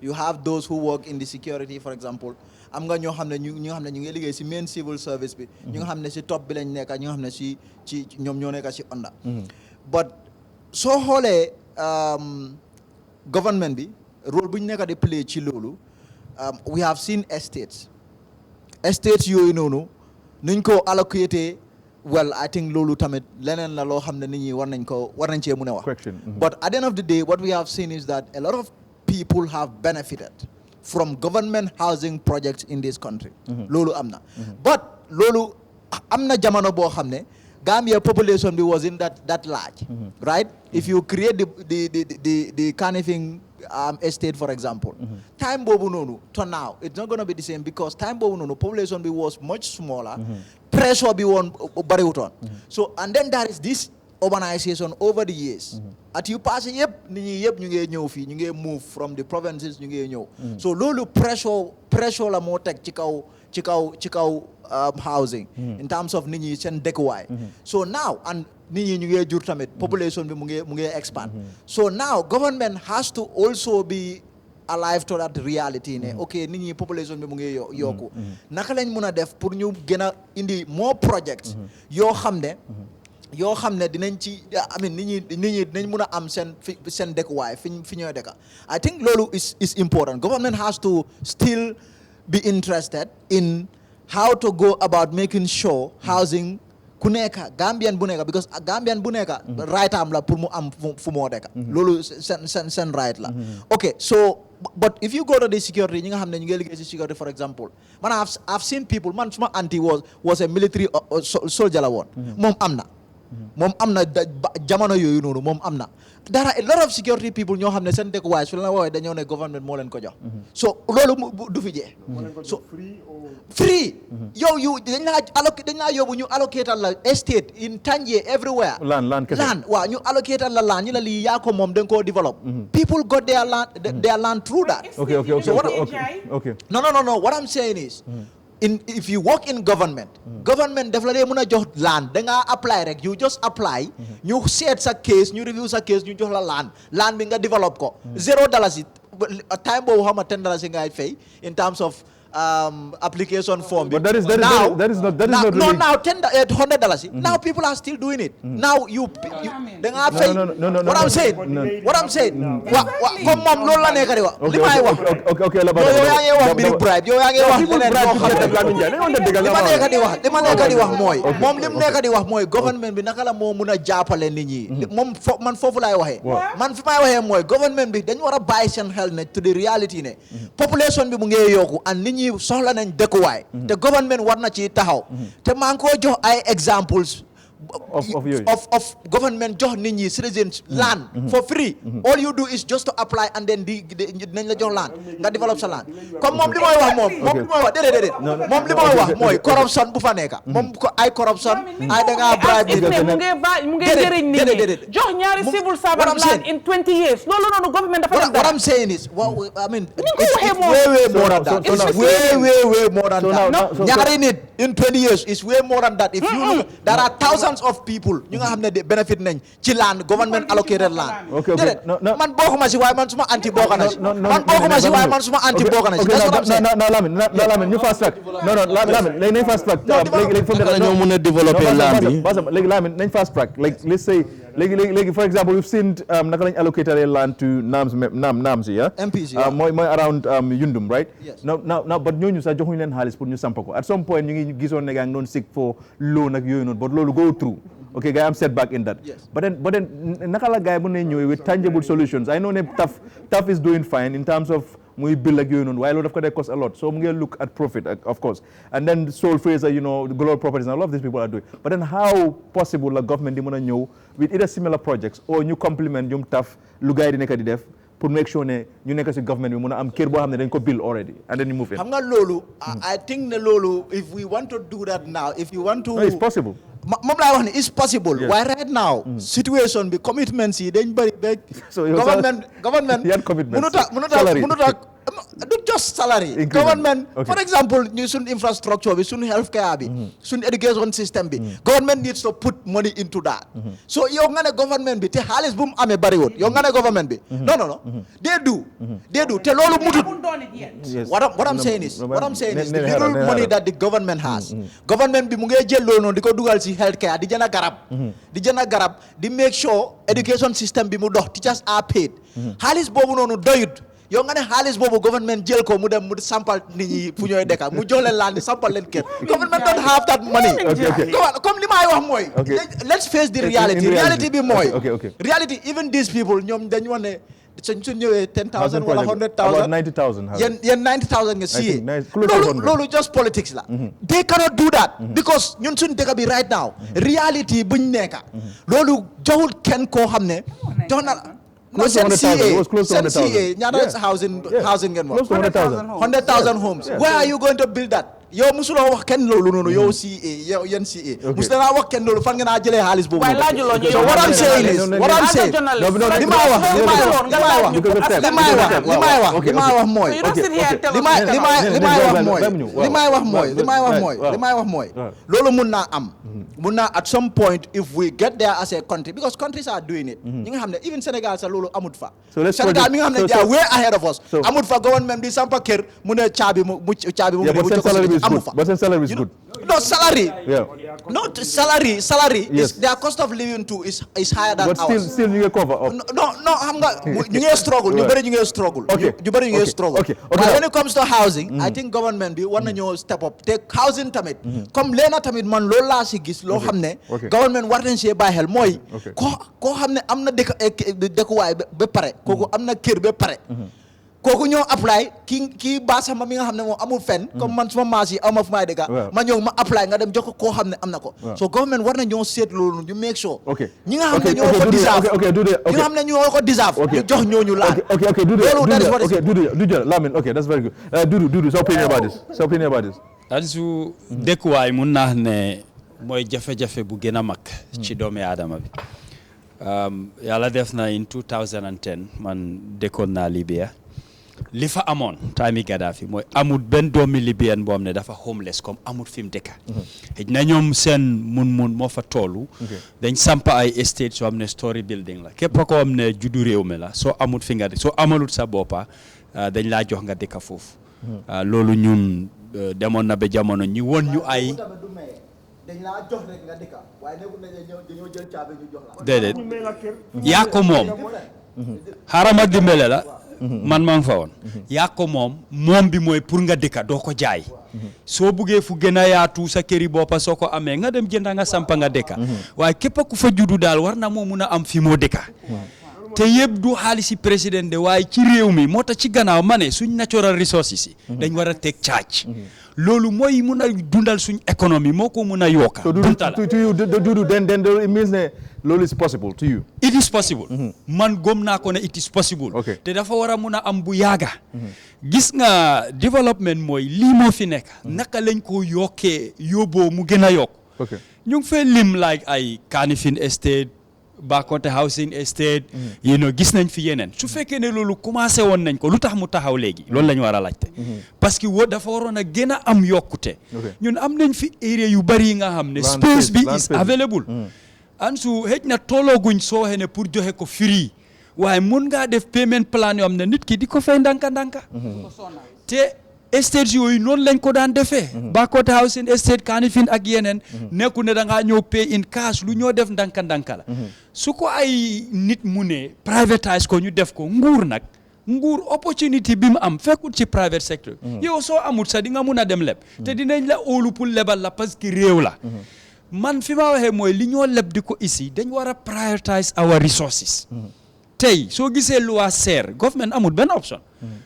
Speaker 13: You have those who work in the security, for example. am nga ñoo xam ne ñu ngi liggéey si main civil service bi ñu nga xam ne si top bi lañ nekk ñu nga xam ne si ci ñoom ñoo nekk si onda but soo xoolee government bi rôle bu ñu nekk di play ci loolu we have seen estates yooyu noonu nuñ ko allocate well I think loolu tamit leneen la loo xam ne nit ñi war nañ cee mën a wax but at the end of the day what we have seen is that a lot of people have benefited from government housing projects in this country. Lolu amna. But lolu amna jamano bo xamne Gambia population wasn't that large. Right? If you create the Canifing estate for example, time bobu nonu to now it's not going to be the same because time bobu nonu population was much smaller. Pressure be one bariuton. So and then there is this urbanization over the years. At you pass yep ñu move from the provinces ñu ñëw. So lolu pressure la mo tek ci kaw housing in terms of nit ñi sen dëkkuwaay. So now and nit ñi ñu ngi jur tamit population bi mu ngi expand. So now government has to also be alive to that reality ne ok nit ñi population bi mu ngi yokku naka lañ mun a def pour ñu gën a indi more projects yoo xam ne dinañ ci I mean nit ñi dinañ mun a am seen dëkkuwaay fi ñooy dëkka I think loolu is important. Government has to still be interested in how to go about making sure housing ku nekk Gambian bu nekk because Gambian bu nekk right am la pour mu am fu moo dëkka loolu seen right la okay so but if you go to the security ñi nga xam ne ñu ngi liggéey ci security for example man I've seen people man suma auntie was a military soldier la woon moom am na jamono yooyu noonu moom am na there are a lot of security people ñoo xam ne seen dëkkuwaay su la woowee dañoo ne government moo leen ko jox so loolu du fi jee so free yow dañ laa yóbbu ñu allocatal la estate in Tanje everywhere land waaw ñu allocatal la land ñu la lii yaa ko moom dañ koo develop people got their land through that
Speaker 1: okay
Speaker 13: no what I'm saying is if you work in government daf la dee mën a jox land da ngaa apply rek you just apply ñu seet sa case ñu review sa case ñu jox la land bi nga develop ko $0 time boobu xam nga $10 ngay fay in terms of application form.
Speaker 1: But that is not really.
Speaker 13: Now $100. Now people are still doing it. Now you
Speaker 1: no.
Speaker 13: What I'm saying. Comme moom loolu la nekk di wax. Li may wax.
Speaker 1: Okay.
Speaker 13: Yow yaa ngi wax mbiru bribe. Yow yaa ngi wax leneen loo xam ne li ma nekk di wax mooy. Moom li mu nekk di wax mooy government bi naka la moo mun a jàppale nit ñi. Moom man foofu laay waxee. Man fi may waxee mooy government bi dañu war a bàyyi seen xel ne to the reality ne. Population bi mu ngi yokku and nit ñi soxla nañ dëkkuwaay te government war na ci taxaw te maa ngi koo jox ay examples of government jox nit ñi citizens land for free all you do is just to apply and then dinañ la jox land nga develop sa land comme moom li mooy wax moom li mooy wax déedéet moom li mooy wax mooy corruption bu fa nekk moom ay corruption ay da ngaa bribe
Speaker 10: mu ngi jëriñ nit ñi jox ñaari civil servant land in 20 years loolu noonu government dafa def
Speaker 13: what I'm saying is I mean it's way more than that it's way more than that ñaari nit in 20 years is way more than that if you look there are thousands of people ñu nga xam ne benefit nañ ci land government allocated land déedéet man bokkuma si waaye man suma anti bokk na si man bokkuma si waaye man suma anti bokk na si
Speaker 1: Lamine ñu fast track Lamine léegi nañ fast track léegi fu mu nekk
Speaker 11: ñoo mën a développer land bi
Speaker 1: léegi Lamine nañ fast track like let's say léegi for example we've seen naka lañ allocated land to NAMS yi
Speaker 13: MPs
Speaker 1: mooy around Yundum right now but ñooñu sax joxuñu leen xaalis pour ñu samp ko at some point ñu ngi gisoon ne gaa ngi doon seek for loan ak yooyu noonu but loolu go through okay guy I'm setback in that but then naka la guy mën nañ ñëwee with tangible solutions I know ne TAF is doing fine in terms of muy bill ak yooyu noonu waaye loolu daf ko dee cost a lot so mu ngi look at profit of course and then Sol Fraser global properties and a lot of these people are doing but then how possible la government di mën a ñëw with either similar projects or ñu complement ñoom TAF lu gars yi di nekk di def pour make sure ne ñu nekk si government bi mën a am kër boo xam ne dañ ko build already and then you move in.
Speaker 13: xam nga loolu I think ne loolu if we want to do that now if you want to.
Speaker 1: No, it's possible.
Speaker 13: moom laay wax ne it's possible. waaye right now. situation bi commitments yi dañ bëri ba. government
Speaker 1: yan commitments
Speaker 13: mënut a du just salary. Government for example ñu suñ infrastructure bi suñ healthcare bi. suñ education system bi. government needs to put money into that. so yow nga ne government bi te xaalis bu mu amee bariwul yow nga ne government bi. no they do te loolu mutut. what I'm saying is the little money that the government has. government bi mu ngi jël loolu noonu di ko dugal si healthcare di jënd garab di make sure education system bi mu dox teachers are paid. xaalis boobu noonu doyut. yow nga ne xaalis boobu government jël ko mu dem mu sampal nit ñi fu ñooy dekka mu jox leen land di sampal leen kër government don't have that money comme li may wax mooy let's face the reality bi mooy reality even these people ñoom dañu wax ne suñ ñëwee 10,000 wala 100,000 yéen 90,000 nga siyee loolu just politics la they cannot do that because ñun suñ dëkk bi right now reality buñ nekka loolu joxul kenn koo xam ne jox na
Speaker 1: close to 100,000. It was close to 100,000.
Speaker 13: housing again. 100,000 homes. Where are you going to build that? yow musuloo wax kenn loolu noonu yow CA yow yéen CA musuloo wax kenn loolu fan nga naa jëlee xaalis boobu so what I'm saying is what I'm saying li may wax mooy loolu mun naa am mun naa at some point if we get there as a country because countries are doing it ñi nga xam ne even Sénégal sax loolu amut fa Sénégal mi nga xam ne they are way ahead of us amut fa government bi sampa kër mu ne caabi mu amu fa
Speaker 1: but salary is good
Speaker 13: no salary is their cost of living too is higher than ours
Speaker 1: but still you get cover up
Speaker 13: no xam nga ñu ngi struggle ñu bëri ñu ngi struggle but when it comes to housing I think government bi war nañoo step up te housing tamit comme leena tamit man loolu laa si gis loo xam ne government war nañ see bàyyi xel mooy koo xam ne am na dëkkuwaay ba pare kooku am na kër ba pare kooku ñoo apply kii baasama mi nga xam ne moom amul fenn comme man suma maas yi ama fu may dëkka ma ñëw ma apply nga dem jox ko koo xam ne am na ko so government war na ñoo seet loolu ñu make sure ñi nga xam ne ñoo ko deserve ñi nga xam ne ñoo ko deserve ñu jox ñooñu laaj loolu that is what is
Speaker 1: Dudu Lamin okay that's very good Dudu so opinion about this
Speaker 9: Ansu dëkkuwaay mun naa ne mooy jafe-jafe bu gën a mag ci doomi aadama bi yàlla def na in 2010 man dëkkoon naa Libya li fa amoon time Gaddafi mooy amul benn doomi Libyen boo xam ne dafa homeless comme amul fi mu dëkka xëj na ñoom seen mun moo fa toolu dañ sampa ay estate soo xam ne story building la képp koo xam ne juddu réew mi la soo amul fi nga soo amalut sa boppa dañ laa jox nga dëkka foofu loolu ñun demoon na ba jamono ñi woon ñu ay
Speaker 13: dañ laa jox rek nga dëkka waaye nekkul nañ dañoo jël caabi ñu jox la
Speaker 9: déedéet yaa ko moom xaaral ma dimbale la man maa ngi fa woon yaa ko moom bi mooy pour nga dëkka doo ko jaay soo buggee fu gën a yaatu sa këri boppa soo ko amee nga dem jënda nga sampa nga dëkka waaye képp ku fa juddu daal war na moo mun a am fi moo dëkka te yëpp du xaalisi président de waaye ci réew mi moo tax ci gannaaw ma ne suñ natural resources yi dañ war a teg charge loolu mooy mun a dundal suñ économie moo ko mun a yokka
Speaker 1: Dudu then it means ne loolu is possible to you
Speaker 9: it is possible man gom naa ko ne it is possible te dafa war a mun a am bu yaaga gis nga développement mooy lii moo fi nekk naka lañ ko yokkee yóbboo mu gën a yokk ñu ngi fay lim like ay Kanifing Estate Bakote housing estate gis nañ fi yeneen su fekkee ne loolu commencé woon nañ ko lu tax mu taxaw léegi loolu la ñu war a laajte parce que dafa waroon a gën a am yokkute ñun am nañ fi area yu bari yi nga xam ne space bi is available Ansu xëj na toolooguñ soo xee ne pour joxe ko free waaye mun ngaa def payment plan yoo xam ne nit ki di ko fay ndànka te estate yooyu noonu lañ ko daan defee Bakote housing estate Kanifing ak yeneen nekku ne da ngaa ñëw pay in cash lu ñoo def ndànka la su ko ay nit mu ne privatise ko ñu def ko nguur opportunity bi mu am fekkul ci private sector yow soo amul sax di nga mun a dem leb te dinañ la óolu pour lebal la parce que réew la man fi ma waxee mooy li ñoo leb di ko ici dañ war a prioritize our resources tey soo gisee luwaas seer government amul benn option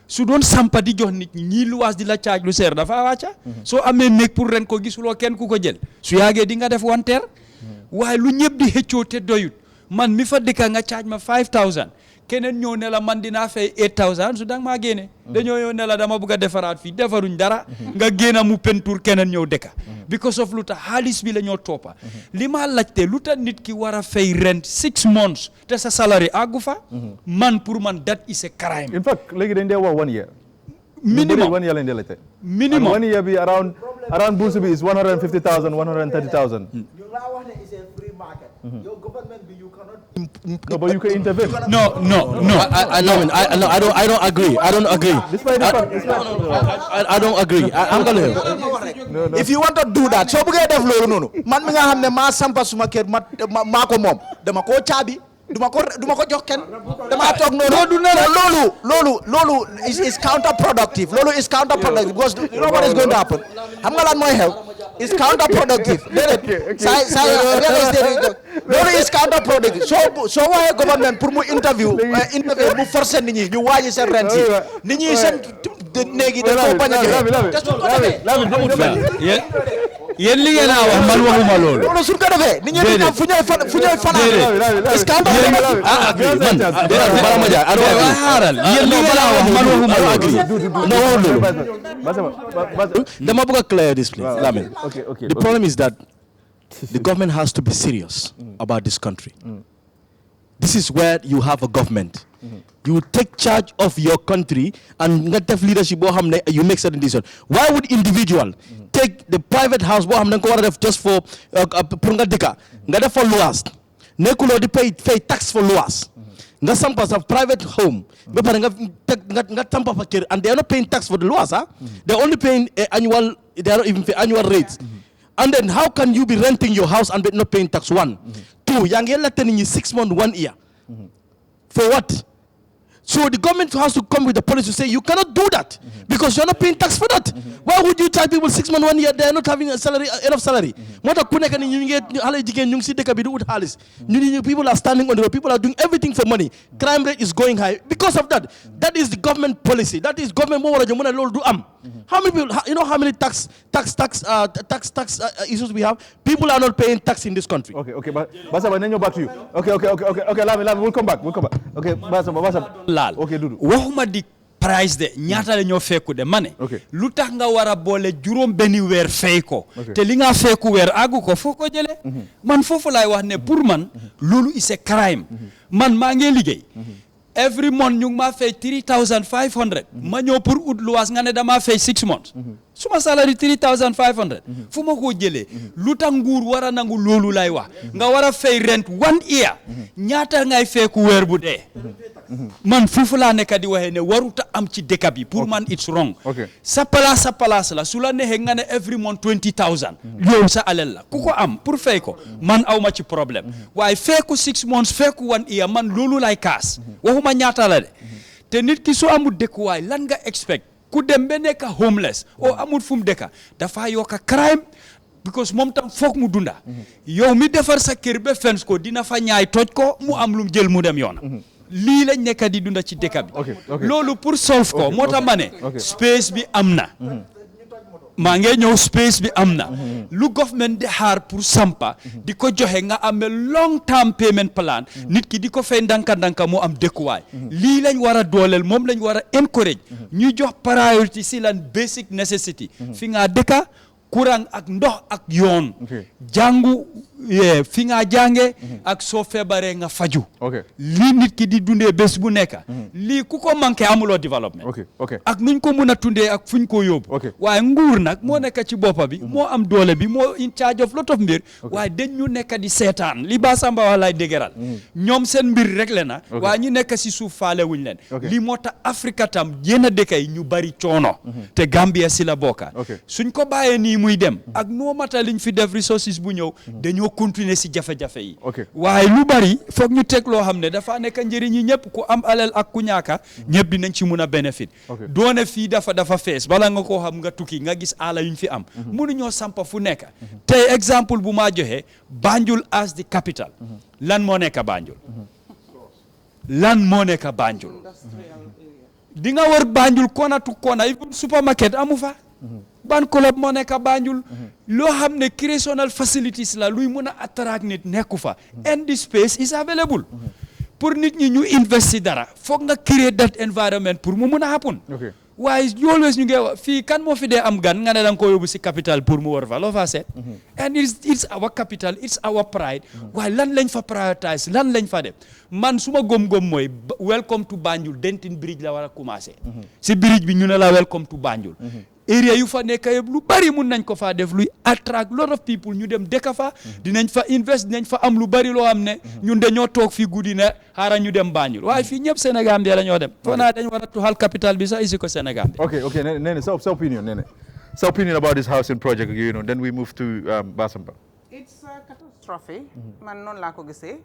Speaker 9: su doon sampa di jox nit ñi luwaas di la caaj lu seer dafa wàcca soo amee néeg pour ren ko gisuloo kenn ku ko jël su yàggee di nga def wanteer waaye lu ñëpp di xëccoo te doyut man mi fa dëkka nga caaj ma 5000 keneen ñëw ne la man dinaa fay 8000 su danga maa génne dañoo ñëw ne la dama bëgg a defaraat fii defaruñ dara nga génn mu pentour keneen ñëw dëkka because of lu tax xaalis bi la ñoo toppa li ma laajte lu tax nit ki war a fay rent 6 months te sa salary àggu fa man pour man that is a crime
Speaker 1: in fact léegi dañ dee wax 1 year
Speaker 9: minimum
Speaker 1: 1 year lañ dee laajte
Speaker 9: minimum
Speaker 1: 1 year bi around bourse bi is 150,000 130,000
Speaker 13: your government bi you cannot
Speaker 1: no but you can intervene
Speaker 9: no
Speaker 11: I don't agree I don't agree I'm gonna
Speaker 13: if you want to do that soo bëggee def loolu noonu man mi nga xam ne maa sampa suma kër maa ko moom dama koo caabi duma ko jox kenn dama toog noonu loolu is counterproductive because you know what is going to happen xam nga lan mooy xew is counterproductive déedéet loolu is counterproductive soo waxee government pour mu interview mu forcer nit ñi ñu wàññi seen rent yi nit ñi seen néegi dañ ko bañ a joxe
Speaker 9: yéen li ngeen a wax man waxuma loolu.
Speaker 13: loolu suñ ko defee nit ñi dina fu ñooy fanaan est-ce que am
Speaker 11: bala ma jaar
Speaker 9: xaaral yéen li ngeen a wax man waxuma loolu.
Speaker 11: dama bëgg a clear this please. Lamin. The problem is that the government has to be serious about this country. This is where you have a government. You take charge of your country and nga def leadership boo xam ne you make certain decisions. Why would individual take the private house boo xam ne nga ko war a def just for pour nga dëkka nga def for luwaas nekkuloo di pay tax for luwaas nga sampa sa private home ba pare nga sampa fa kër and they are not paying tax for the luwaas they are only paying annual, they are not even paying annual rates. And then how can you be renting your house and not paying tax? 1, 2, yaa ngi laajte nit ñi 6 months 1 year. For what? So the government has to come with a policy to say you cannot do that because you're not paying tax for that. Why would you charge people 6 months 1 year? They are not having a salary, enough salary. Moo tax ku nekk ni ñu ngi xale jigéen ñu ngi si dëkk bi di ut xaalis. ñu people are standing on the road. People are doing everything for money. Crime rate is going high because of that. That is the government policy. That is government moo war a jëm mu ne loolu du am. How many people? You know how many tax issues we have? People are not paying tax in this country.
Speaker 1: Okay, but Basaba, then back to you. Okay. Lami, we'll come back. Okay, Basaba.
Speaker 9: Laal.
Speaker 1: Okay, Dudu.
Speaker 9: waxuma di price de ñaata la ñoo fekku de ma ne lu tax nga war a boole juróom benni weer fay ko te li nga fekku weer àggu ko foo ko jëlee man foofu laay wax ne pour man loolu is a crime man maa ngi liggéey every month ñu ngi maa fay 3,500 ma ñëw pour ut luwaas nga ne damaa fay 6 months suma salary 3,500 fu ma ko jëlee lu tax nguur war a nangu loolu lay wax nga war a fay rent 1 year ñaata ngay fekku weer bu dee man foofu laa nekk di waxee ne waruta am ci dëkk bi pour man it's wrong sa place la su la neexee nga ne every month 20,000 yow sa alal la ku ko am pour fay ko man awma ci problème waaye feeku 6 months feeku 1 year man loolu lay kaas waxuma ñaata la de te nit ki su amul dëkkuwaay lan nga expect ku dem ba nekk homeless o amul fu mu dëkka dafa yokka crime because moom tam foog mu dunda yow mi defar sa kër ba fence ko dina fa ñaay toj ko mu am lu jël mu dem yoona lii lañ nekk di dunda ci dëkk bi loolu pour solve ko moo tax ma ne space bi am na maa ngi ñëw space bi am na lu government di xaar pour sampa di ko joxe nga amee long term payment plan nit ki di ko fay ndanka moo am dëkkuwaay lii lañ war a dooleel moom lañ war a encourage ñuy jox priority si lan basic necessity fi nga dëkka courant ak ndox ak yoon jàngu fi nga jànge ak soo feebaree nga faju lii nit ki di dundee bés bu nekk lii ku ko manqué amuloo développement ak nuñ ko mun a tundee ak fuñ ko yóbbu waaye nguur nag moo nekk ci boppa bi moo am doole bi moo in charge of lot of mbir waaye dañ ñu nekk di seetaan li ba Samba wax lay dëgëral ñoom seen mbir rek le na waaye ñu nekk si suuf faale wuñ leen lii moo tax Afrique tam yenn dëkk yi ñu bari coono te Gambia si la bokka suñ ko bàyyee nii muy dem ak noo mata liñ fi def resources bu ñëw dañoo continuer si jafe-jafe yi waaye lu bari foog ñu teg loo xam ne dafa nekk njëriñ yi ñëpp ku am alal ak ku ñaaka ñëpp dinañ ci mun a bénéfice doone fii dafa fees bala nga koo xam nga tukki nga gis ala yuñ fi am mënuñoo sampa fu nekk tey exemple bu maa joxe Banjul as the capital lan moo nekk Banjul di nga war Banjul kona tu kona even supermarket amu fa ban club moo nekk Banjul loo xam ne recreational facilities la luy mën a attract nit nekku fa and the space is available pour nit ñi ñu investi dara foog nga create that environment pour mu mën a happen waaye always ñu ngi wax fii kan moo fi dee am gan nga ne da nga ko yóbbu si capital pour mu war fa loo fa seet and it's our capital it's our pride waaye lan lañ fa prioritize lan lañ fa def man suma gom-gom mooy welcome to Banjul Denton Bridge la war a commencé si bridge bi ñu ne la welcome to Banjul area yu fa nekk yëpp lu bari mun nañ ko faa def luy attract lot of people ñu dem dëkk fa dinañ fa invest dinañ fa am lu bari loo xam ne ñun dañoo toog fii guddi ne xaaral ñu dem Banjul waaye fii ñëpp Sénégal bi la ñoo dem foo naa dañ war a tuxal capital bi sax isi ko Sénégal bi
Speaker 1: okay Nene sa opinion about this housing project then we move to Basamba.
Speaker 10: It's a catastrophe man noonu laa ko gisee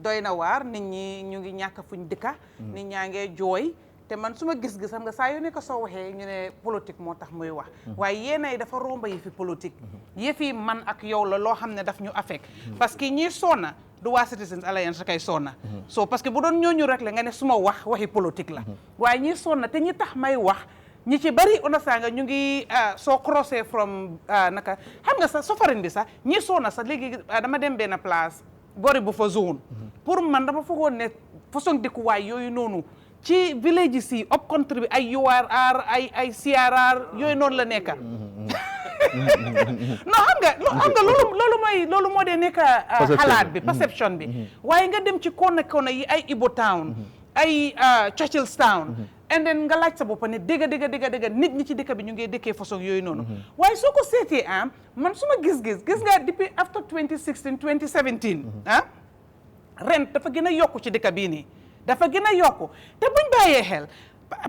Speaker 10: doy na waar nit ñi ñu ngi ñàkk fuñ dëkka nit ñaa ngee jooy te man suma gis-gis xam nga saa yu nekk soo waxee ñu ne politique moo tax muy wax waaye yéenay dafa romba yi fi politique yëfi man ak yow la loo xam ne daf ñu affect parce que ñi sonna du waa Citizens Alliance kay sonna so parce que bu doon ñooñu rek la nga ne suma waxi politique la waaye ñi sonna te ñi tax may wax ñi ci bari understand nga ñu ngi soo crossé from naka xam nga sax sofarin bi sax ñi soona sax léegi dama dem benn place bori bu fa zone pour man dama foogoon ne façon dëkkuwaay yooyu noonu ci village si up country bi ay URR ay CRR yooyu noonu la nekka non xam nga loolu moo dee nekk xalaat bi perception bi waaye nga dem ci kona yi ay Ibo Town ay Churchill's-town and then nga laaj sa bopp ne dëgg nit ñi ci dëkk bi ñu ngi dëkkee façon yooyu noonu waaye soo ko seetee man suma gis nga depuis after 2016 2017 rent dafa gën a yokku ci dëkk bii nii dafa gën a yokku te buñ bàyyee xel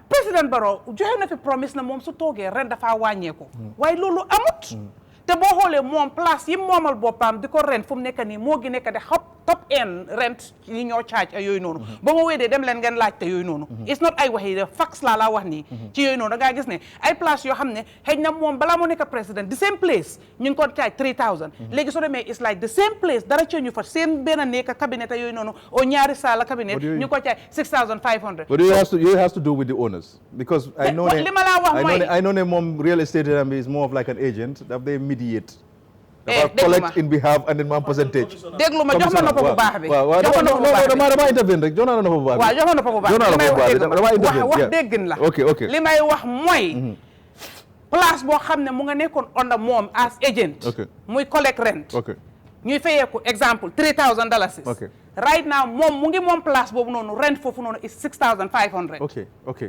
Speaker 10: président Barrow joxe na fi promise na moom su toogee ren dafa wàññeeku waaye loolu amut te boo xoolee moom place yi moomal boppam di ko rent fu mu nekk nii moo gi nekk de top end rent yi ñoo charge ay yooyu noonu ba ma weedee dem leen ngeen laajte yooyu noonu it's not ay waxi fax laa wax nii ci yooyu noonu da ngaa gis ne ay place yoo xam ne xëy na moom balaa moo nekk président the same place ñu ngi ko charge 3000 léegi soo demee it's like the same place dara ci ñu fa seen benn nekk cabinet yooyu noonu o ñaari saala cabinet ñu ngi ko charge 6500
Speaker 1: but you has to do with the owners because I know
Speaker 10: li ma laa wax mooy
Speaker 1: I know ne moom real estate is more of like an agent daf they mediate dafa collect in behalf and then ma am percentage.
Speaker 10: déglu ma jox ma nopp bu baax bi.
Speaker 1: waaw dama intervene rek jox naa la nopp bu baax bi.
Speaker 10: waaw jox ma nopp bu baax bi
Speaker 1: dama intervene
Speaker 10: wax déggin la.
Speaker 1: ok
Speaker 10: li may wax mooy. place boo xam ne mu nga nekkoon under moom as agent. muy collect rent. ñuy fayeeku exemple $3,000. right now moom mu ngi moom place boobu noonu rent foofu noonu is $6,500.
Speaker 1: ok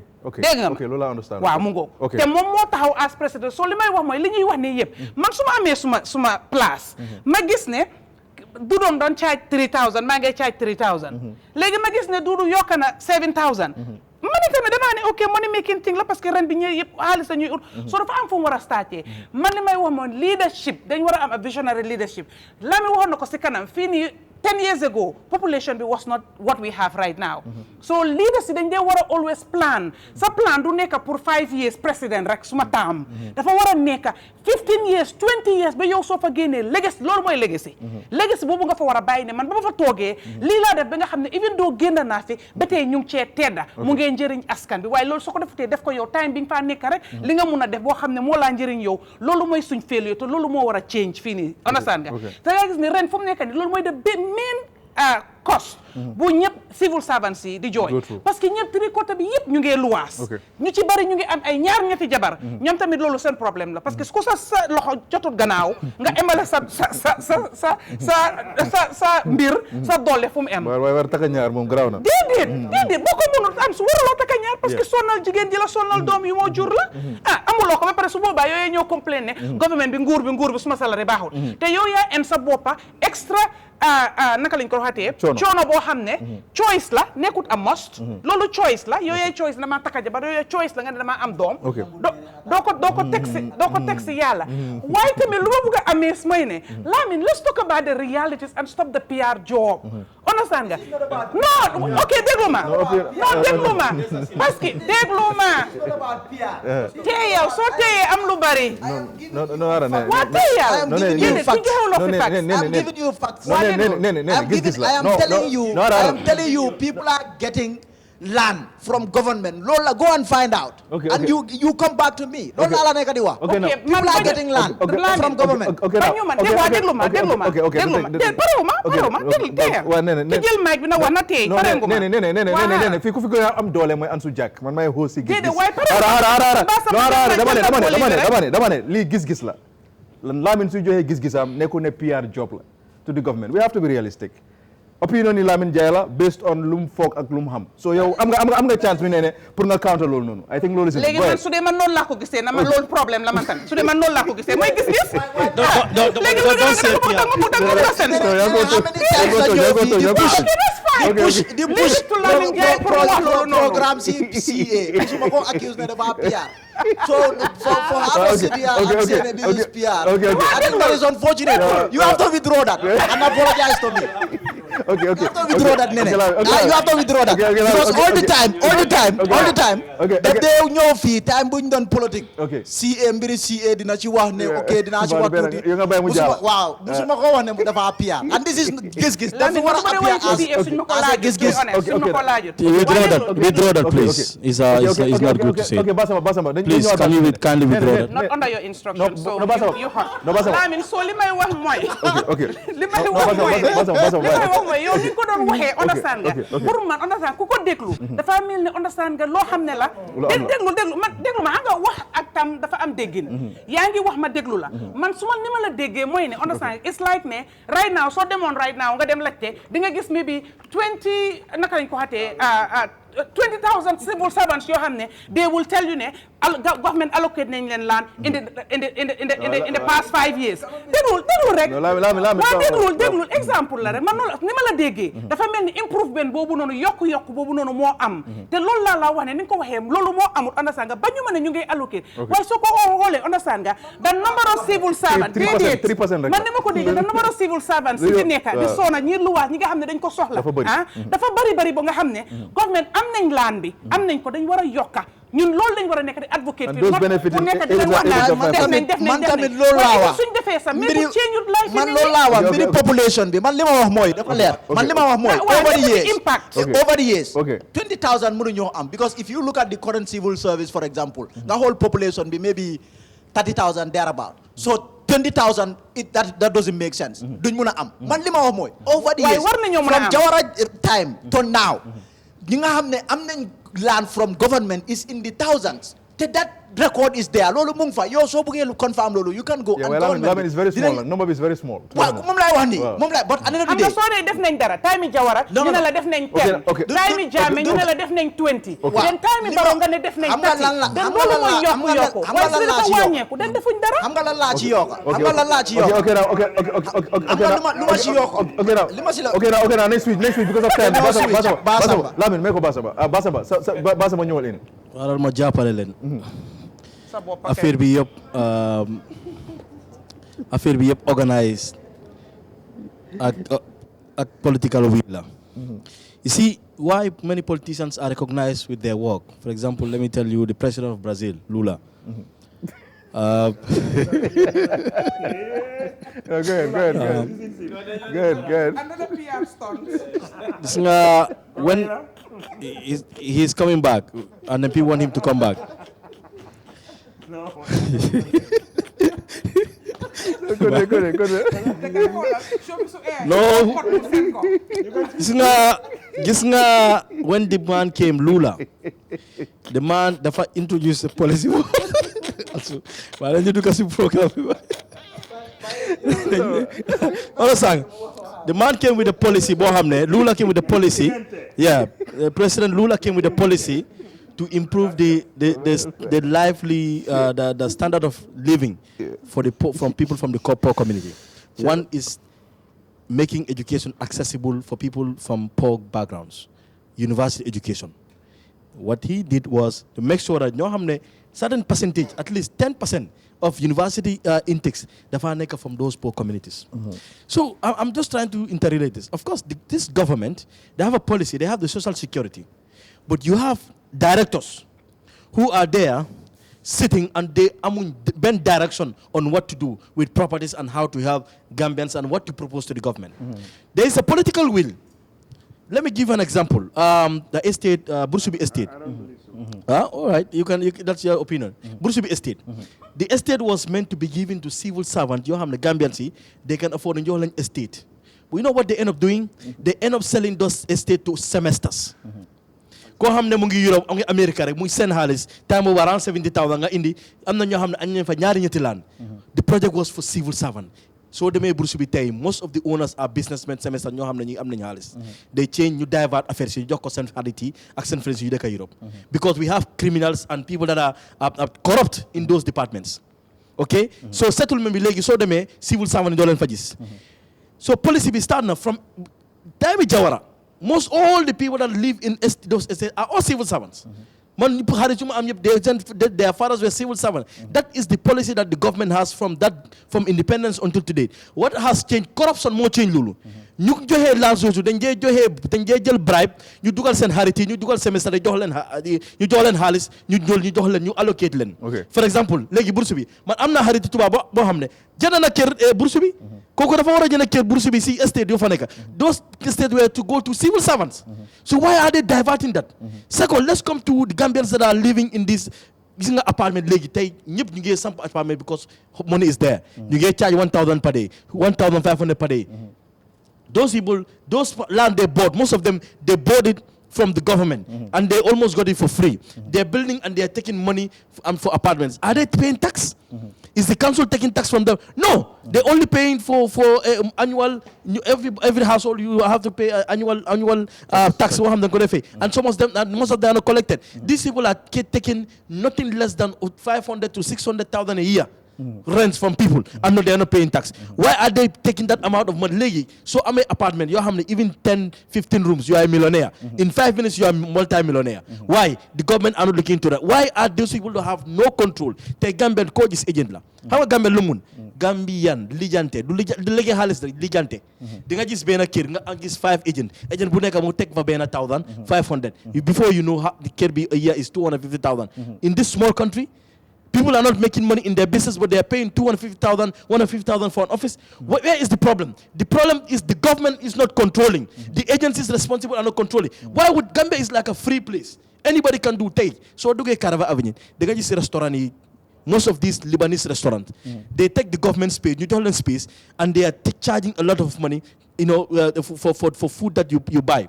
Speaker 10: dégg nga ma
Speaker 1: loolu laa understand.
Speaker 10: waaw mu ngoog te moom moo taxaw as président so li may wax mooy li ñuy wax nii yëpp man su ma amee suma place ma gis ne Dudoom doon charge 3000 maa ngay charge 3000 léegi ma gis ne Dudu yokk na 7000 man itamit damaa ne ok money making thing la parce que ren bi ñëw yëpp xaalis la ñuy ut so dafa am fu mu war a starté man li may wax mooy leadership dañ war a am a visionary leadership la mi waxoon na ko si kanam fii nii 10 years ago population bi was not what we have right now so leaders yi dañ dee war a always plan sa plan du nekk pour 5 years président rek suma taam dafa war a nekk 15 years 20 years ba yow soo fa génnee legacy loolu mooy legacy legacy boobu nga fa war a bàyyi ne man ba ma fa toogee lii laa def ba nga xam ne even doo génn naa fi ba tey ñu ngi cee tedda mu ngee njëriñ askan bi waaye loolu soo ko defutee def ko yow time bi nga faa nekk rek li nga mun a def boo xam ne moo laa njëriñ yow loolu mooy suñ failure te loolu moo war a change fii nii understand nga te nga gis ne ren fu mu nekk nii loolu mooy de main cost bu ñëpp civil servants yi di jooy parce que ñëpp tricoté bi yëpp ñu ngee luwaas ñu ci bari ñu ngi am ay ñaar ñetti jabar ñoom tamit loolu seen problème la parce que ku sa loxo jotut gannaaw nga emale sa mbir sa doole fu mu em
Speaker 1: war taka ñaar moom garaaw na
Speaker 10: déedéet boo ko mënul am su waraloo taka ñaar parce que sonnal jigéen ji la sonnal doom yu moo jur la amuloo ko ba pare su boobaa yooyu ñoo complain ne government bi nguur bi suma salaire baaxul te yow yaa en sa boppa extra naka lañ ko waxatee coono boo xam ne choice la nekkut a must loolu choice la yooyee choice damaa takka jabar yooyee choice la nga ne damaa am doom doo ko teg si yàlla waaye tamit lu ma bëgg a amee mooy ne Lamin let's talk about the realities and stop the PR job understand nga non ok déglu ma parce que déglu ma teeyal soo teeyee am lu bari waa teeyal déedéet ku joxewloo fi fax
Speaker 13: I am telling you, people are getting land from government. Lola, go and find out. And you come back to me. People are getting land from government.
Speaker 1: am doole mooy Ansu Jack man may host Giss Giss dama ne lii gis-gis la Lamin su joxee gis-gisam nekku ne PR job la to the government. We have to be realistic. Opinion ni Lamin Jaay la based on lum foog ak lum xam. So yow am nga chance mi ne pour nga counter loolu noonu. I think loolu
Speaker 10: léegi man su dee man noonu laa ko gisee na man loolu problème la man tamit su dee man noonu laa ko gisee mooy gis-gis. léegi loolu
Speaker 13: program CA. Suma ko accuse na dafa PR. So for her to sit here and say that this is PR, I think that is unfortunate. You have to withdraw that and apologize to me.
Speaker 1: Okay.
Speaker 13: You have to withdraw that, Nene. You have to withdraw that. Because all the time, that they ñoo fii time buñ doon politique. CA mbiri CA dina ci wax ne ok dinaa ci wax tuuti. Waaw musuma ko wax ne dafa appear. And this is gis-gis. Dafa war a appear as a gis-gis.
Speaker 11: Withdraw that, please. It's not good to say.
Speaker 1: Okay, Basamba.
Speaker 11: Please, can you kindly withdraw that?
Speaker 10: Not under your instruction. So you hot.
Speaker 1: No, Basamba.
Speaker 10: I mean, so li may wax mooy.
Speaker 1: Okay.
Speaker 10: li may wax mooy yow ni ko doon waxee understand nga. Pour man understand ku ko déglu. dafa mel ni understand nga loo xam ne la. déglu ma xam nga wax ak tam dafa am déggin. yaa ngi wax ma déglu la. man su ma ni ma la déggee mooy ne understand it's like ne right now soo demoon right now nga dem laajte di nga gis maybe 20 naka lañ ko xatee 20,000 civil servants yoo xam ne they will tell you ne government allocate nañ leen land in the past 5 years. déglul rek. waaw déglul exemple la rek man noonu ni ma la déggee. dafa mel ni improvement boobu noonu yokk boobu noonu moo am. te loolu laa la wax ne ni nga ko waxee loolu moo amul understand nga ba ñu mën a ñu ngi allocate. waaye soo ko xoolee understand nga the number of civil servants. 3% man ni ma ko déggee the number of civil servants si fi nekk di soona ñi luwaas ñi nga xam ne dañ ko soxla. dafa bari ba nga xam ne government am nañ laan bi am nañ ko dañ war a yokka ñun loolu lañ war a nekk di advocate bi ku nekk di leen wax def nañ
Speaker 13: man tamit loolu laa wax
Speaker 10: suñ defee sax mais bu change life
Speaker 13: man loolu laa wax mbiri population bi man li ma wax mooy dafa leer man li ma wax mooy over the years 20,000 mënuñoo am because if you look at the current civil service for example the whole population bi maybe 30,000 thereabout so 20,000 that doesn't make sense duñ mun a am man li ma wax mooy over the years from Jawara time to now ñi nga xam ne am nañ land from government is in the thousands te that record is there loolu mu ngi fa yow soo bëggee lu confirm loolu you can go and government
Speaker 1: is very small number is very small
Speaker 13: waaw moom laay wax nii moom laay but another day
Speaker 10: xam nga soo dee def nañ dara time Jawara ñu ne la def nañ 10 time Jammeh ñu ne la def nañ 20 den time Barrow nga ne def nañ 30 den loolu mooy yokku waaye su dafa wàññeeku den defuñ dara
Speaker 13: xam nga lan laa ci yokka lu ma ci yokka li ma ci la
Speaker 1: okay now next week because of time Basamba Lamin may ko Basamba ñëwal in
Speaker 11: waral ma jàppale leen affaire bi yëpp organise ak political will la you see why many politicians are recognized with their work for example let me tell you the president of Brazil Lula
Speaker 1: good
Speaker 10: another PR stunt
Speaker 11: when he's coming back and then people want him to come back No. Gis nga when the man came Lula, the man dafa introduce a policy. Wala ñu dugg ci programme bi. The man came with a policy boo xam ne Lula came with a policy. Yeah, President Lula came with a policy to improve the standard of living for from people from the poor community. One is making education accessible for people from poor backgrounds, university education. What he did was to make sure that ñoo xam ne certain percentage, at least 10% of university intakes dafa nekk from those poor communities. So I'm just trying to interrelate this. Of course, this government, they have a policy, they have the social security, but you have directors who are there sitting and they bend direction on what to do with properties and how to help Gambians and what to propose to the government. There is a political will. Let me give an example. The estate, Bursubi Estate. All right, that's your opinion. Bursubi Estate. The estate was meant to be given to civil servants. You have the Gambians, they can afford your estate. But you know what they end up doing? They end up selling those estate to semesters. Koo xam ne mu ngi Europe mu ngi America rek mu ngi seen xaalis time boobu around 70,000 nga indi am na ñoo xam ne añ nañ fa ñaari ñetti laan. The project was for civil servant. So demee bourse bi tey most of the owners are businessmen semester ñoo xam ne ñi am nañ xaalis. They change ñu divert affaires yi jox ko seen xarit yi ak seen friends yu dëkk Europe. Because we have criminals and people that are corrupt in those departments. Okay? So settlement bi léegi soo demee civil servant doo leen fa gis. So policy bi start na from time Jawara. Most all the people that live in those estates are all civil servants. Man, their fathers were civil servants. That is the policy that the government has from independence until today. What has changed? Corruption more change, Lulu. ñu joxe lance yooyu dañ jël bribe ñu dugal seen xarit yi ñu dugal semestre ñu jox leen xaalis ñu jox leen ñu allocate leen. For example léegi bourse bi man am naa xarit tubaab boo xam ne jënd na kër bourse bi kooku dafa war a jënd kër bourse bi si estate yoo fa nekk. Those estates were to go to civil servants. So why are they diverting that? Second, let's come to the Gambians that are living in this gis nga apartment léegi tey ñëpp ñu ngi samp apartment because money is there. ñu ngi charge 1,000 per day 1,500 per day. Those people, those land they bought, most of them, they bought it from the government and they almost got it for free. They're building and they're taking money for apartments. Are they paying tax? Is the council taking tax from them? No, they're only paying for annual, every household you have to pay annual tax. And most of them are not collected. These people are taking nothing less than 500 to 600,000 a year. Rents from people and no, they are not paying tax. Why are they taking that amount of money? So I'm an apartment, you have even 10, 15 rooms, you are a millionaire. In 5 minutes, you are a multi-millionaire. Why? The government are not looking into that. Why are those people to have no control? Te Gambian code is agent la. How Gambian lumun? Gambian, lijante, du lege halis lijante. Dinga gis bena kir, nga gis 5 agent. Agent bu neka mo tek va bena 1,500. Before you know, the kir a year is 250,000. In this small country, people are not making money in their business, but they are paying 150,000 for an office. Where is the problem? The problem is the government is not controlling. The agencies responsible are not controlling. Why would Gambia is like a free place? Anybody can do take. So do get Carava Avenue. They can just restaurant. Most of these Lebanese restaurants, they take the government space, neutral space, and they are charging a lot of money, for food that you buy.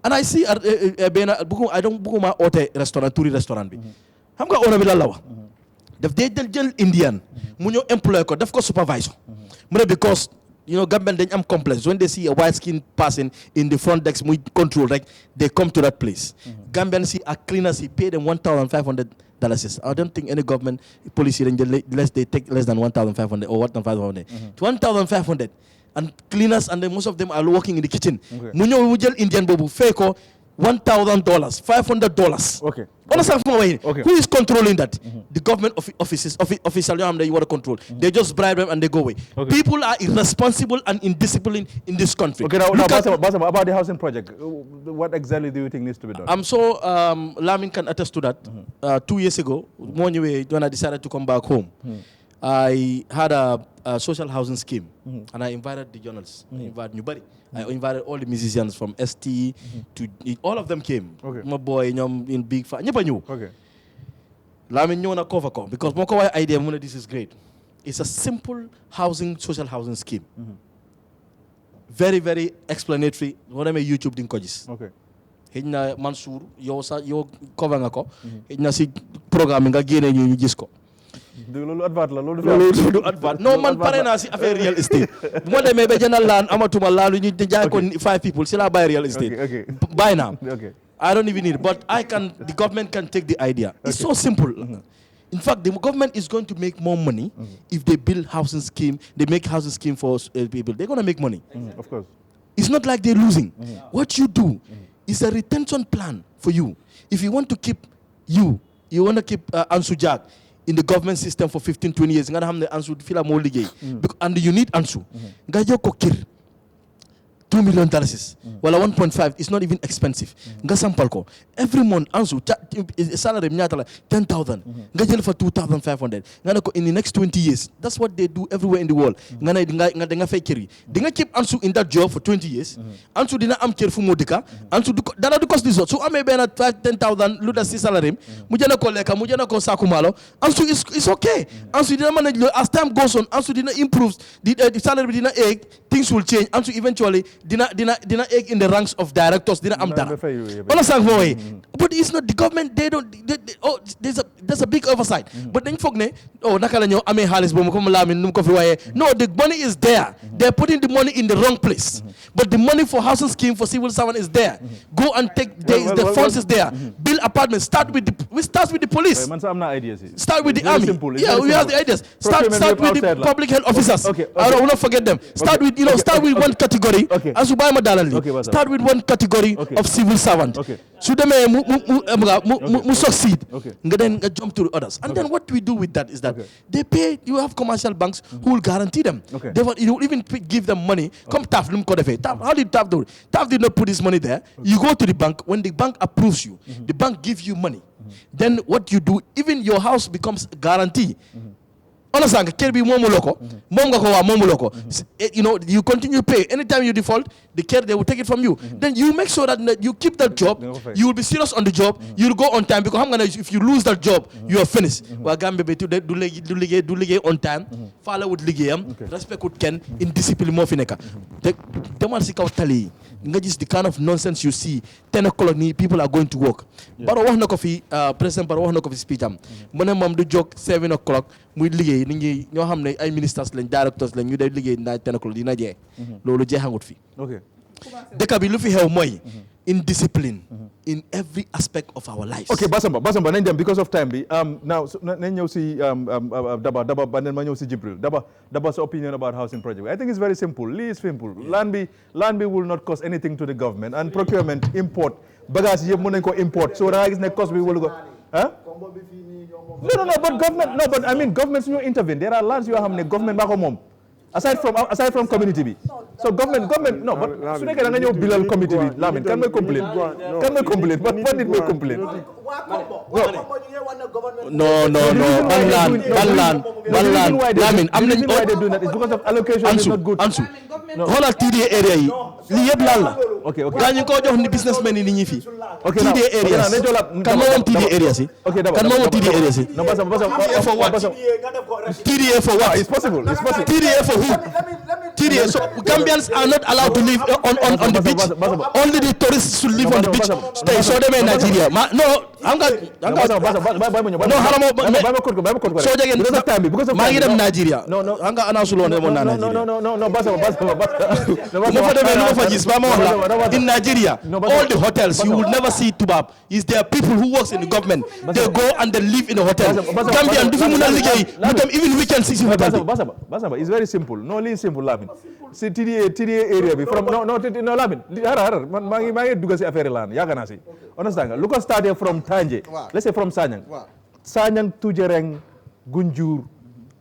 Speaker 11: And I see I don't book my hotel restaurant, tourist restaurant. I'm going to own a daf dee jël Indian mu ñëw employé ko daf ko supervisor mu ne because Gambian dañ am complex when they see a white skin person in the front desk muy control rek they come to that place. Gambian see a cleaners he pay them $1,500. I don't think any government policy they take less than 1,500 or 1,500. 1,500 and cleaners and then most of them are working in the kitchen. Mu ñëw mu jël Indian boobu fay ko $1,000, $500.
Speaker 1: Okay.
Speaker 11: Okay. Who is controlling that? The government officials you want to control. They just bribe them and they go away. People are irresponsible and indisciplined in this country.
Speaker 1: Okay, now Basama, about the housing project, what exactly do you think needs to be done?
Speaker 11: So Lamin can attest to that. 2 years ago, when I decided to come back home, I had a social housing scheme, and I invited the journalists. I invited nobody. I invited all the musicians from ST to all of them came. My boy, in big fan. Okay. Lamin na cover ko because my idea this is great. It's a simple social housing scheme. Very, very explanatory. What I YouTube din ko gis. Okay. Hina Mansour, yo cover nga ko. Hina si programme nga gene ñu gis ko.
Speaker 1: Lolu advert la lolu
Speaker 11: du advert non man pare naa si affaire real estate bu ma demee ba jëndal laan amatuma laan ñu jaay ko 5 people si la buy real estate buy now. I don't even need it, but the government can take the idea. It's so simple. In fact, the government is going to make more money if they build housing scheme, they make housing scheme for people. They're going to make money.
Speaker 1: Of course.
Speaker 11: It's not like they're losing. What you do is a retention plan for you. If you want to keep you want to keep Ansu Jack in the government system for 15, 20 years, and you need Ansu. $2 million. Well, 1.5 is not even expensive. Every month, Ansu salary $10,000. For 2,500. In the next 20 years, that's what they do everywhere in the world. They keep Ansu in that job for 20 years. Ansu dina am care for modika. Ansu dana do cost this. So I may be at 10,000. Luda si salary. Mujana ko leka. Mujana ko sakumalo. Ansu is okay. Ansu dina manage. As time goes on, Ansu dina improves. The salary dina egg. Things will change. Ansu eventually. Dina egg in the ranks of directors. Dina am dara. But it's not the government. There's a big oversight. But then fogne nakala nyo ame halis bomo ko malamin num ko fi waye. No, the money is there. They're putting the money in the wrong place. But the money for housing scheme for civil servant is there. Go and take the funds is there. Build apartments. Start with the We start with the police.
Speaker 1: Man, so I'm not ideas.
Speaker 11: Start with the
Speaker 1: Very
Speaker 11: army.
Speaker 1: simple. It's
Speaker 11: Yeah,
Speaker 1: very
Speaker 11: we have
Speaker 1: simple.
Speaker 11: the ideas.
Speaker 1: Procurement
Speaker 11: Start with
Speaker 1: outside,
Speaker 11: the
Speaker 1: like-
Speaker 11: public health officers.
Speaker 1: Okay.
Speaker 11: I will not forget them. Start with, start with one category.
Speaker 1: Okay.
Speaker 11: As Ubay Madalali.
Speaker 1: Okay, what's up?
Speaker 11: Start with one category of civil servant.
Speaker 1: Okay.
Speaker 11: So them mu succeed.
Speaker 1: Okay.
Speaker 11: Then jump to the others. And then what we do with that is that they pay. You have commercial banks who will guarantee them.
Speaker 1: Okay.
Speaker 11: They will even give them money. Come TAF, how did TAF do it? TAF did not put his money there. You go to the bank. When the bank approves you, the bank gives you money. Then what you do, even your house becomes guarantee. Understand? You continue pay. Anytime you default, they will take it from you. Then you make sure that you keep that job. You will be serious on the job. You'll go on time because if you lose that job, you are finished. Wagambe be do ligay on time. Follow with ligayam. Respect with Ken in discipline mo fineka. Demal si kaw tali. The kind of nonsense you see. 10 o'clock people are going to work. Baro wax nako fi President Baro wax nako fi speech am. Mone mom du jog 7 o'clock. Muy liggéey nit ñi ñoo xam ne ay ministers lañ directors lañ ñu day liggéey na 10 o'clock dina jee loolu jeexangut fi dëkk bi lu fi xew mooy indiscipline in every aspect of our lives.
Speaker 1: Okay, Basamba nañ dem because of time bi now nañ ñëw si Daba ba ma ñëw si Jibril Daba's opinion about housing project. I think it's very simple. Lii is simple. Land bi will not cost anything to the government, and procurement import bagage yëpp mën nañ ko import, so da nga gis ne cost bi wulu ko No, but I mean governments ñu intervene. There are lands yoo xam ne government baa ko moom aside from community bi. So government no, but su nekkee da nga ñëw bilal community bi Lamin kan mooy complain ban nit mooy complain
Speaker 11: No. Ban land. Lamin am nañ
Speaker 1: why they do that is because of allocation is not good.
Speaker 11: Ansu xoolal TDA area yi lii yëpp lan la.
Speaker 1: Okay.
Speaker 11: gaa ñu ko jox ni businessmen yi ni ñi fii.
Speaker 1: Okay,
Speaker 11: TDA areas. Kan moo moom TDA areas yi. Kan moo moom TDA areas yi.
Speaker 1: No, Basamba.
Speaker 11: TDA for what?
Speaker 1: It's possible.
Speaker 11: TDA for who? TDA. So Gambians are not allowed to live on the beach. Only the tourists should live on the beach. Stay. So them in Nigeria. So again, maa ngi dem Nigeria. Anga announce loon demoon naa Nigeria.
Speaker 1: No, Basamba.
Speaker 11: In Nigeria, all the hotels, you will never see Tubab. Is there people who works in the government? They go and they live in a hotel. Gambian, do you know even weekend six in hotel?
Speaker 1: Basamba, it's very simple. No, it's simple, Lamin. See TDA area be from no Lamin. Har. maa ngi dugg si affaire lan yaakaar naa si. Understand nga? Lu ko starté from Tanje. Let's say from Sanyang. Sanyang Tujereng Gunjur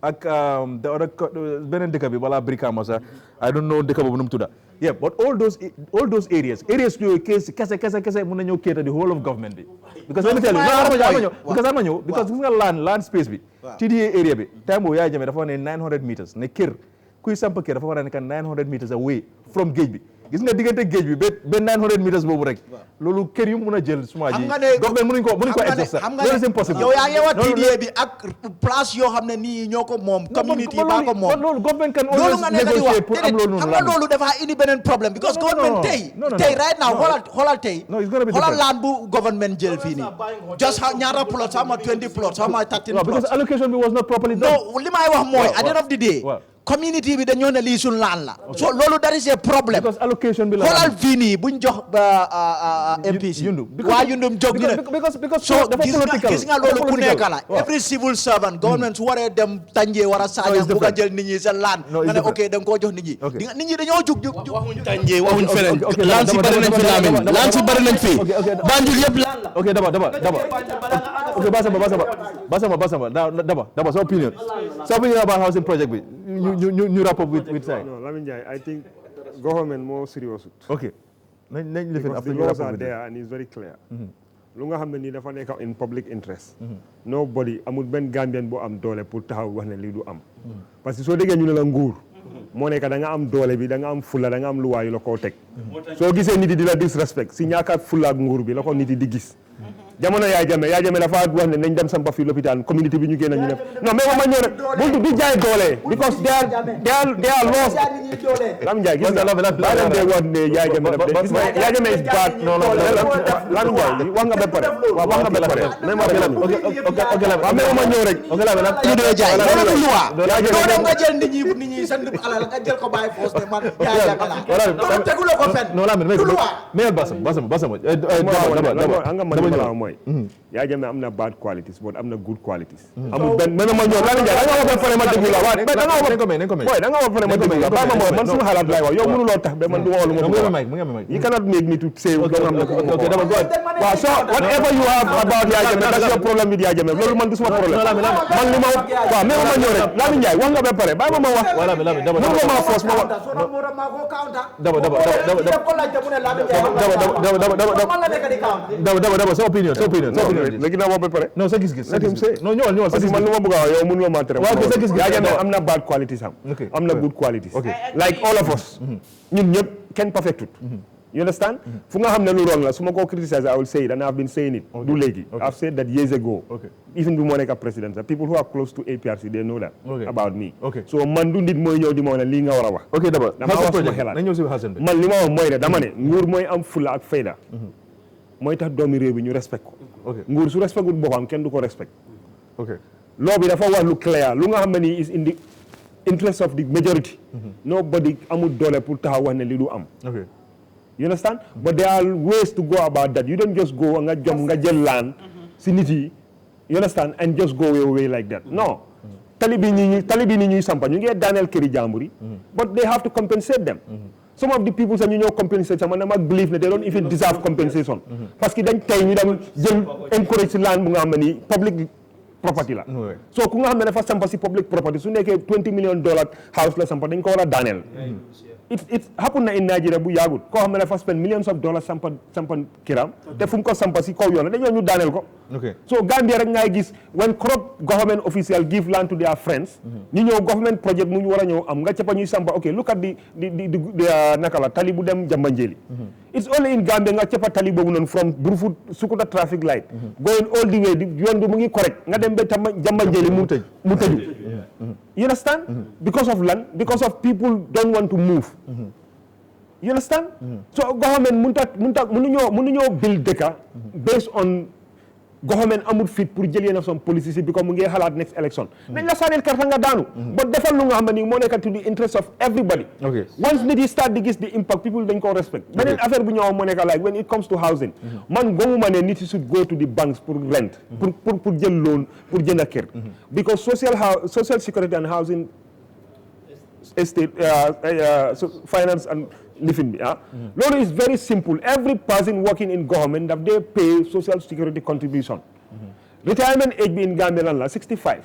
Speaker 1: ak the other beneen dëkk bi wala Brikama sax I don't know dëkk boobu nu mu tudda. Yeah, but all those areas yooyu kese mën na ñëw cater the whole of government bi. Because let me tell you, because gis nga land space bi. TDA area bi time boobu Yaya Jammeh dafa ne 900 meters ne kër kuy samp kër dafa war a nekk 900 meters away from géej bi. Gis nga diggante géej bi ba 900 meters boobu rek loolu kër yu mën a jël suma ji government mënuñ ko access sax loolu c'est impossible.
Speaker 13: yow yaa ngi wax TDA bi ak place yoo xam ne nii ñoo ko moom community baa ko moom
Speaker 1: loolu government can always negotiate pour am loolu
Speaker 13: xam nga loolu dafa indi beneen problème because government tey right now xoolal tey xoolal laan bu government jël fii nii just ñaata plots sama 20 plots sama 13 plots
Speaker 1: because allocation bi was not properly done.
Speaker 13: No, li may wax mooy at the end of the day community bi dañoo ne lii suñ laan la so loolu that is a problem
Speaker 1: because allocation bi la
Speaker 13: xoolal fii nii buñ jox MPC waa Yundum jóg ñu ne so gis nga loolu ku nekk la every civil servant government su waree dem Tanje war a Sanyang bu nga jël nit ñi seen laan nga ne ok da nga koo jox nit ñi dañoo jug
Speaker 11: waxuñ Tanje waxuñ feneen laan si bari nañ fi Lamin laan si bari nañ fi Banjul yëpp laan la
Speaker 1: ok daba ok Basamba sa opinion about housing project bi ñu wrap up with Sai.
Speaker 12: No, Lamin Jai, I think government more serious.
Speaker 1: Okay.
Speaker 12: Because the laws are there and it's very clear. Lu nga xam ne nii dafa nekk in public interest. Nobody amul benn Gambian boo am doole pour taxaw wax ne lii du am. Parce que soo déggee ñu ne la nguur moo nekk da nga am doole bi da nga am fulla da nga am luwaa yu la koo teg. Soo gisee nit yi di la disrespect si ñàkk a fulla ak nguur bi la ko nit yi di gis. Jamono Yaya Jammeh dafa wax ne nañ dem sampa fi lopitaan community bi ñu génn ñu ne non mais ma ñëw rek bu di jaay doole because they are lost. Lam Ndiaye gis nga ba leen dee wax ne Yaya Jammeh is bad. non Lam Ndiaye wax nga ba pare wax nga ba pare mais ma gëlam ok mais ma ñëw rek
Speaker 13: ñu dee jaay loolu du loi doo dem nga jël nit ñi seen alal nga jël ko bàyyi foos ne man Yaya Jammeh la loolu teguloo ko fenn
Speaker 1: non la mais Basamba
Speaker 12: dama Yaya Jammeh am na bad qualities but am na good qualities. amul benn man ma ñëw Lamin Ndiaye da nga wax ba pare ma déglu la waaw da nga wax da nga wax ba pare ma déglu la ba ma man suma xalaat laay wax yow mënuloo tax ba man du ma wax lu ma bëgg you cannot make me to say loo xam ne waaw so whatever you have about Yaya Jammeh that's your problem with Yaya Jammeh loolu man du suma problème man li ma waaw mais ma ñëw rek Lamin Ndiaye wax nga ba pare bàyyi ma wax mënu ma force ma wax
Speaker 1: daba sa opinion
Speaker 12: léegi naa wax ba pare
Speaker 1: non sa gis-gis non ñëwal
Speaker 12: parce que man lu ma bëgg a wax yow mënuloo maa tere
Speaker 1: waaw sa gis-gis
Speaker 12: Yaya Jammeh am na bad qualities am na good qualities like all of us ñun ñëpp kenn perfectut you understand fu nga xam ne lu wrong la su ma ko criticize I will say it and I've been saying it du léegi I've said that years ago even bi moo nekk president people who are close to APRC they know that about me so man du nit mooy ñëw di ma wax ne lii nga war a wax
Speaker 1: dama
Speaker 12: wax suma xelaat man li ma wax mooy ne dama ne nguur mooy am fulla ak fayda mooy tax doomi réew bi ñu respect ko nguur su respectul boppam kenn du ko respect loo bi dafa wax lu clair lu nga xam ne nii is in the interest of the majority nobody amul doole pour taxaw wax ne li du am you understand but there are ways to go about that you don't just go nga jom nga jël laan si nit yi you understand and just go away like that no tali bi ni ñuy sampa ñu ngi daaneel këri jàmbur yi but they have to compensate them some of the people sax ñu ñëw compensate sama dama believe ne they don't even deserve compensation parce que dañ tey ñu dem jël encourage si laan bu nga xam ne nii public property la so ku nga xam ne dafa sampa si public property su nekkee $20 million house la sampa dañ ko war a daaneel it happen na in Nigeria bu yaagut koo xam ne dafa spend millions of dollars sampa kiram te fu mu ko sampa si kaw yoon dañoo ñu daaneel ko so Gambia rek ngay gis when corrupt government official give land to their friends ñu ñëw government project mu ñu war a ñëw am nga cappa ñuy sampa ok look at di naka la tali bu dem Jambanjeli it's only in Gambia nga cappa tali boobu noonu from Brufut Sukuta traffic light going all the way yoon bi mu ngi correct nga dem ba Jambanjeli mu tëju you understand because of land because of people don't want to move you understand so government mënuñoo build dëkka based on government amul fit pour jël yenn some policies bi comme mu ngi xalaat next election nañ la sànnil karta nga daanu but defal lu nga xam ne nii moo nekk to the interest of everybody once nit yi start di gis the impact people dañ ko respect beneen affaire bu ñëw moo nekk like when it comes to housing man gomuma ne nit yi should go to the banks pour rent pour jël loan pour jënd kër because social security and housing estate finance and living bi loolu is very simple every person working in government that they pay social security contribution retirement age bi in Gambia lan la 65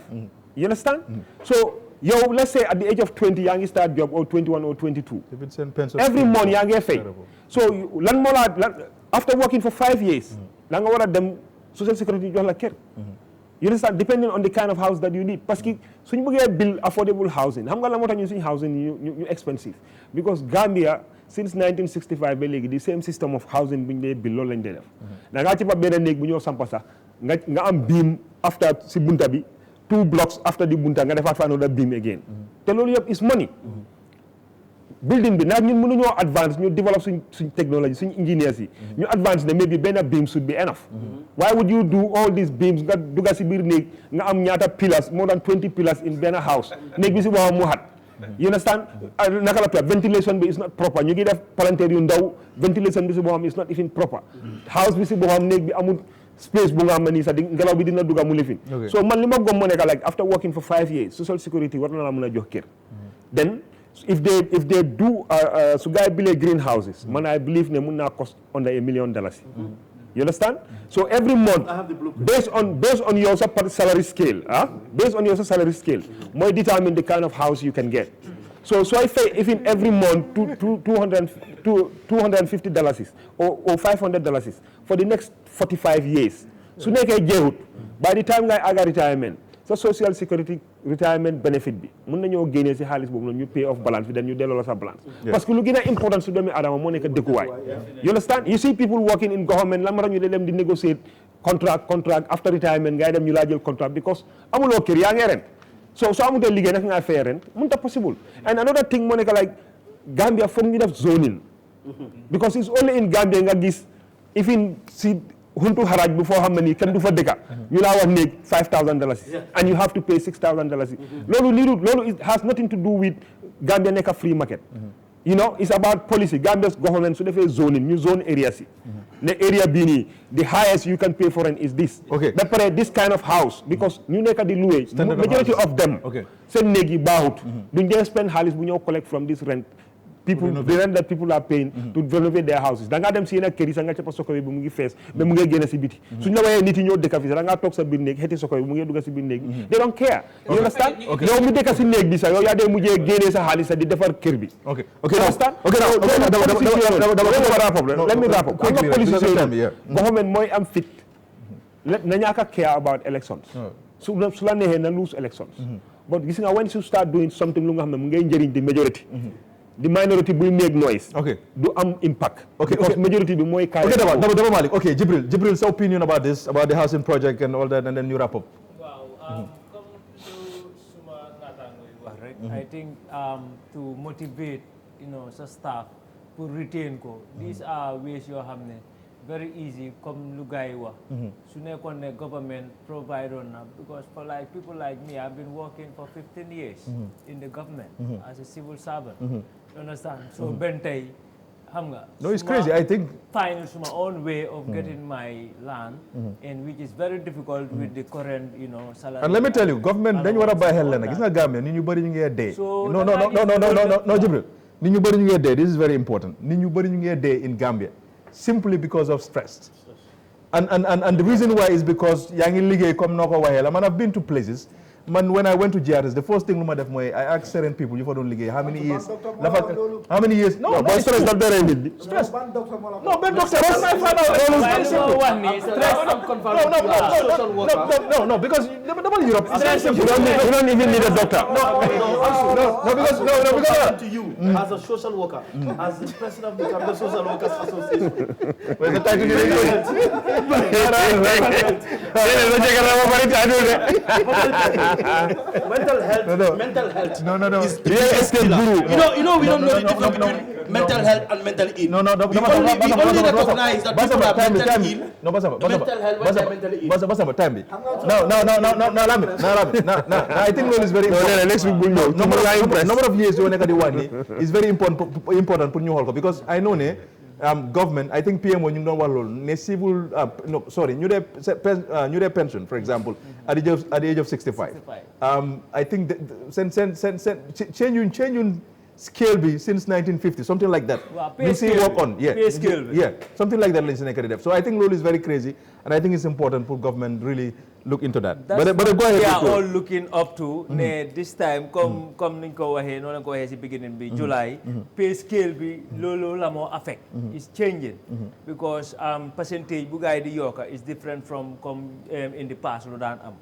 Speaker 12: you understand so yow let's say at the age of 20 yaa ngi start job or 21 or 22 every month yaa ngi fay so lan moo la after working for 5 years la nga war a dem social security jox la kër you understand depending on the kind of house that you need parce que suñu bëggee build affordable housing xam nga la moo tax ñun suñu housing ñu expensive because Gambia since 1965 ba léegi the same system of housing bu ñu dee build loolu lañ dee def da ngaa ci ba benn néeg bu ñëw sampa sax nga am beam after si bunta bi 2 blocks after di bunta nga defaat fa another beam again te loolu yëpp is money building bi nag ñun mënuñoo advance ñu develop suñ technology suñ engineers yi ñu advance ne maybe benn beam should be enough why would you do all these beams nga dugga si biir néeg nga am ñaata pillars more than 20 pillars in benn house néeg bi si boppam mu xat you understand naka la tudd ventilation bi is not proper ñu ngi def palanteer yu ndaw ventilation bi si boppam is not even proper house bi si boppam néeg bi amul space bu nga xam ne nii sax ngelaw bi dina dugga mu lifin so man li ma gom moo nekk like after working for 5 years social security war na la mën a jox kër then if they do su gars yi buildee greenhouses man I believe ne mun naa cost under $1 million you understand so every month based on your salary scale based on your salary scale mooy determine the kind of house you can get so I pay even every month $250 or $500 for the next 45 years su nekkee jeexut by the time ngay aga retirement sa social security retirement benefit bi mun nañoo génnee si xaalis boobu noonu ñu pay off balance bi dañ ñu delloo la sa balance parce que lu gën a important su doomi adama moo nekk dëkkuwaay you understand you see people working in government lan ma tax ñu dee dem di negotiate contract after retirement ngay dem ñu laa jël contract because amuloo kër yaa ngi rent so soo amutee liggéey nag ngay fay rent mun ta possible and another thing moo nekk like Gambia foog ñu def zoning because it's only in Gambia nga gis even si huntu haraj bu foo xam ne nii kenn du fa dëkka ñu laa wax néeg $5,000 and you have to pay $6,000 loolu it has nothing to do with Gambia nekk a free market You know, it's about policy. Gambia's government should have a zoning, new zone areas. The area bini, the highest you can pay for rent is this.
Speaker 1: Okay.
Speaker 12: But this kind of house, because you make a delay, majority of them, send negi bahut, don't spend halis when you collect from this rent. People, the rent that people are paying to renovate their houses. Danga dem si na keri sanga chapa sokoy bu mungi fess, be mungi gene si biti. Suñ la waye nit ñoo dekk fi danga tok sa bir neeg heti sokoy bu mungi dugga si bir neeg. They don't care. You understand? Yow mu dekk si neeg bi sa yow ya de mujjé gene sa halis di defar kër bi. Okay. Okay. Understand? Okay. Let me wrap up. Government moy am fit. Na ñaka care about elections. Su la nexé na lose elections. But gis nga when you start doing something lu nga xamne mu ngay njëriñ the majority. The minority will make noise. Okay. Do impact. Okay. Because majority do more. Okay.
Speaker 1: Daba Malik. Okay. Jibril's opinion about this, about the housing project and all that, and then you wrap up.
Speaker 7: Wow. I think to motivate, so staff to retain ko. These are ways you have very easy. Come lugaiwa. Sune konne government provide on because for like people like me, I've been working for 15 years in the government as a civil servant. You understand? So bentay, hamga.
Speaker 1: No, it's crazy. I think
Speaker 7: find my own way of getting my land, and which is very difficult with the current, salary.
Speaker 1: And let me tell you, government then you wanna buy hell like it's not Gambia. Ni ñu bari ñu ngi dé. No, Jibril. Ni ñu bari ñu ngi dé. This is very important. Ni ñu bari ñu ngi dé in Gambia simply because of stress. And the reason why is because yaa ngi liggéey comme noko waxé la. Man, I've been to places. Man, when I went to GRS, the first thing I asked certain people, you don't liggéey, how many years? How many years? No, but stress not there in stress. No, but doctor, no, because nobody Europe. You don't even need a doctor. No, because
Speaker 2: to you as a social worker, as the president of the Gambia Social Workers Association.
Speaker 1: When the title
Speaker 2: mental health.
Speaker 1: No.
Speaker 2: Is you know, we don't know the difference between mental health and mental ill.
Speaker 1: No.
Speaker 2: We only recognize that people are mentally ill.
Speaker 1: No,
Speaker 2: mental health when they're mentally ill.
Speaker 1: No. I think role is very important. Number of years you want to is very important for new because I know government, I think PMO ñu doon wax loolu ne civil ñu dee pension for example at the age of 65. I think change scale be since 1950 something like that.
Speaker 7: We see work
Speaker 1: on something like that lañ si nekk di def. So I think loolu is very crazy and I think it's important for government really look into that.
Speaker 7: That's
Speaker 1: but go ahead.
Speaker 7: We are all looking up to this time come niñ ko waxee noonu lañ ko waxee si beginning bi July pay scale bi loolu la moo affect is changing because percentage bu gaay di yokka is different from comme in the past lu daan am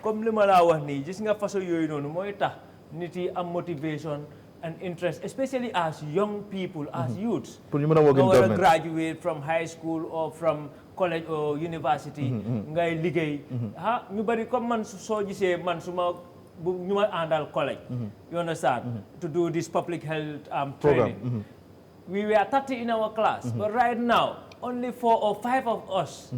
Speaker 7: comme li ma laa wax nii gis nga façon yooyu noonu mooy tax nit yi am motivation and interest, especially as young people, as youths, who want to graduate from high school or from college or university, ngay liggéey ñu bari comme man soo gisee man suma ñu ma àndal college, you understand, to do this public health training. We were 30 in our class, but right now, only 4 or 5 of us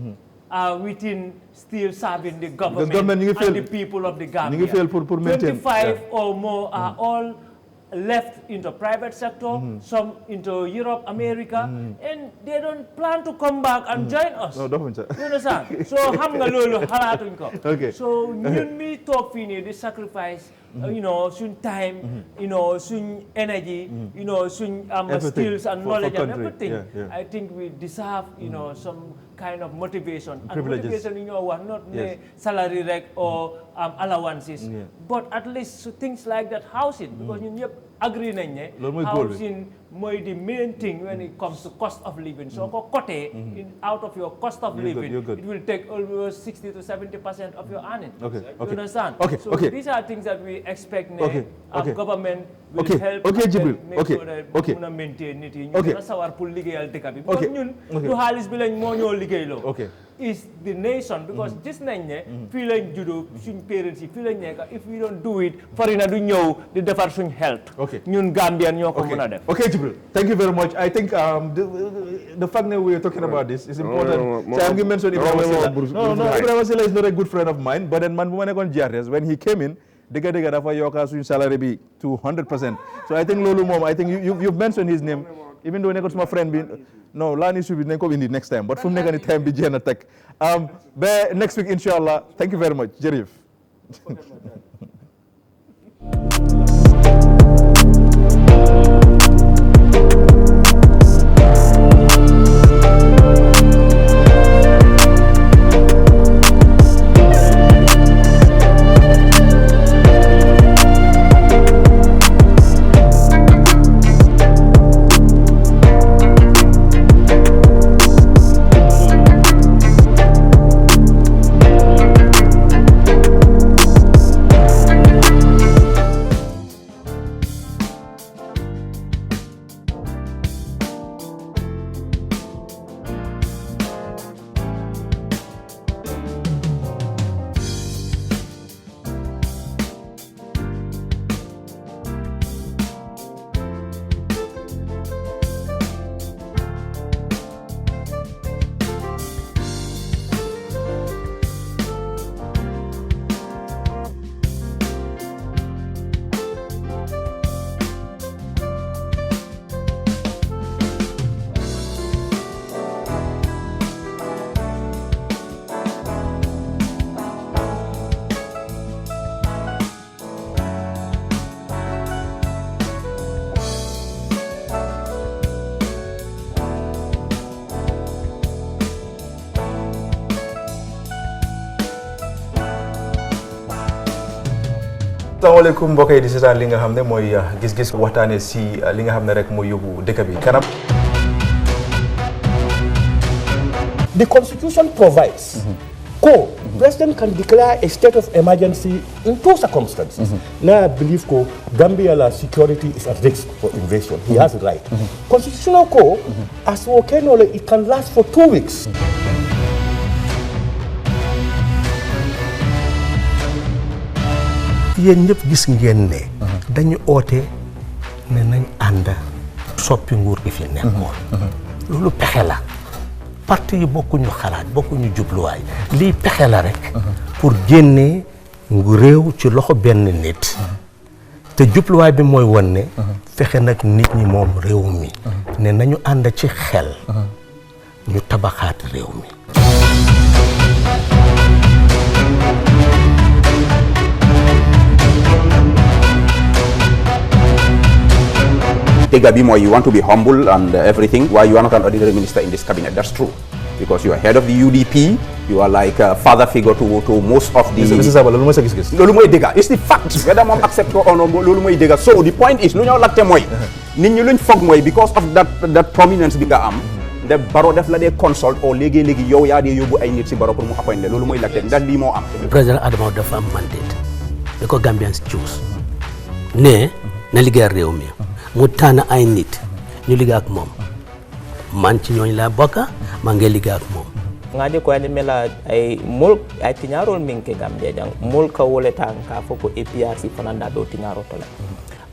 Speaker 7: are within still serving the government and the people of the Gambia. 25 or more are all left into private sector, some into Europe, America, and they don't plan to come back and join us.
Speaker 1: No, don't.
Speaker 7: You understand? So, ham nga lolo halatuñ ko.
Speaker 1: Okay.
Speaker 7: So, ñun mi talk fini, the sacrifice, soon time, soon energy, soon skills and knowledge and everything.
Speaker 1: Yeah.
Speaker 7: I think we deserve, some kind of motivation. And
Speaker 1: privileges.
Speaker 7: Motivation, not salary rec or allowances, but at least things like that, housing, because you agree housing is the main thing when it comes to cost of living. So, out of your cost of living, it will take almost 60 to 70% of your earnings.
Speaker 1: Okay.
Speaker 7: You understand?
Speaker 1: So
Speaker 7: these are things that we expect our government will help
Speaker 1: Jibril.
Speaker 7: make sure that we maintain it. Because is the nation because this nañ fii lañ juddoo suñ parents yi fii lañ nekk if we don't do it farina du ñëw di defar suñ health ñun Gambian ñoo ko mën a def.
Speaker 1: Okay, Jibril, thank you very much. I think the fact that we are talking about this is important. So I'm going to mention Ibrahim Silla. No, Ibrahim Silla is not a good friend of mine, but then man bu ma nekkoon GRS when he came in dëgg-dëgg dafa yokka suñu salary bi to 100%. So I think loolu moom I think you've mentioned his name even though nekkul suma friend bi no laa ni subi nañ ko indi next time but fu mu nekk ni time bi jeex na teg ba next week inshallah thank you very much jërëjëf. asalaamaaleykum mbokk yi di seetaan li nga xam ne mooy gis-gis waxtaanee si li nga xam ne rek mooy yóbbu dëkk bi kanam.
Speaker 2: The Constitution provides President can declare a state of emergency in two circumstances. Now I believe Gambia security is at risk for invasion. He has a right. Constitutional code, as we can know, it can last for 2 weeks.
Speaker 3: yéen ñëpp gis ngeen ne dañu oote ne nañ ànd soppi nguur gi fi nekkoon loolu pexe la parti yi bokkuñu xalaat bokkuñu jubluwaay lii pexe la rek pour génnee ngu réew ci loxo benn nit te jubluwaay bi mooy won ne fexe nag nit ñi moom réew mi ne nañu ànd ci xel ñu tabaxaat réew mi.
Speaker 4: Tegabi, you want to be humble and everything. Why you are not an ordinary minister in this cabinet? That's true. Because you are head of the UDP, you are like a father figure to most of the...
Speaker 1: This is about Giss Giss.
Speaker 4: It's the fact. Whether mom accept or not, so the point is, because of that prominence the baro def la consult or legi yow ya de yobu ay nit ci baro pour mu appoint lolu moy lacté dal li mo am.
Speaker 5: President Adama dafa am mandate. Because Gambians choose. Ne na liggéey réew mi. mu tànn ay nit ñu liggéey ak moom man ci ñooñ laa bokka ma ngi liggéey ak moom
Speaker 6: ngaje ko ande mela ay mol ay tiñarol minke Gambia jang mol ka wole tanka foko APRC fananda do tiñaro tola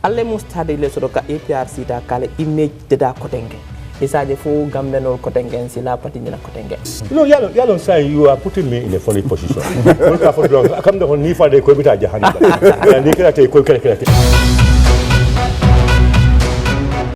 Speaker 6: alle mustade le sodo ka APRC ta kala image de da kotenge isaje fu Gambia no kotenge si la pati ni na kotenge
Speaker 2: no yalo say you are putting me in a funny position. Come the ni fa de ko bita jahani. Ni kala te ko kala